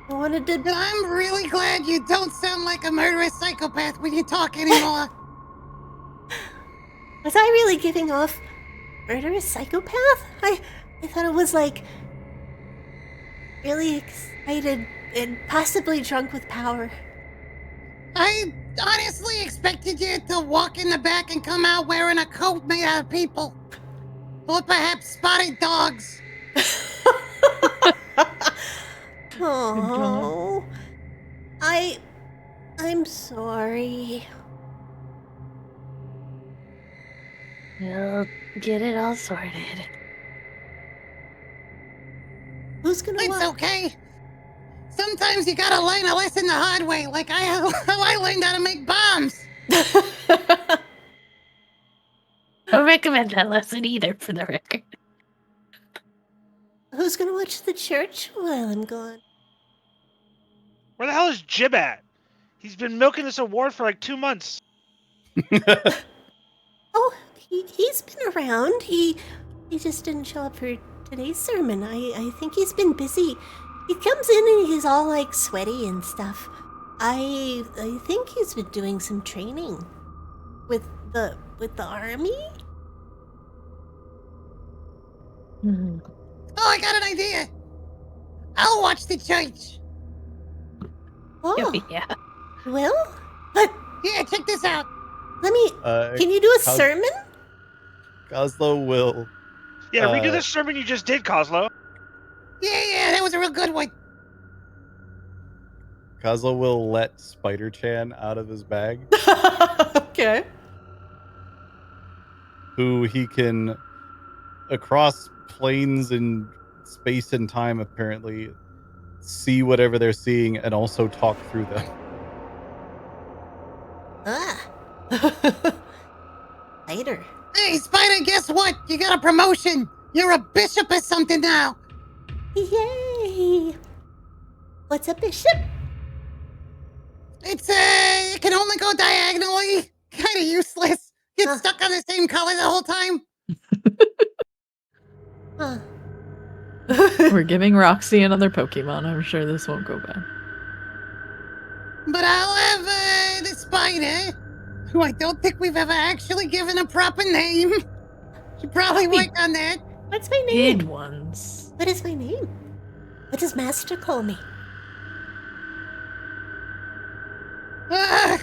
I wanted to... And I'm really glad you don't sound like a murderous psychopath when you talk anymore. Was I really giving off murderous psychopath? I thought it was like really excited and possibly drunk with power. I honestly expected you to walk in the back and come out wearing a coat made out of people. Or perhaps spotted dogs. Oh, I'm sorry. We'll get it all sorted. Who's gonna It's okay. Sometimes you gotta learn a lesson the hard way, like how I learned how to make bombs. I don't recommend that lesson either, for the record. Who's gonna watch the church while I'm gone? Where the hell is Jib at? He's been milking this award for like 2 months. Oh, he's been around. He just didn't show up for today's sermon. I think he's been busy. He comes in and he's all like sweaty and stuff. I think he's been doing some training with the army. Hmm. Oh, I got an idea. I'll watch the church. Oh, Yeah. well, but Yeah, check this out. let me. Can you do a sermon? Coslo will. Yeah, redo the sermon you just did, Coslo. Yeah, that was a real good one. Coslo will let Spider Chan out of his bag, Okay. who he can, across planes and space and time, apparently, see whatever they're seeing and also talk through them. Later. Hey, Spider, guess what? You got a promotion. You're a bishop or something now. Yay! What's a bishop? It's, it can only go diagonally. Kind of useless. Get stuck on the same color the whole time. Huh. We're giving Roxy another Pokemon. I'm sure this won't go bad. But I'll have, the Spider, who I don't think we've ever actually given a proper name. Should probably work on that. What's my name? Good ones. What is my name? What does Master call me? Ah,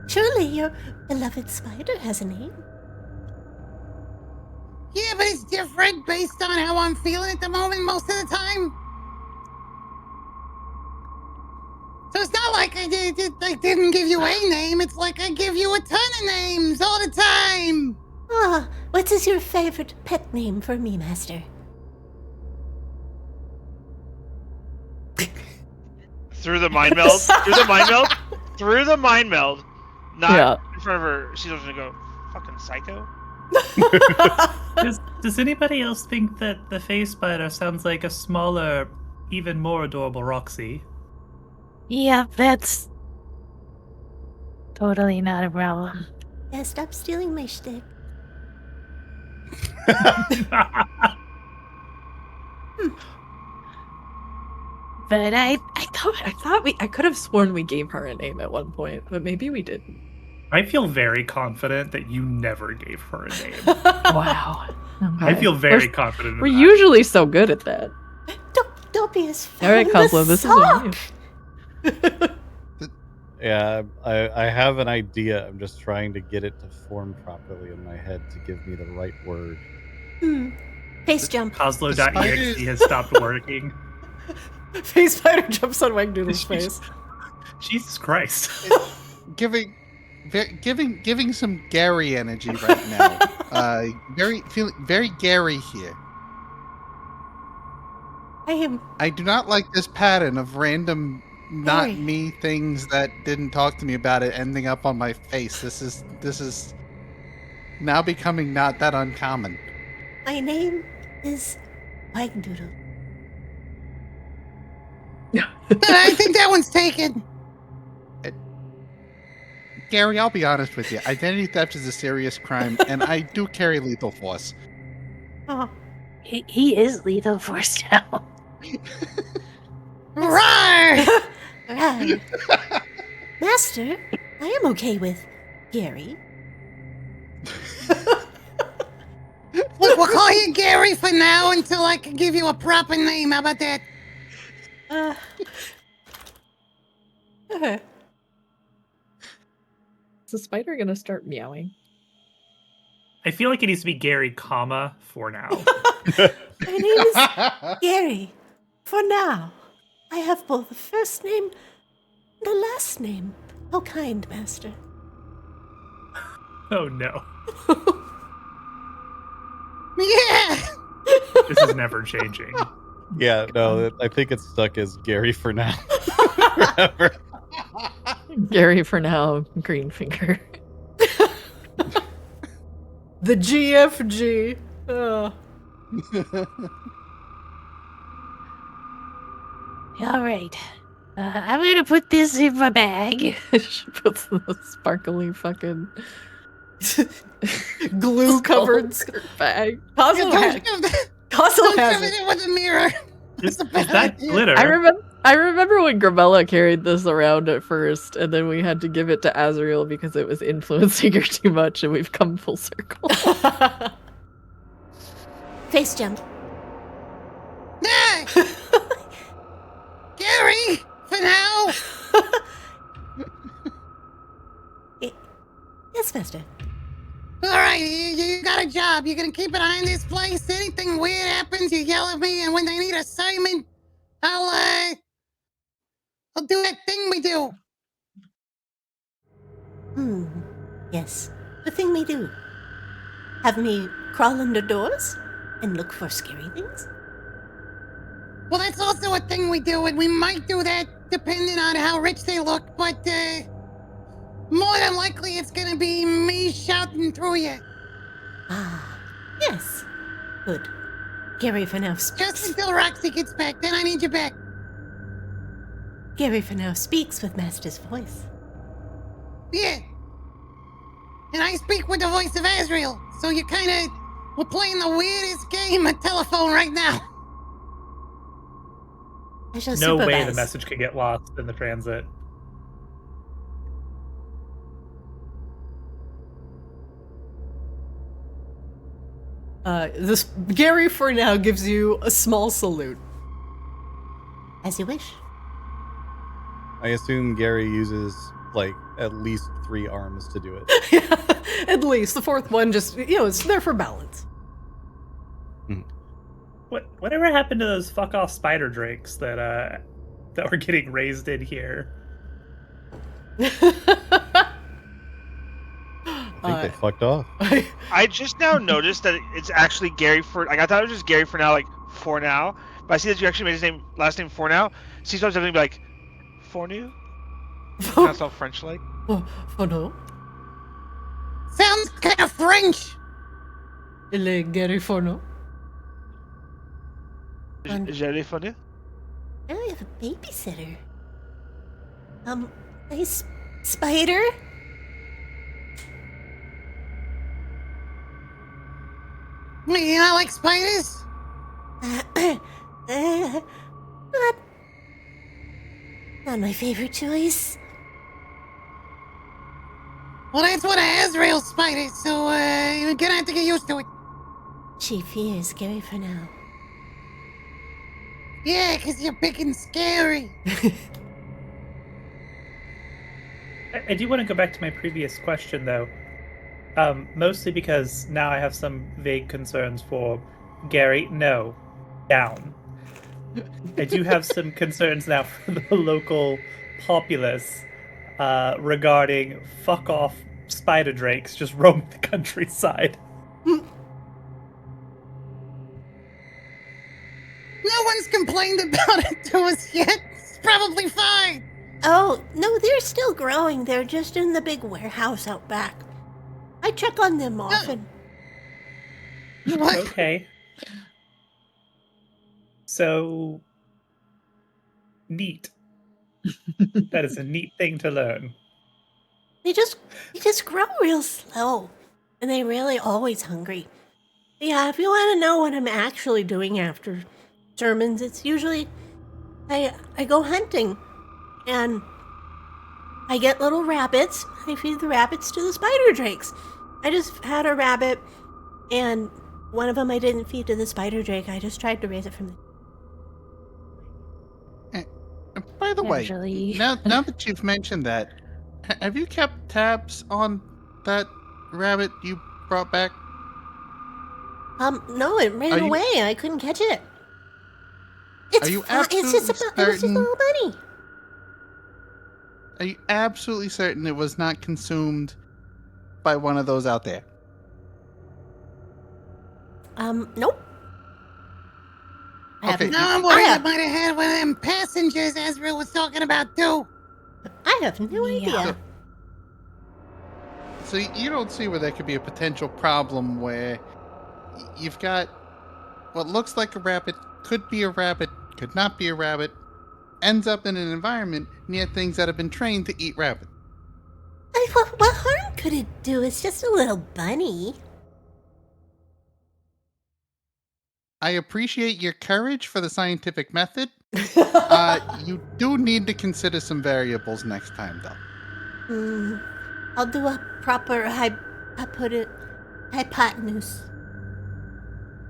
Surely your beloved spider has a name. yeah, but it's different based on how I'm feeling at the moment most of the time. So it's not like I didn't give you a name. It's like I give you a ton of names all the time. Ah, what is your favorite pet name for me, Master? Through the mind meld. Through the mind meld. Through the mind meld. Not Yeah. in front of her. She's just gonna go, fucking psycho. Does anybody else think that the face spider sounds like a smaller, even more adorable Roxy? Yeah, that's totally not a problem. Yeah, stop stealing my shtick. But I could have sworn we gave her a name at one point, but maybe we didn't. I feel very confident that you never gave her a name. Wow. I Okay. feel very confident in We're that. usually so good at that. Don't be as All right, fond of Cosmo, this is on you. Yeah, I have an idea. I'm just trying to get it to form properly in my head to give me the right word. Face jump. Coslo.exe has stopped working. Face spider jumps on Wagnoodle's face. Jesus Christ. giving some Gary energy right now. Feeling very Gary here. I do not like this pattern of random not Gary. me things that didn't talk to me about it ending up on my face. This is now becoming not that uncommon. My name is Wagnoodle. But I think that one's taken. Gary, I'll be honest with you. Identity theft is a serious crime, and I do carry lethal force. Oh, He is lethal force now. Roar! right. Master, I am okay with Gary. Look, we'll call you Gary for now until I can give you a proper name. How about that? Okay. Is the spider gonna start meowing? I feel like it needs to be Gary, comma, for now. My name is Gary. For now, I have both a first name and a last name. How kind, Master. Oh no. Yeah! This is never changing. Yeah, no, I think it's stuck as Gary for now. Forever. Gary for now, green finger. The GFG. All right. I'm gonna put this in my bag. She puts the sparkly fucking Glue covered. bag. Cosmo Don't shove has it it. in with a mirror. Is that glitter? I remember when Grabella carried this around at first, and then we had to give it to Azrael because it was influencing her too much, and we've come full circle. Face jump. Nah! Gary, for now. Yes, Master. All right, you got a job. You're gonna keep an eye on this place. Anything weird happens, you yell at me, and when they need assignment, I'll do that thing we do. Yes, the thing we do. Have me crawl under doors and look for scary things? Well, that's also a thing we do, and we might do that depending on how rich they look, but, more than likely it's gonna be me shouting through you. Ah, yes. Good. Gary for now Just speaks. until Roxy gets back, then I need you back. Gary for now speaks with Master's voice. Yeah. And I speak with the voice of Azrael, so we're playing the weirdest game of telephone right now. I shall No way supervise. the message could get lost in the transit. This Gary for now gives you a small salute. As you wish. I assume Gary uses like at least 3 arms to do it. At least the fourth one just it's there for balance. Whatever happened to those fuck off spider drakes that were getting raised in here? I think they fucked off. I just now noticed that it's actually Gary for. Like I thought it was just Gary for now, like for now. But I see that you actually made his last name for now. So he's something like Fornow. That's all French like. Fornow. Sounds kind of French. Il est Gary Fornow. Jerry Fornow. Now we have a babysitter. Nice spider? You not like spiders? Not my favorite choice. Well, that's one of Azrael's spiders, so you're gonna have to get used to it. She fears Gary for now. Yeah, 'cause you're big and scary. I do want to go back to my previous question, though. Mostly because now I have some vague concerns for Gary. No, down. I do have some concerns now for the local populace regarding fuck off spider drakes just roaming the countryside. No one's complained about it to us yet. It's probably fine. Oh, no, they're still growing. They're just in the big warehouse out back. I check on them often. What? Okay. So neat. That is a neat thing to learn. They just grow real slow. And they really always hungry. Yeah, if you want to know what I'm actually doing after sermons, it's usually I go hunting. And I get little rabbits. I feed the rabbits to the spider drakes. I just had a rabbit, and one of them I didn't feed to the spider drake. I just tried to raise it from the... By the way, Naturally. now that you've mentioned that, have you kept tabs on that rabbit you brought back? No, it ran Are you- away. I couldn't catch it. It's Are you fine. It's just absolutely it was just a certain? little bunny. Are you absolutely certain it was not consumed by one of those out there? Nope. I Okay. have, No, I'm worried I might have had one of them passengers Azrael was talking about, too. I have no Yeah. idea. So you don't see where there could be a potential problem where you've got what looks like a rabbit, could be a rabbit, could not be a rabbit, ends up in an environment near things that have been trained to eat rabbit. What harm could it do? It's just a little bunny. I appreciate your courage for the scientific method. You do need to consider some variables next time, though. I'll do a proper hypotenuse.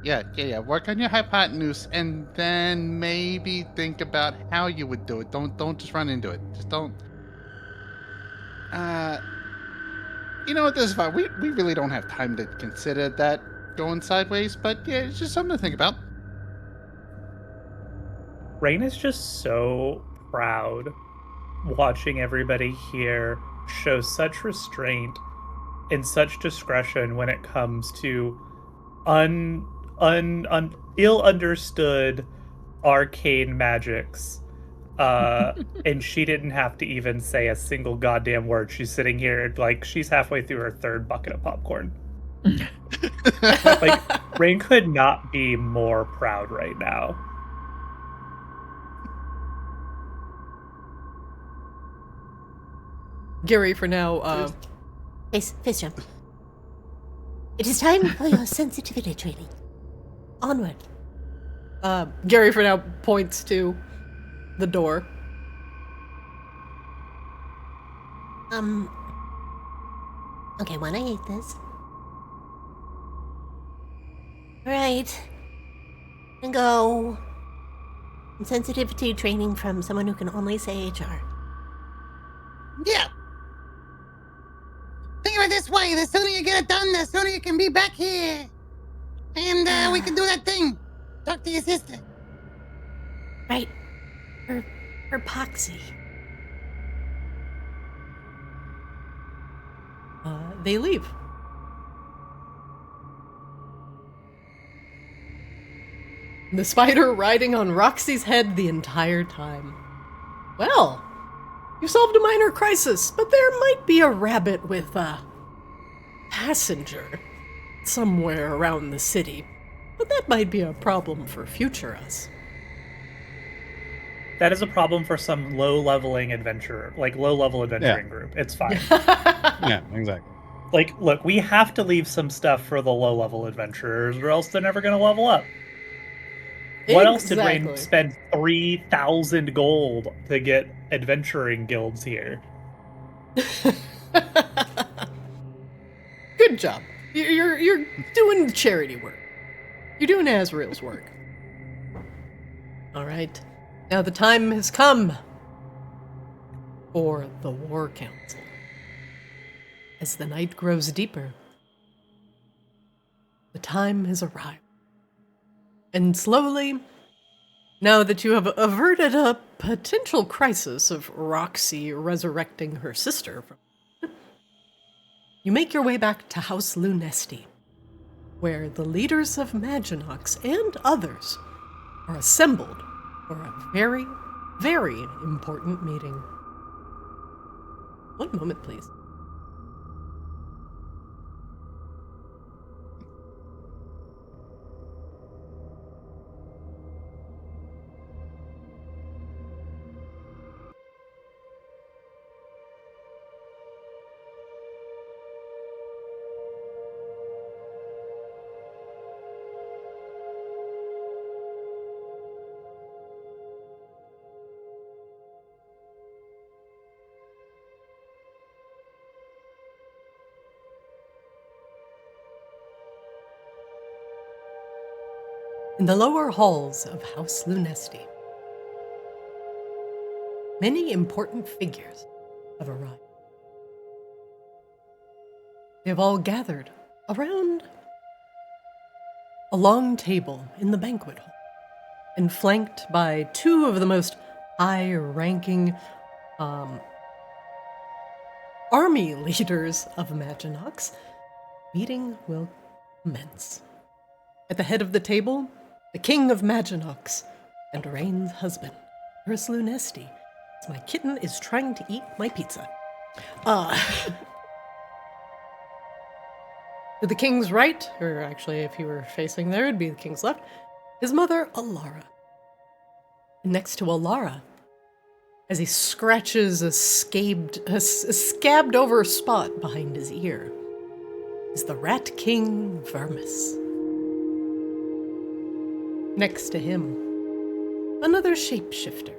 Yeah. Work on your hypotenuse, and then maybe think about how you would do it. Don't just run into it. Just don't. You know what? This is fine. We really don't have time to consider that going sideways, but yeah, it's just something to think about. Raine is just so proud watching everybody here show such restraint and such discretion when it comes to ill understood arcane magics. And she didn't have to even say a single goddamn word. She's sitting here like she's halfway through her third bucket of popcorn. Like, Raine could not be more proud right now. Gary, for now, Face jump. It is time for your sensitivity training. Onward. Gary, for now, points to the door. Okay, when I eat this. Right. And go. Sensitivity training from someone who can only say HR. Yeah. Think of it this way. The sooner you get it done, the sooner you can be back here. And we can do that thing. Talk to your sister. Right. Her poxy. They leave. The spider riding on Roxy's head the entire time. Well, you solved a minor crisis, but there might be a rabbit with a passenger somewhere around the city. But that might be a problem for future us. That is a problem for some low-leveling adventurer, like low-level adventuring group. It's fine. Yeah, exactly. Like, look, we have to leave some stuff for the low-level adventurers, or else they're never going to level up. What else did Raine Exactly. spend 3,000 gold to get adventuring guilds here? Good job. You're doing charity work. You're doing Azrael's work. All right. Now the time has come for the War Council. as the night grows deeper. The time has arrived. And slowly, now that you have averted a potential crisis of Roxy resurrecting her sister, you make your way back to House Lunesti, where the leaders of Maginox and others are assembled for a very, very important meeting. One moment, please. In the lower halls of House Lunesti, many important figures have arrived. They have all gathered around a long table in the banquet hall, and flanked by two of the most high-ranking army leaders of Maginox. Meeting will commence. At the head of the table, the King of Maginox and Raine's husband, Eris Lunesti, as my kitten is trying to eat my pizza. To the king's right, or actually if he were facing there, it'd be the king's left, his mother, Alara. And next to Alara, as he scratches a scabbed over spot behind his ear, is the Rat King Vermis. Next to him, another shapeshifter,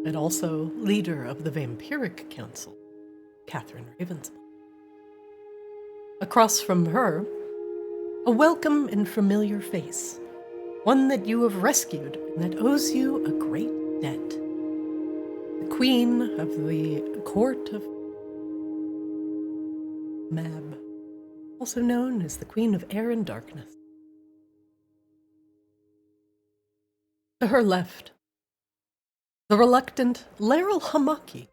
and also leader of the Vampiric Council, Catherine Ravensmouth. Across from her, a welcome and familiar face, one that you have rescued and that owes you a great debt. The Queen of the Court of Mab, also known as the Queen of Air and Darkness. To her left, the reluctant Laryl Hamaki,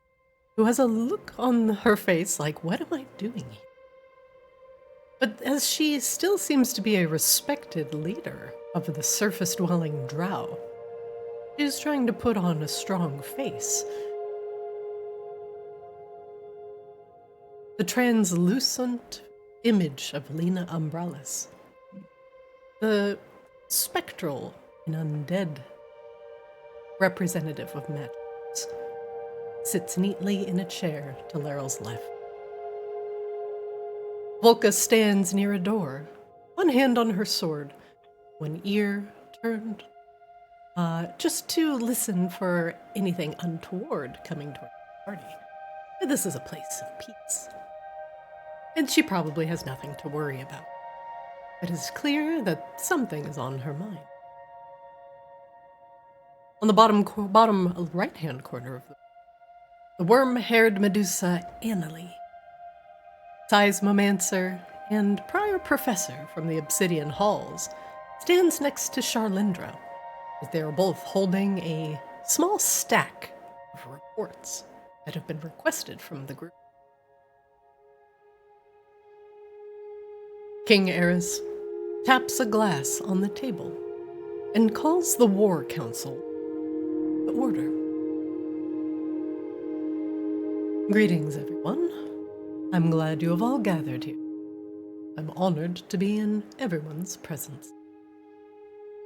who has a look on her face like, what am I doing here? But as she still seems to be a respected leader of the surface-dwelling drow, she is trying to put on a strong face. The translucent image of Lena Umbralis, the spectral and undead representative of Maginox, sits neatly in a chair to Laryl's left. Volka stands near a door, one hand on her sword, one ear turned, just to listen for anything untoward coming toward the party. But this is a place of peace, and she probably has nothing to worry about. It is clear that something is on her mind. On the bottom right-hand corner of the worm-haired Medusa Annalie, seismomancer and prior professor from the Obsidian Halls, stands next to Charlindra, as they are both holding a small stack of reports that have been requested from the group. King Eris taps a glass on the table and calls the War Council to order. Greetings, everyone. I'm glad you have all gathered here. I'm honored to be in everyone's presence.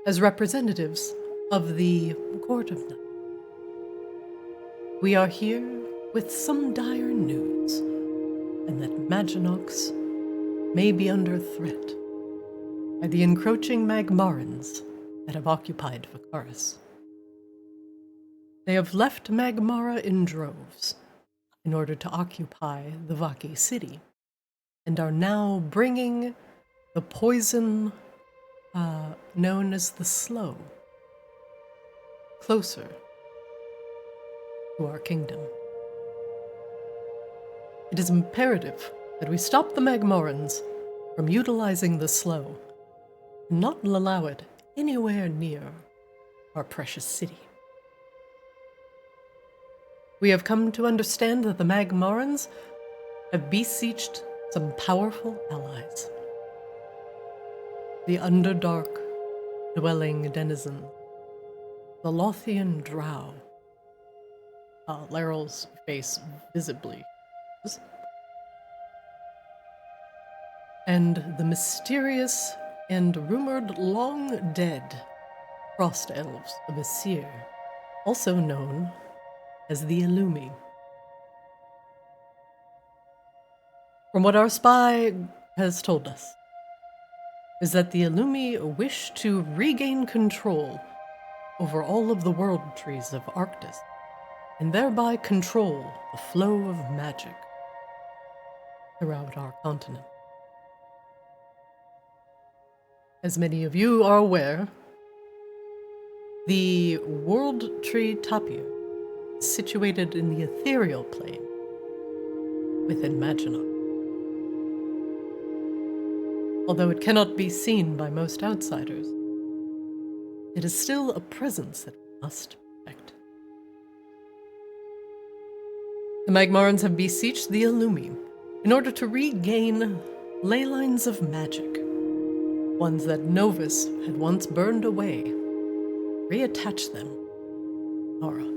As representatives of the Court of Night, we are here with some dire news, and that Maginox may be under threat by the encroaching Magmarans that have occupied Vakaris. They have left Magmara in droves in order to occupy the Vaki city, and are now bringing the poison known as the Slow closer to our kingdom. It is imperative that we stop the Magmorans from utilizing the slow and not allow it anywhere near our precious city. We have come to understand that the Magmorans have beseeched some powerful allies. The Underdark dwelling denizens, the Lothian Drow. Laryl's face visibly. And the mysterious and rumored long dead frost elves of Asir, also known as the Illumi. From what our spy has told us, is that the Illumi wish to regain control over all of the world trees of Arctis, and thereby control the flow of magic throughout our continent. As many of you are aware, the world tree Tapir is situated in the ethereal plane within Maginot. Although it cannot be seen by most outsiders, it is still a presence that we must protect. The Magmorans have beseeched the Illumi in order to regain ley lines of magic, ones that Novus had once burned away, reattach them, Nora.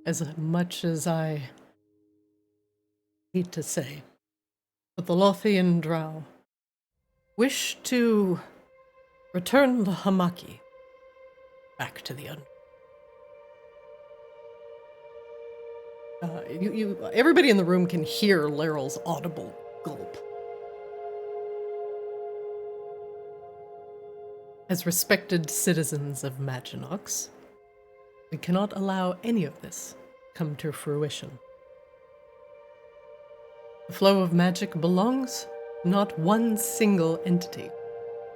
As much as I hate to say, but the Lothian Drow wish to return the Hamaki back to the everybody in the room can hear Laryl's audible gulp. As respected citizens of Maginox, we cannot allow any of this come to fruition. The flow of magic belongs to not one single entity,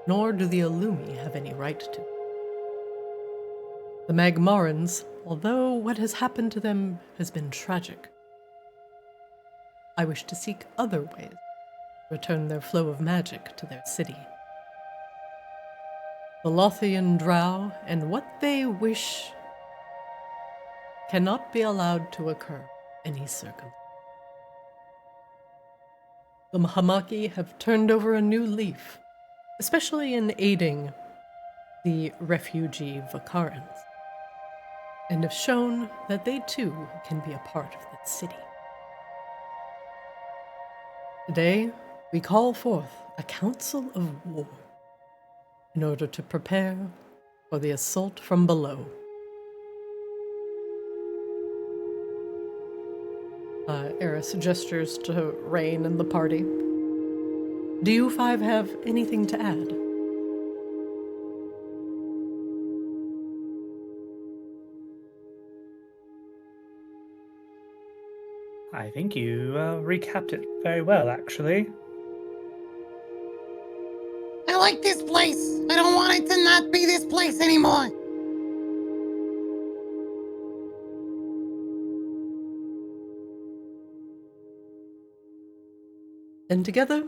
nor do the Illumi have any right to. The Magmorans, although what has happened to them has been tragic, I wish to seek other ways to return their flow of magic to their city. The Lothian Drow and what they wish cannot be allowed to occur any circumstance. The Hamaki have turned over a new leaf, especially in aiding the refugee Vakarans, and have shown that they too can be a part of that city. Today, we call forth a council of war in order to prepare for the assault from below. Eris gestures to Raine and the party. Do you five have anything to add? I think you recapped it very well, actually. I like this place. I don't want it to not be this place anymore. And together,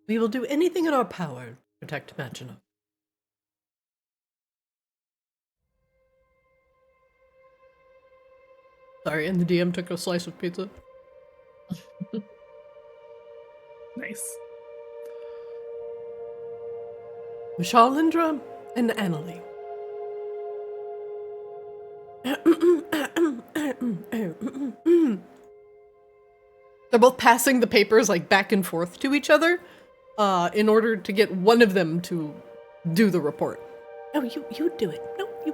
we will do anything in our power to protect Maginot. Sorry, and the DM took a slice of pizza. Nice. Charlindra and Annalie. They're both passing the papers like back and forth to each other in order to get one of them to do the report. No, you do it. No, you.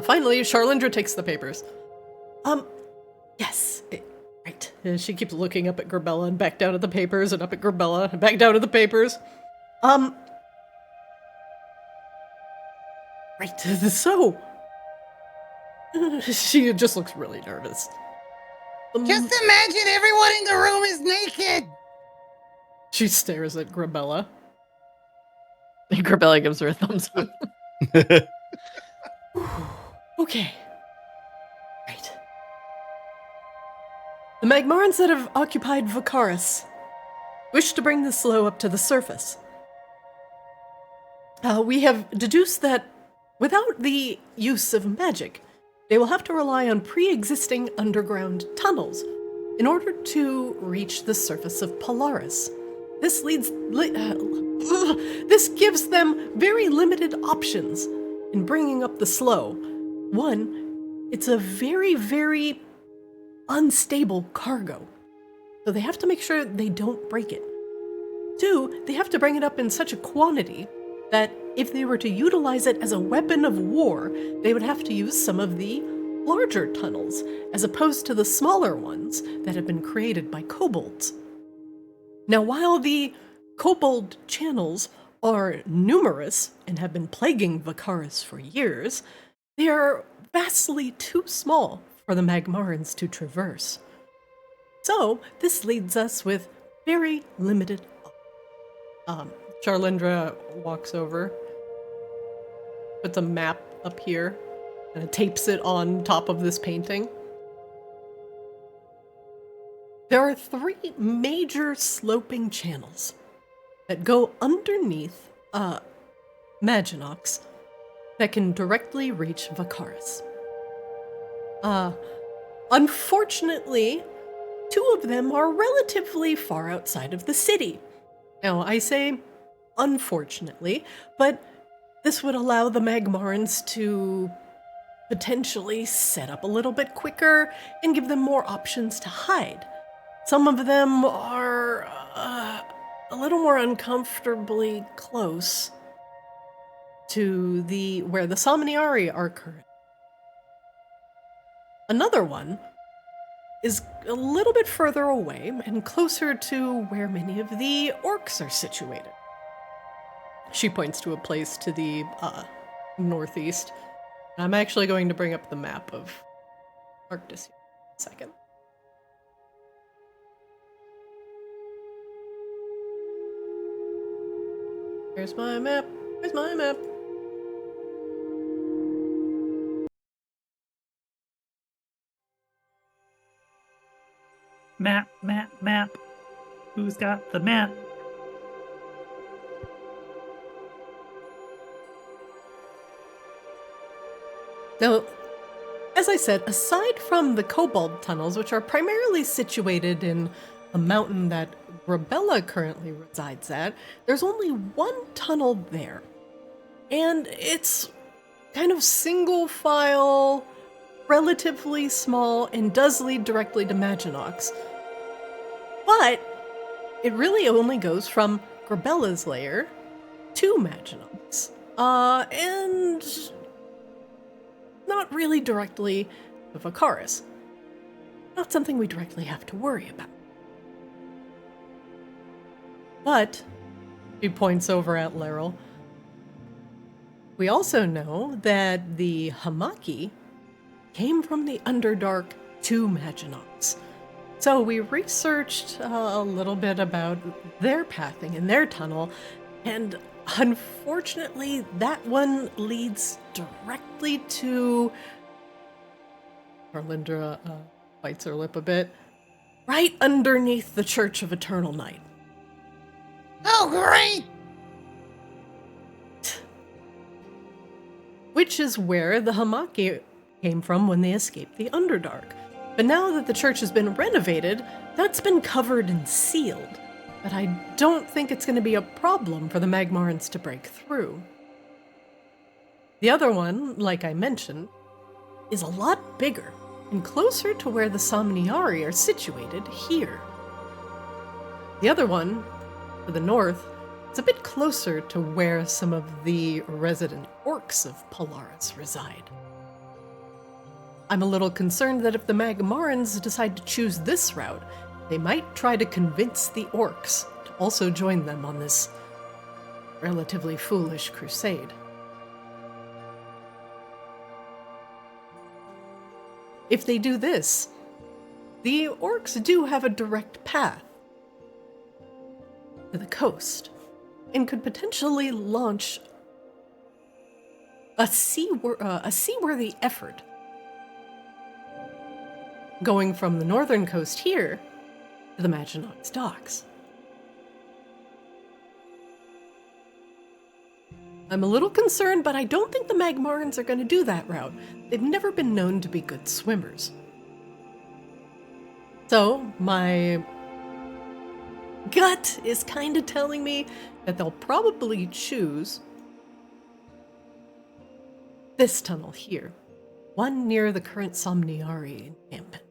Finally, Charlindra takes the papers. Yes, right. She keeps looking up at Gerbella and back down at the papers and up at Gerbella and back down at the papers. Right, so... She just looks really nervous. Just imagine everyone in the room is naked! She stares at Gerbella. Gerbella gives her a thumbs up. Okay. Right. The Magmarans that have occupied Vakaris wish to bring the slow up to the surface. We have deduced that without the use of magic, they will have to rely on pre-existing underground tunnels in order to reach the surface of Polaris. This gives them very limited options in bringing up the slow. One, it's a very, very unstable cargo, so they have to make sure they don't break it. Two, they have to bring it up in such a quantity that if they were to utilize it as a weapon of war, they would have to use some of the larger tunnels, as opposed to the smaller ones that have been created by kobolds. Now, while the kobold channels are numerous and have been plaguing Vakaris for years, they are vastly too small for the Magmarans to traverse. So, this leaves us with very limited Charlindra walks over, puts a map up here, and tapes it on top of this painting. There are 3 major sloping channels that go underneath Maginox that can directly reach Vakaris. Unfortunately, 2 of them are relatively far outside of the city. Now, I say unfortunately, but this would allow the Magmarans to potentially set up a little bit quicker and give them more options to hide. Some of them are a little more uncomfortably close to where the Somniari are current. Another one is a little bit further away and closer to where many of the orcs are situated. She points to a place to the northeast. I'm actually going to bring up the map of Arctis here in a second. Here's my map. Here's my map. Map. Who's got the map? Now, as I said, aside from the kobold tunnels, which are primarily situated in a mountain that Grabella currently resides at, there's only one tunnel there. And it's kind of single file, relatively small, and does lead directly to Maginox. But it really only goes from Grabella's lair to Maginox. And not really directly to Vakaris. Not something we directly have to worry about. But, she points over at Laryl, we also know that the Hamaki came from the Underdark to Maginox. So we researched a little bit about their pathing and their tunnel, and unfortunately that one leads directly to... Arlindra bites her lip a bit. Right underneath the Church of Eternal Night. Oh, great! Which is where the Hamaki came from when they escaped the Underdark. But now that the church has been renovated, that's been covered and sealed. But I don't think it's going to be a problem for the Magmarans to break through. The other one, like I mentioned, is a lot bigger and closer to where the Somniari are situated here. The other one, to the north, is a bit closer to where some of the resident orcs of Polaris reside. I'm a little concerned that if the Magmarans decide to choose this route, they might try to convince the orcs to also join them on this relatively foolish crusade. If they do this, the orcs do have a direct path to the coast, and could potentially launch a seaworthy effort. Going from the northern coast here to the Maginox docks. I'm a little concerned, but I don't think the Magmarans are going to do that route. They've never been known to be good swimmers. So, my gut is kind of telling me that they'll probably choose this tunnel here, one near the current Somniari encampment.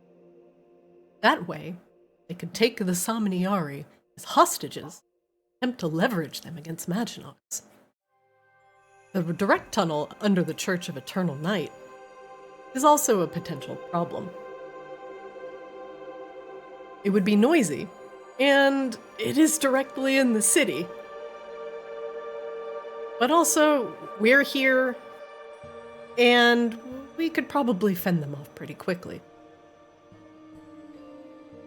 That way, they could take the Somniari as hostages, attempt to leverage them against Maginox. The direct tunnel under the Church of Eternal Night is also a potential problem. It would be noisy, and it is directly in the city. But also, we're here, and we could probably fend them off pretty quickly.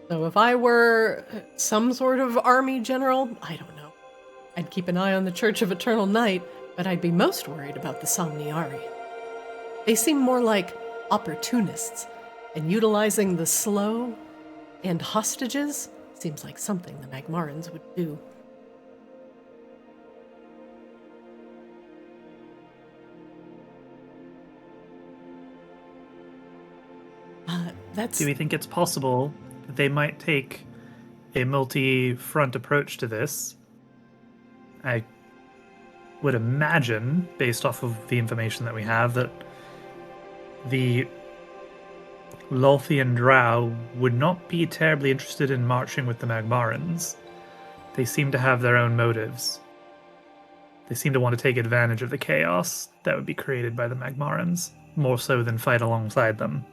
So if I were some sort of army general, I don't know. I'd keep an eye on the Church of Eternal Night, but I'd be most worried about the Somniari. They seem more like opportunists, and utilizing the slow and hostages seems like something the Magmarans would do. Do we think it's possible that they might take a multi-front approach to this? I would imagine, based off of the information that we have, that the Lothian Drow would not be terribly interested in marching with the Magmarans. They seem to have their own motives. They seem to want to take advantage of the chaos that would be created by the Magmarans, more so than fight alongside them.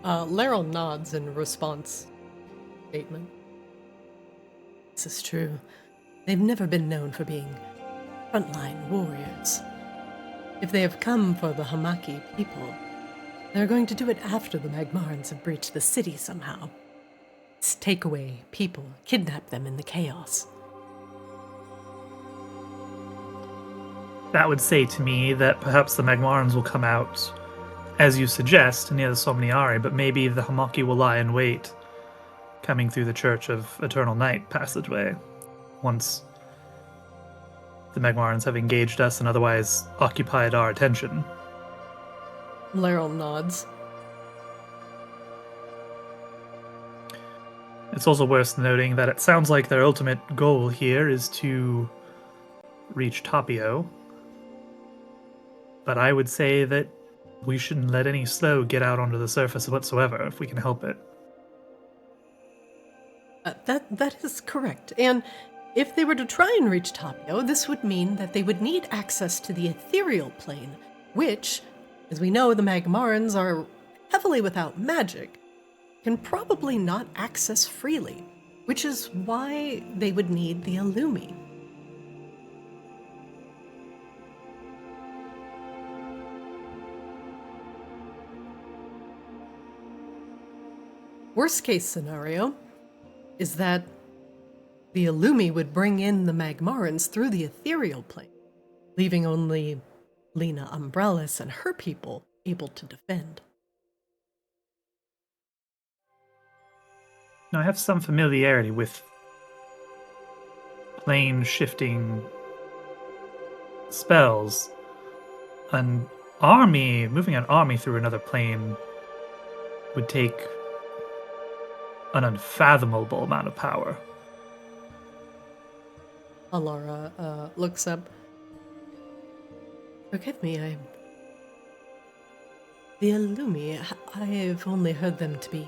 Laryl nods in response statement. This is true. They've never been known for being frontline warriors. If they have come for the Hamaki people, they're going to do it after the Magmarans have breached the city somehow. It's take away people, kidnap them in the chaos. That would say to me that perhaps the Magmarans will come out, as you suggest, near the Somniari, but maybe the Hamaki will lie in wait, coming through the Church of Eternal Night passageway, once the Magmarans have engaged us and otherwise occupied our attention. Laryl nods. It's also worth noting that it sounds like their ultimate goal here is to reach Tapio, but I would say that we shouldn't let any slow get out onto the surface whatsoever if we can help it. That is correct. And if they were to try and reach Tapio, this would mean that they would need access to the ethereal plane, which, as we know, the Magmarans are heavily without magic, can probably not access freely, which is why they would need the Illumi. Worst case scenario is that the Illumi would bring in the Magmarans through the ethereal plane, leaving only Lena Umbrellis and her people able to defend. Now, I have some familiarity with plane shifting spells. Moving an army through another plane would take an unfathomable amount of power. Alara looks up. Forgive me, the Illumi, I've only heard them to be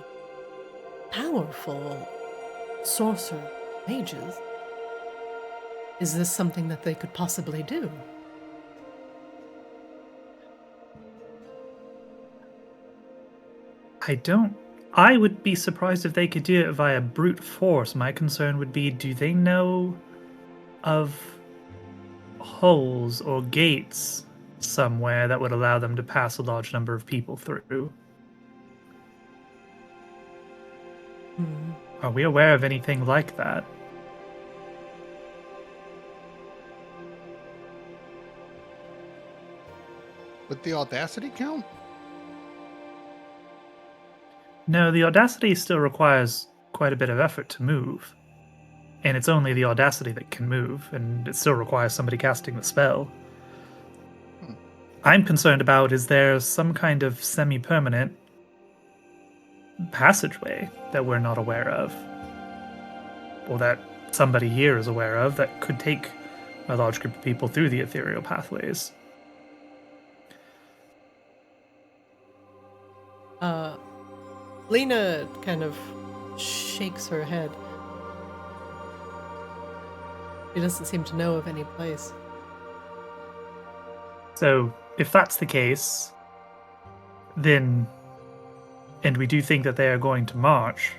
powerful sorcerer mages. Is this something that they could possibly do? I would be surprised if they could do it via brute force. My concern would be, do they know of holes or gates somewhere that would allow them to pass a large number of people through? Are we aware of anything like that? Would the audacity count? No, the audacity still requires quite a bit of effort to move. And it's only the audacity that can move, and it still requires somebody casting the spell. I'm concerned about is there some kind of semi-permanent passageway that we're not aware of, or that somebody here is aware of, that could take a large group of people through the ethereal pathways. Lena kind of shakes her head. She doesn't seem to know of any place. So, if that's the case, then, and we do think that they are going to march,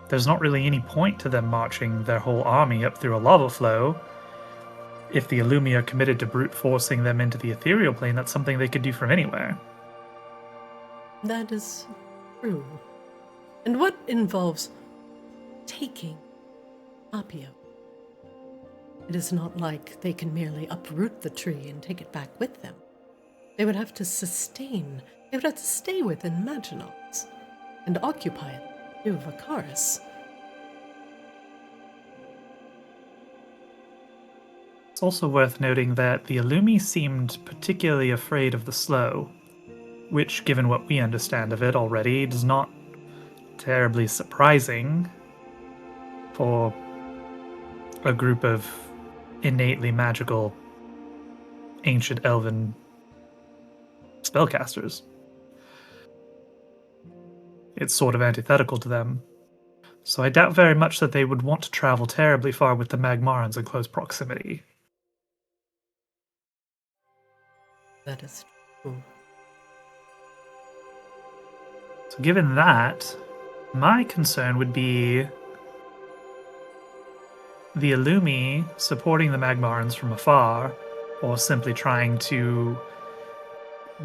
there's not really any point to them marching their whole army up through a lava flow. If the Illumi are committed to brute forcing them into the ethereal plane, that's something they could do from anywhere. That is true. And what involves taking Tapio? It is not like they can merely uproot the tree and take it back with them. They would have to sustain, they would have to stay within Maginox and occupy it through Vakaris. It's also worth noting that the Illumi seemed particularly afraid of the slow, which, given what we understand of it already, is not terribly surprising for a group of innately magical ancient elven spellcasters. It's sort of antithetical to them. So I doubt very much that they would want to travel terribly far with the Magmarans in close proximity. That is true. So given that, my concern would be the Illumi supporting the Magmarans from afar, or simply trying to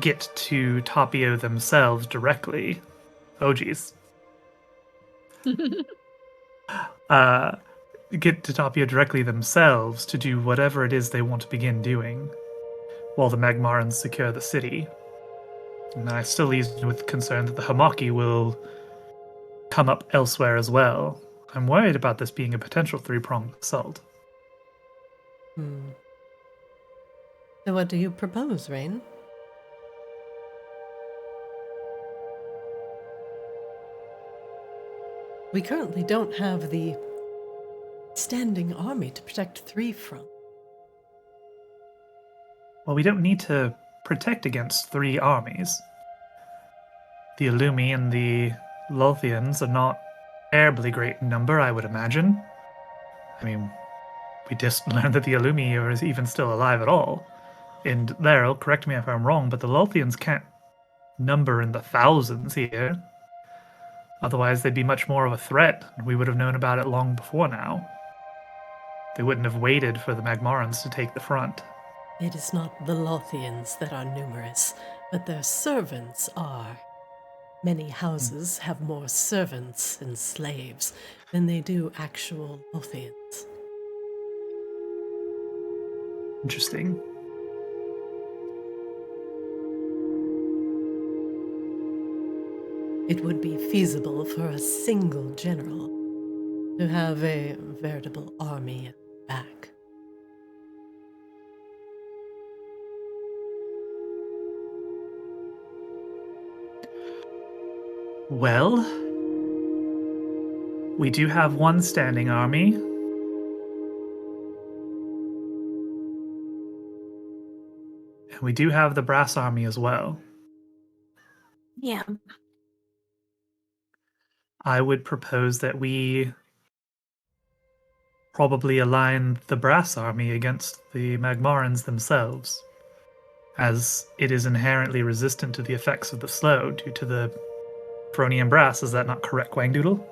get to Tapio themselves directly. Oh geez. Get to Tapio directly themselves to do whatever it is they want to begin doing, while the Magmarans secure the city. And I still leave with concern that the Hamaki will come up elsewhere as well. I'm worried about this being a potential three-pronged assault. So what do you propose, Raine? We currently don't have the standing army to protect three from. Well, we don't need to protect against three armies. The Illumi and the Lothians are not terribly great in number, I would imagine. I mean, we just learned that the Illumi are even still alive at all. And Laryl, correct me if I'm wrong, but the Lothians can't number in the thousands here. Otherwise, they'd be much more of a threat, and we would have known about it long before now. They wouldn't have waited for the Magmarans to take the front. It is not the Lothians that are numerous, but their servants are. Many houses have more servants and slaves than they do actual Lothians. Interesting. It would be feasible for a single general to have a veritable army at the back. Well, we do have one standing army. And we do have the brass army as well. Yeah. I would propose that we probably align the brass army against the Magmarans themselves, as it is inherently resistant to the effects of the slow due to the Fronian brass. Is that not correct, Wangdoodle?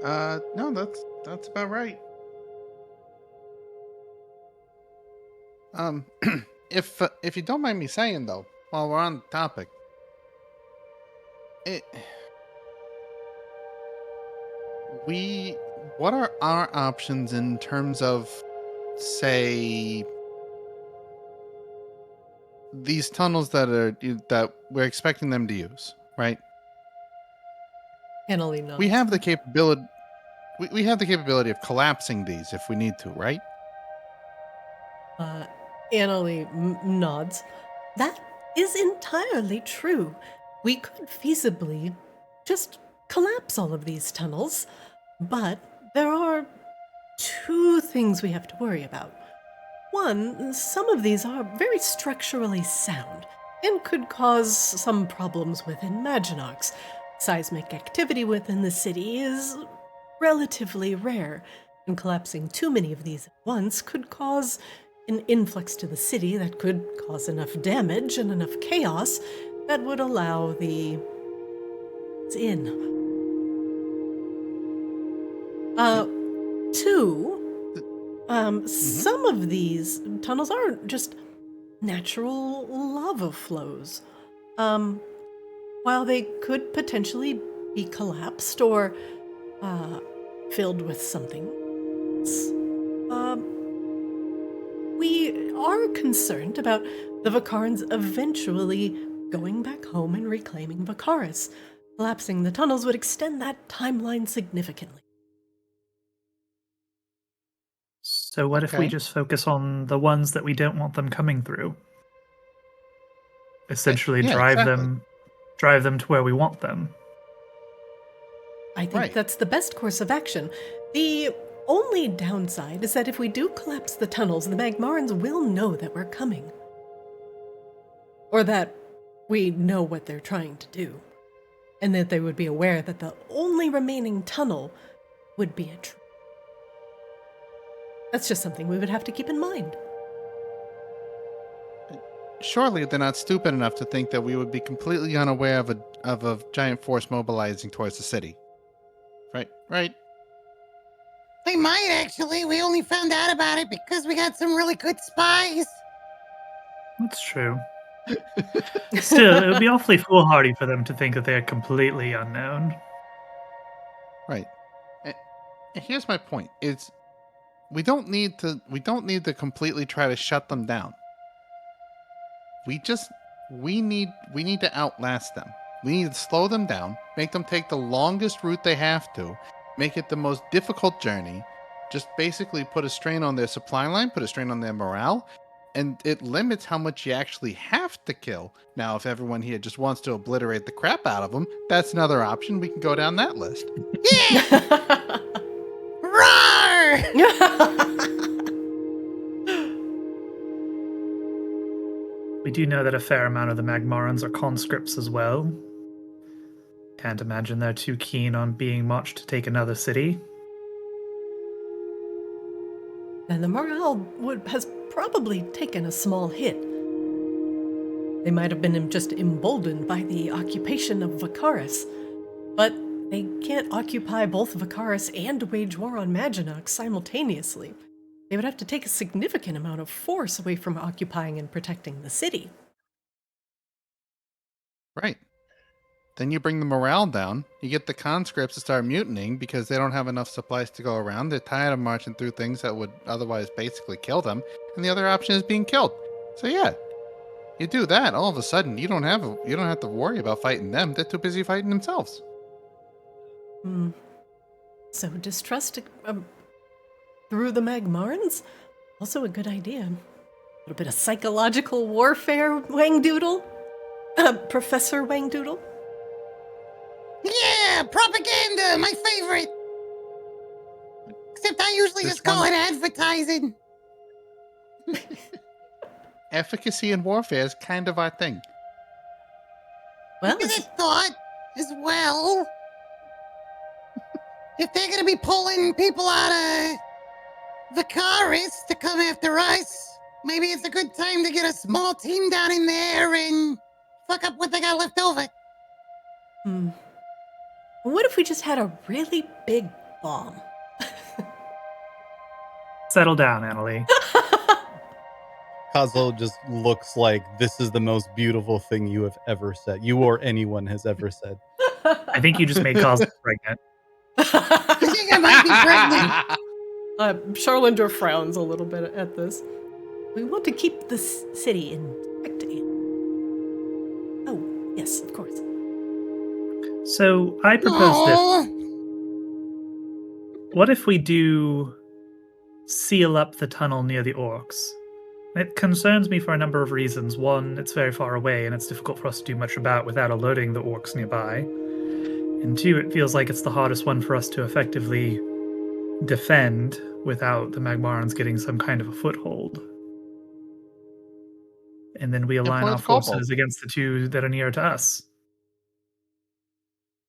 No, that's about right. If you don't mind me saying though, while we're on the topic, what are our options in terms of, say, these tunnels that we're expecting them to use, right? Annalie nods. We have the capability. We have the capability of collapsing these if we need to, right? Annalie nods. That is entirely true. We could feasibly just collapse all of these tunnels, but there are two things we have to worry about. One, some of these are very structurally sound and could cause some problems within Maginox. Seismic activity within the city is relatively rare, and collapsing too many of these at once could cause an influx to the city that could cause enough damage and enough chaos that would allow the in. Two, some of these tunnels aren't just natural lava flows. While they could potentially be collapsed or filled with something else, we are concerned about the Vakarans eventually going back home and reclaiming Vakaris. Collapsing the tunnels would extend that timeline significantly. So what if we Okay. just focus on the ones that we don't want them coming through? Essentially Yeah, drive them to where we want them. I think Right. that's the best course of action. The only downside is that if we do collapse the tunnels, the Magmarans will know that we're coming. Or that we know what they're trying to do. And that they would be aware that the only remaining tunnel would be a trap. That's just something we would have to keep in mind. Surely they're not stupid enough to think that we would be completely unaware of a giant force mobilizing towards the city. Right? They might actually. We only found out about it because we got some really good spies. That's true. Still, it would be awfully foolhardy for them to think that they're completely unknown. Right. And here's my point: is we don't need to completely try to shut them down. We need to outlast them. We need to slow them down, make them take the longest route they have to, make it the most difficult journey, just basically put a strain on their supply line, put a strain on their morale, and it limits how much you actually have to kill. Now, if everyone here just wants to obliterate the crap out of them, that's another option. We can go down that list. Roar! We do know that a fair amount of the Magmarans are conscripts as well. Can't imagine they're too keen on being marched to take another city. And the morale has probably taken a small hit. They might have been just emboldened by the occupation of Vakaris, but they can't occupy both Vakaris and wage war on Maginox simultaneously. They would have to take a significant amount of force away from occupying and protecting the city. Right. Then you bring the morale down. You get the conscripts to start mutinying because they don't have enough supplies to go around. They're tired of marching through things that would otherwise basically kill them. And the other option is being killed. So yeah, you do that. All of a sudden, you don't have to worry about fighting them. They're too busy fighting themselves. So distrust through the Magmarans? Also a good idea. A little bit of psychological warfare, Wangdoodle? Professor Wangdoodle? Yeah, propaganda, my favorite. Except I usually just call it advertising. Efficacy in warfare is kind of our thing. Well, Is it thought as well? If they're gonna be pulling people out of Vakaris to come after us, maybe it's a good time to get a small team down in there and fuck up what they got left over. What if we just had a really big bomb? Settle down, Annalie. Kazo just looks like this is the most beautiful thing you have ever said. You or anyone has ever said. I think you just made Cosmo pregnant. I think I might be pregnant. Charlender frowns a little bit at this. We want to keep this city intact and Yes, of course. So I propose this. What if we do seal up the tunnel near the orcs? It concerns me for a number of reasons. One, it's very far away and it's difficult for us to do much about without alerting the orcs nearby. And two, it feels like it's the hardest one for us to effectively defend without the Magmarans getting some kind of a foothold. And then we align Employ our the kobold. forces against the two that are near to us.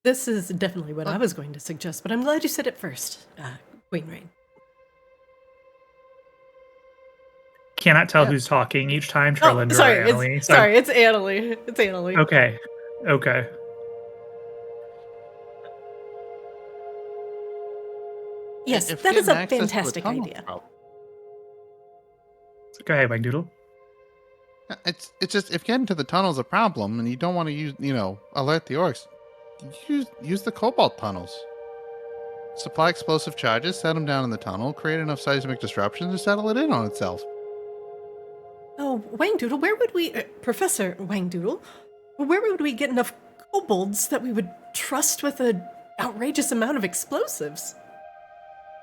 This is definitely what I was going to suggest, but I'm glad you said it first, Queen Raine. Cannot tell who's talking each time, Trellinder sorry, or Annalie. it's Annalie. It's Annalie. Okay. Yes, If that is a getting access to fantastic tunnel's idea. problem- Go ahead, Wang Doodle. It's just if getting to the tunnel's a problem and you don't want to use, alert the orcs, use the cobalt tunnels. Supply explosive charges, set them down in the tunnel, create enough seismic disruptions to settle it in on itself. Oh, Wang Doodle, where would we, Professor Wang Doodle, where would we get enough kobolds that we would trust with an outrageous amount of explosives?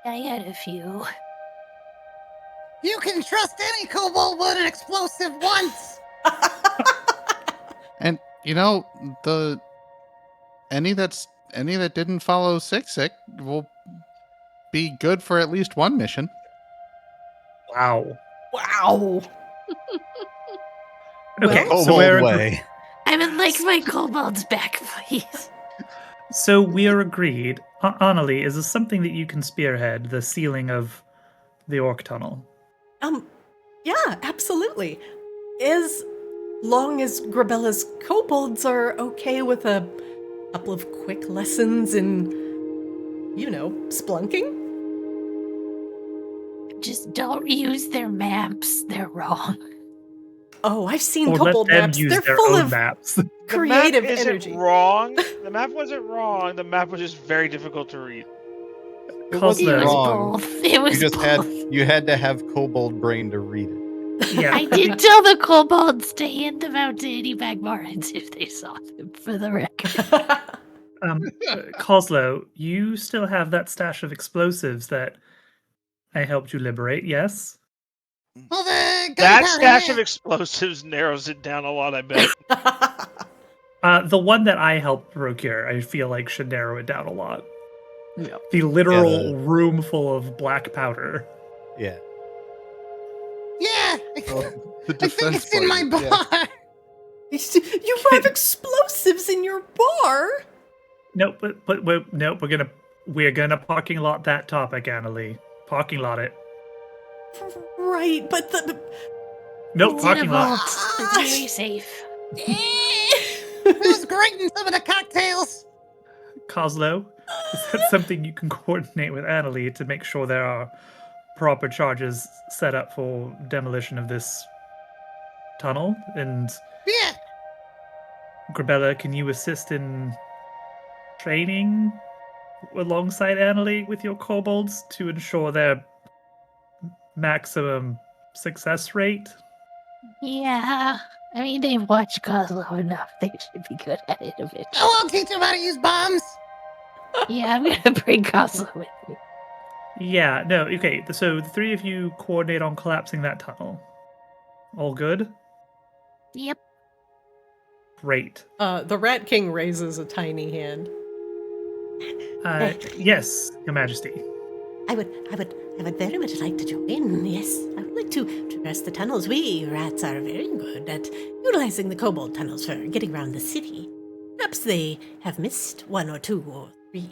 I had a few. You can trust any kobold with an explosive once. And any that didn't follow Sick will be good for at least one mission. Wow. Okay, so Kobold we're way. I would like my kobolds back, please. So we are agreed. Annalie, is this something that you can spearhead, the sealing of the orc tunnel? Yeah, absolutely. As long as Grabella's kobolds are okay with a couple of quick lessons in, splunking. Just don't use their maps. They're wrong. Oh, I've seen Or kobold let them maps. use They're their full own of maps. creative the map isn't energy. wrong. The map wasn't wrong. The map was just very difficult to read. It Cause wasn't the- It was wrong. both. It was You just both. had to have kobold brain to read it. Yeah, I did tell the kobolds to hand them out to any Magmarans if they saw them, for the record. Coslow, you still have that stash of explosives that I helped you liberate, yes? Well, the That gunpowder, stash yeah. of explosives narrows it down a lot, I bet. The one that I helped procure, I feel like should narrow it down a lot. Yeah. The literal Yeah, room full of black powder. Yeah. Yeah, The I think it's in my budget, bar. yeah. You have explosives in your bar? Nope, but we're gonna parking lot that topic, Annalie. Parking lot it. Right, but the Nope, It's in a parking lot. vault. It's very safe. Who's grating some of the cocktails? Coslow, is that something you can coordinate with Annalie to make sure there are proper charges set up for demolition of this tunnel? And Yeah, Grabella, can you assist in training alongside Annalie with your kobolds to ensure their maximum success rate? Yeah. I mean, they've watched Coslow enough. They should be good at it eventually. oh, I'll teach them how to use bombs. Yeah, I'm gonna bring Coslow with me. Yeah, no, okay, so the three of you coordinate on collapsing that tunnel. All good? Yep. Great. the Rat King raises a tiny hand. Yes, Your Majesty. I would very much like to join. Yes, I would like to traverse the tunnels. We rats are very good at utilizing the kobold tunnels for getting around the city. Perhaps they have missed one or two or three.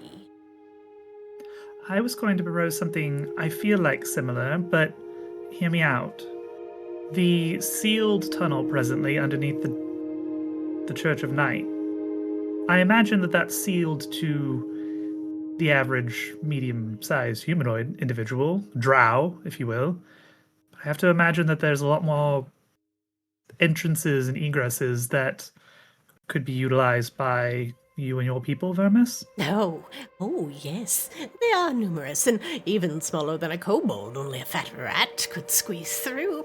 I was going to propose something I feel like similar, but hear me out. The sealed tunnel presently underneath the Church of Night. I imagine that that's sealed to the average medium-sized humanoid individual, drow, if you will. I have to imagine that there's a lot more entrances and egresses that could be utilized by you and your people, Vermis. Oh, yes. They are numerous and even smaller than a kobold. Only a fat rat could squeeze through.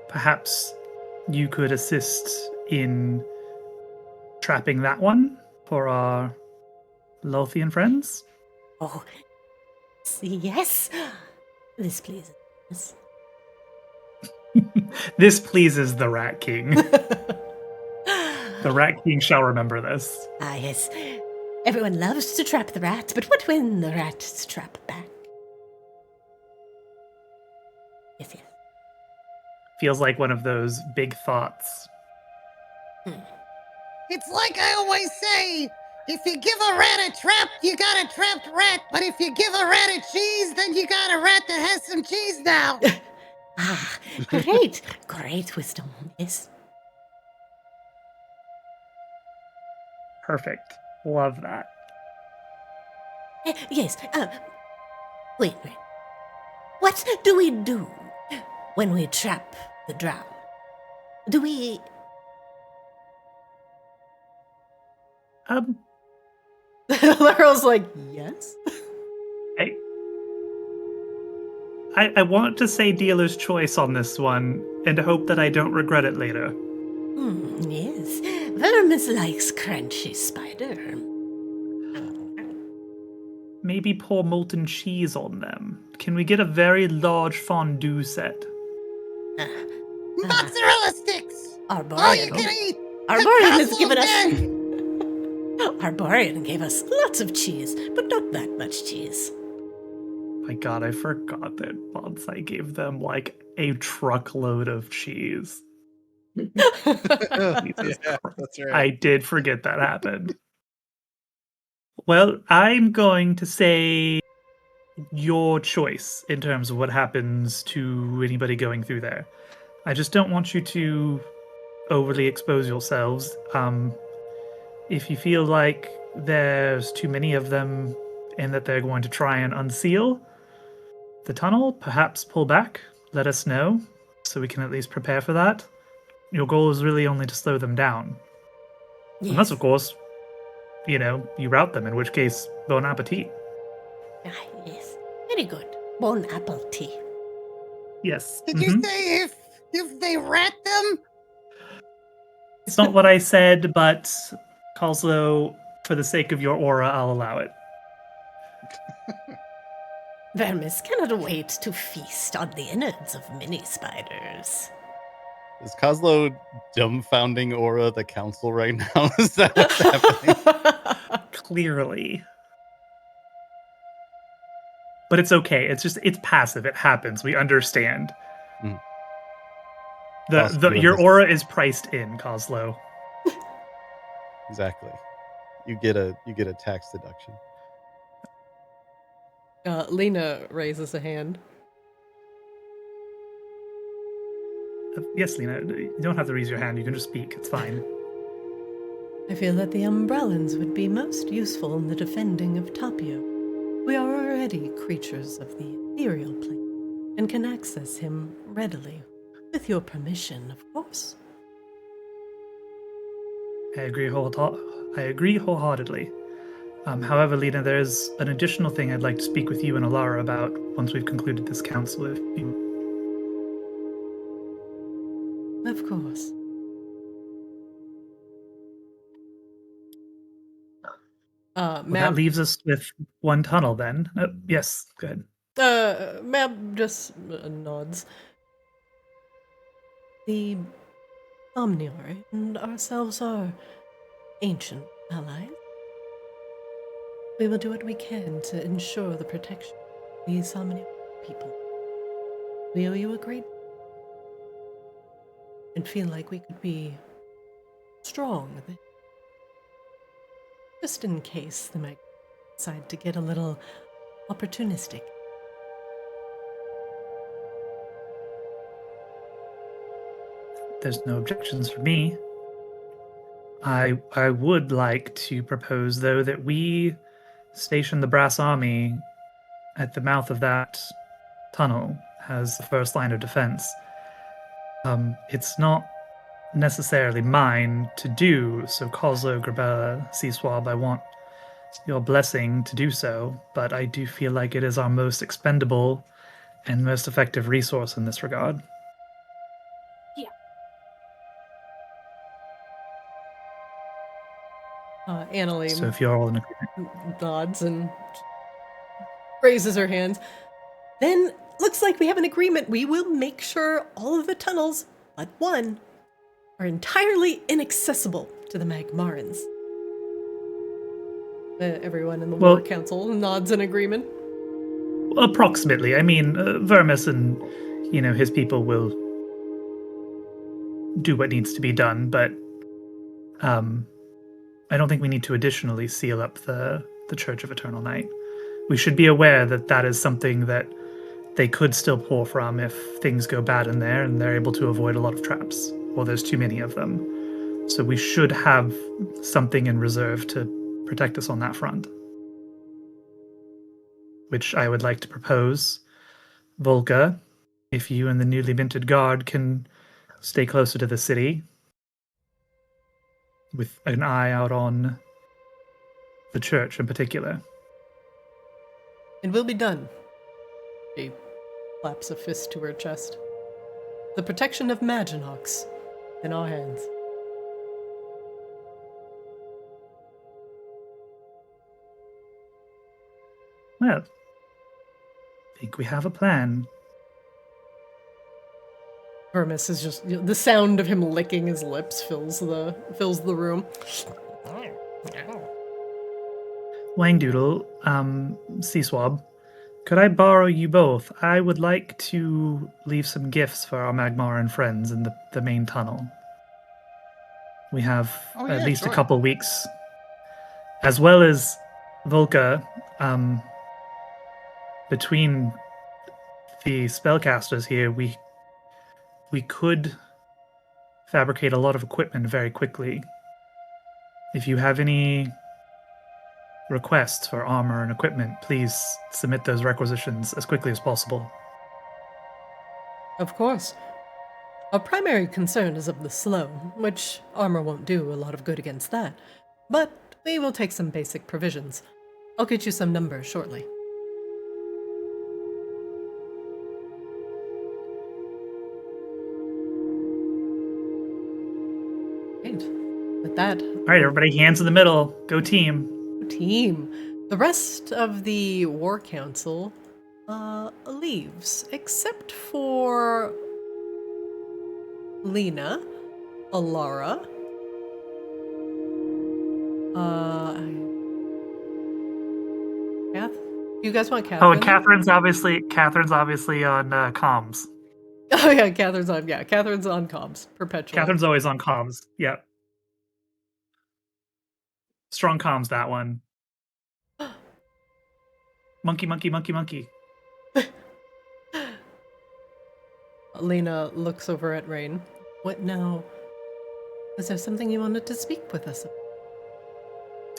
Perhaps you could assist in trapping that one for our Lothian friends? Oh, yes. This pleases us. This pleases the Rat King. The Rat King shall remember this. Ah, yes. Everyone loves to trap the rat, but what when the rats trap back? Yes, yes. Feels like one of those big thoughts. It's like I always say, if you give a rat a trap, you got a trapped rat. But if you give a rat a cheese, then you got a rat that has some cheese now. Ah, great. Great wisdom, yes. Perfect. Love that. Yes, wait. What do we do when we trap the drow? Do we... Laurel's like, yes? I want to say dealer's choice on this one, and hope that I don't regret it later. Yes. Vermis likes crunchy spider. Maybe pour molten cheese on them. Can we get a very large fondue set? Mozzarella sticks! All you Arborian. can eat! Arborian has given us... Den! Arborian gave us lots of cheese, but not that much cheese. My god, I forgot that Bonsai gave them like a truckload of cheese. Yeah, that's right. I did forget that happened. Well, I'm going to say your choice in terms of what happens to anybody going through there. I just don't want you to overly expose yourselves. If you feel like there's too many of them and that they're going to try and unseal the tunnel, perhaps pull back, let us know, so we can at least prepare for that. Your goal is really only to slow them down. Yes. Unless, of course, you rout them, in which case, bon appetit. Ah, yes. Very good. Bon appetit. Yes. Did you say if they rat them? It's not what I said, but Coslow, for the sake of your aura, I'll allow it. Vermis cannot wait to feast on the innards of many spiders. Is Coslow dumbfounding aura the council right now? Is that what's happening? Clearly. But it's okay. It's passive. It happens. We understand. Mm. Your aura is priced in, Coslow. Exactly. You get a tax deduction. Lena raises a hand. Yes, Lena. You don't have to raise your hand. You can just speak. It's fine. I feel that the Umbrellans would be most useful in the defending of Tapio. We are already creatures of the ethereal plane, and can access him readily, with your permission, of course. I agree wholeheartedly. However, Lena, there is an additional thing I'd like to speak with you and Alara about once we've concluded this council. If you... Of course. Well, that leaves us with one tunnel then. Yes, good. Mab just nods. The Omniori and ourselves are ancient allies. We will do what we can to ensure the protection of these Omniori people. We owe you a great and feel like we could be strong. Just in case they might decide to get a little opportunistic. There's no objections for me. I would like to propose, though, that we station the Brass Army at the mouth of that tunnel as the first line of defense. It's not necessarily mine to do, so Coslo, Grabella, Seaswab, I want your blessing to do so, but I do feel like it is our most expendable and most effective resource in this regard. Annalie So if you're all in agreement. nods and raises her hands. Then, looks like we have an agreement. We will make sure all of the tunnels, but one, are entirely inaccessible to the Magmarans. Everyone in the War Council nods in agreement. Approximately. I mean, Vermis and, his people will do what needs to be done, but I don't think we need to additionally seal up the Church of Eternal Night. We should be aware that that is something that they could still pour from if things go bad in there and they're able to avoid a lot of traps, or there's too many of them. So we should have something in reserve to protect us on that front. Which I would like to propose. Volka, if you and the newly minted guard can stay closer to the city, with an eye out on the church in particular. It will be done. She claps a fist to her chest. The protection of Maginox in our hands. Well, I think we have a plan. Vermis is just the sound of him licking his lips fills the room. Wangdoodle, Seaswab, could I borrow you both? I would like to leave some gifts for our Magmaran friends in the main tunnel. We have at least a couple weeks. As well as Volka, between the spellcasters here, we could fabricate a lot of equipment very quickly. If you have any requests for armor and equipment, please submit those requisitions as quickly as possible. Of course. Our primary concern is of the slow, which armor won't do a lot of good against that. But we will take some basic provisions. I'll get you some numbers shortly. Great. With that... Alright, everybody, hands in the middle. Go team. Team. The rest of the War Council leaves, except for Lena, Alara, Kath? You guys want Catherine? Oh, and Catherine's obviously on comms. Oh yeah, Catherine's on comms perpetually. Catherine's always on comms. Yep. Strong comms, that one. Monkey. Lena looks over at Raine. What now? Was there something you wanted to speak with us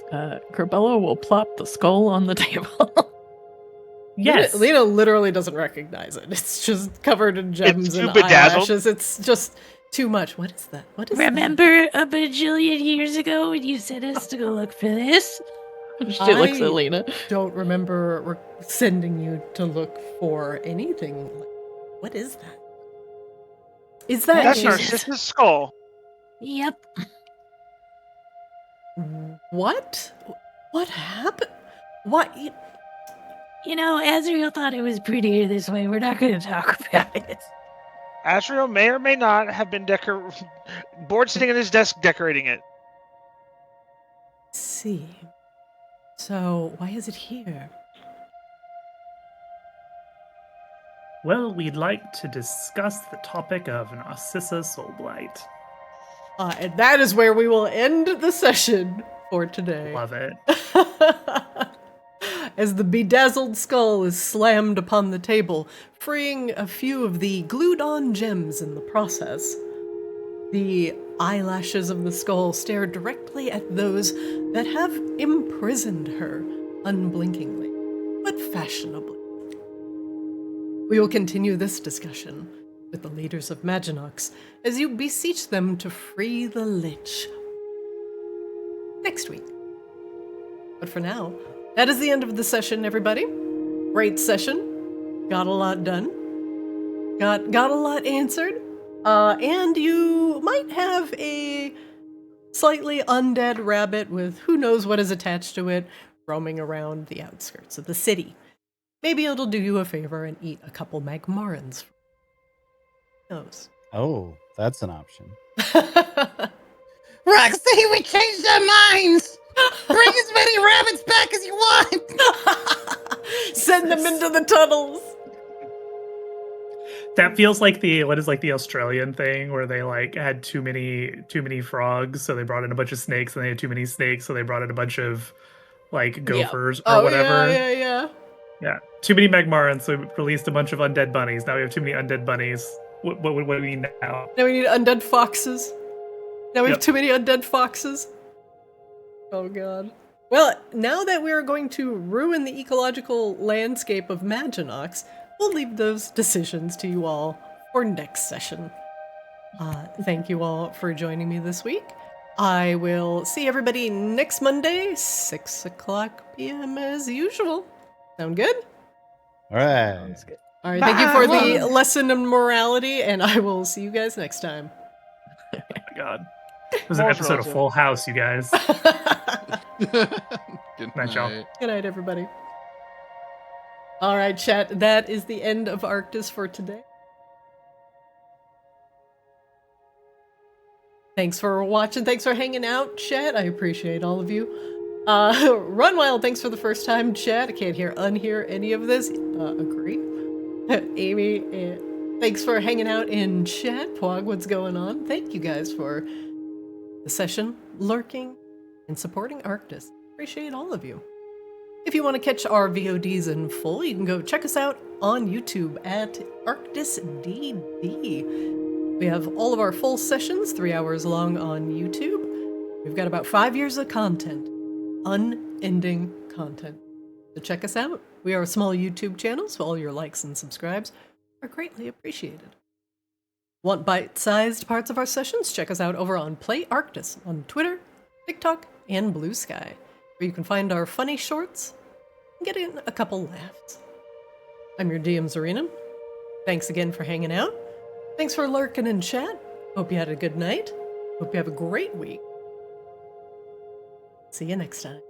about? Corbella will plop the skull on the table. Yes. Lena literally doesn't recognize it. It's just covered in gems and bedazzled. eyelashes. It's just too much. What is that? Remember a bajillion years ago when you sent us to go look for this? She looks at Lena. Don't remember sending you to look for anything. What is that? Is that That's Narcissus' skull. Yep. What? What happened? What? You know, Azrael thought it was prettier this way. We're not going to talk about it. Azrael may or may not have been bored sitting at his desk decorating it. Let's see. So, why is it here? Well, we'd like to discuss the topic of Narcissa Soulblight. And that is where we will end the session for today. Love it. As the bedazzled skull is slammed upon the table, freeing a few of the glued-on gems in the process. The eyelashes of the skull stare directly at those that have imprisoned her, unblinkingly, but fashionably. We will continue this discussion with the leaders of Maginox as you beseech them to free the Lich next week. But for now, that is the end of the session, everybody. Great session. Got a lot done. Got a lot answered. And you might have a slightly undead rabbit with who knows what is attached to it, roaming around the outskirts of the city. Maybe it'll do you a favor and eat a couple magmarins. Who knows? Oh, that's an option. Roxy, we changed our minds! Bring as many rabbits back as you want! Send them into the tunnels! That feels like the Australian thing where they like had too many frogs, so they brought in a bunch of snakes, and they had too many snakes, so they brought in a bunch of like gophers or whatever. Yeah. Too many magmarins, so we released a bunch of undead bunnies. Now we have too many undead bunnies. What do we need now? Now we need undead foxes. Now we have too many undead foxes. Oh god. Well, now that we're going to ruin the ecological landscape of Maginox, we'll leave those decisions to you all for next session. Thank you all for joining me this week. I will see everybody next Monday, 6 o'clock p.m. as usual. Sound good? All right. Sounds good. All right, thank you for the lesson in morality, and I will see you guys next time. Oh my god. It was an episode of Full House, you guys. Good night, y'all. Good night, everybody. All right, chat, that is the end of Arctis for today. Thanks for watching. Thanks for hanging out, chat. I appreciate all of you. Run Wild, thanks for the first time, chat. I can't unhear any of this. Agree. Amy, thanks for hanging out in chat. Pwog, what's going on? Thank you guys for the session, lurking, and supporting Arctis. Appreciate all of you. If you want to catch our VODs in full, you can go check us out on YouTube at ArctisDD. We have all of our full sessions, 3 hours long on YouTube. We've got about 5 years of content. Unending content. So check us out. We are a small YouTube channel, so all your likes and subscribes are greatly appreciated. Want bite-sized parts of our sessions? Check us out over on Play Arctis on Twitter, TikTok, and Blue Sky, where you can find our funny shorts and get in a couple laughs. I'm your DM, Zarina. Thanks again for hanging out. Thanks for lurking in chat. Hope you had a good night. Hope you have a great week. See you next time.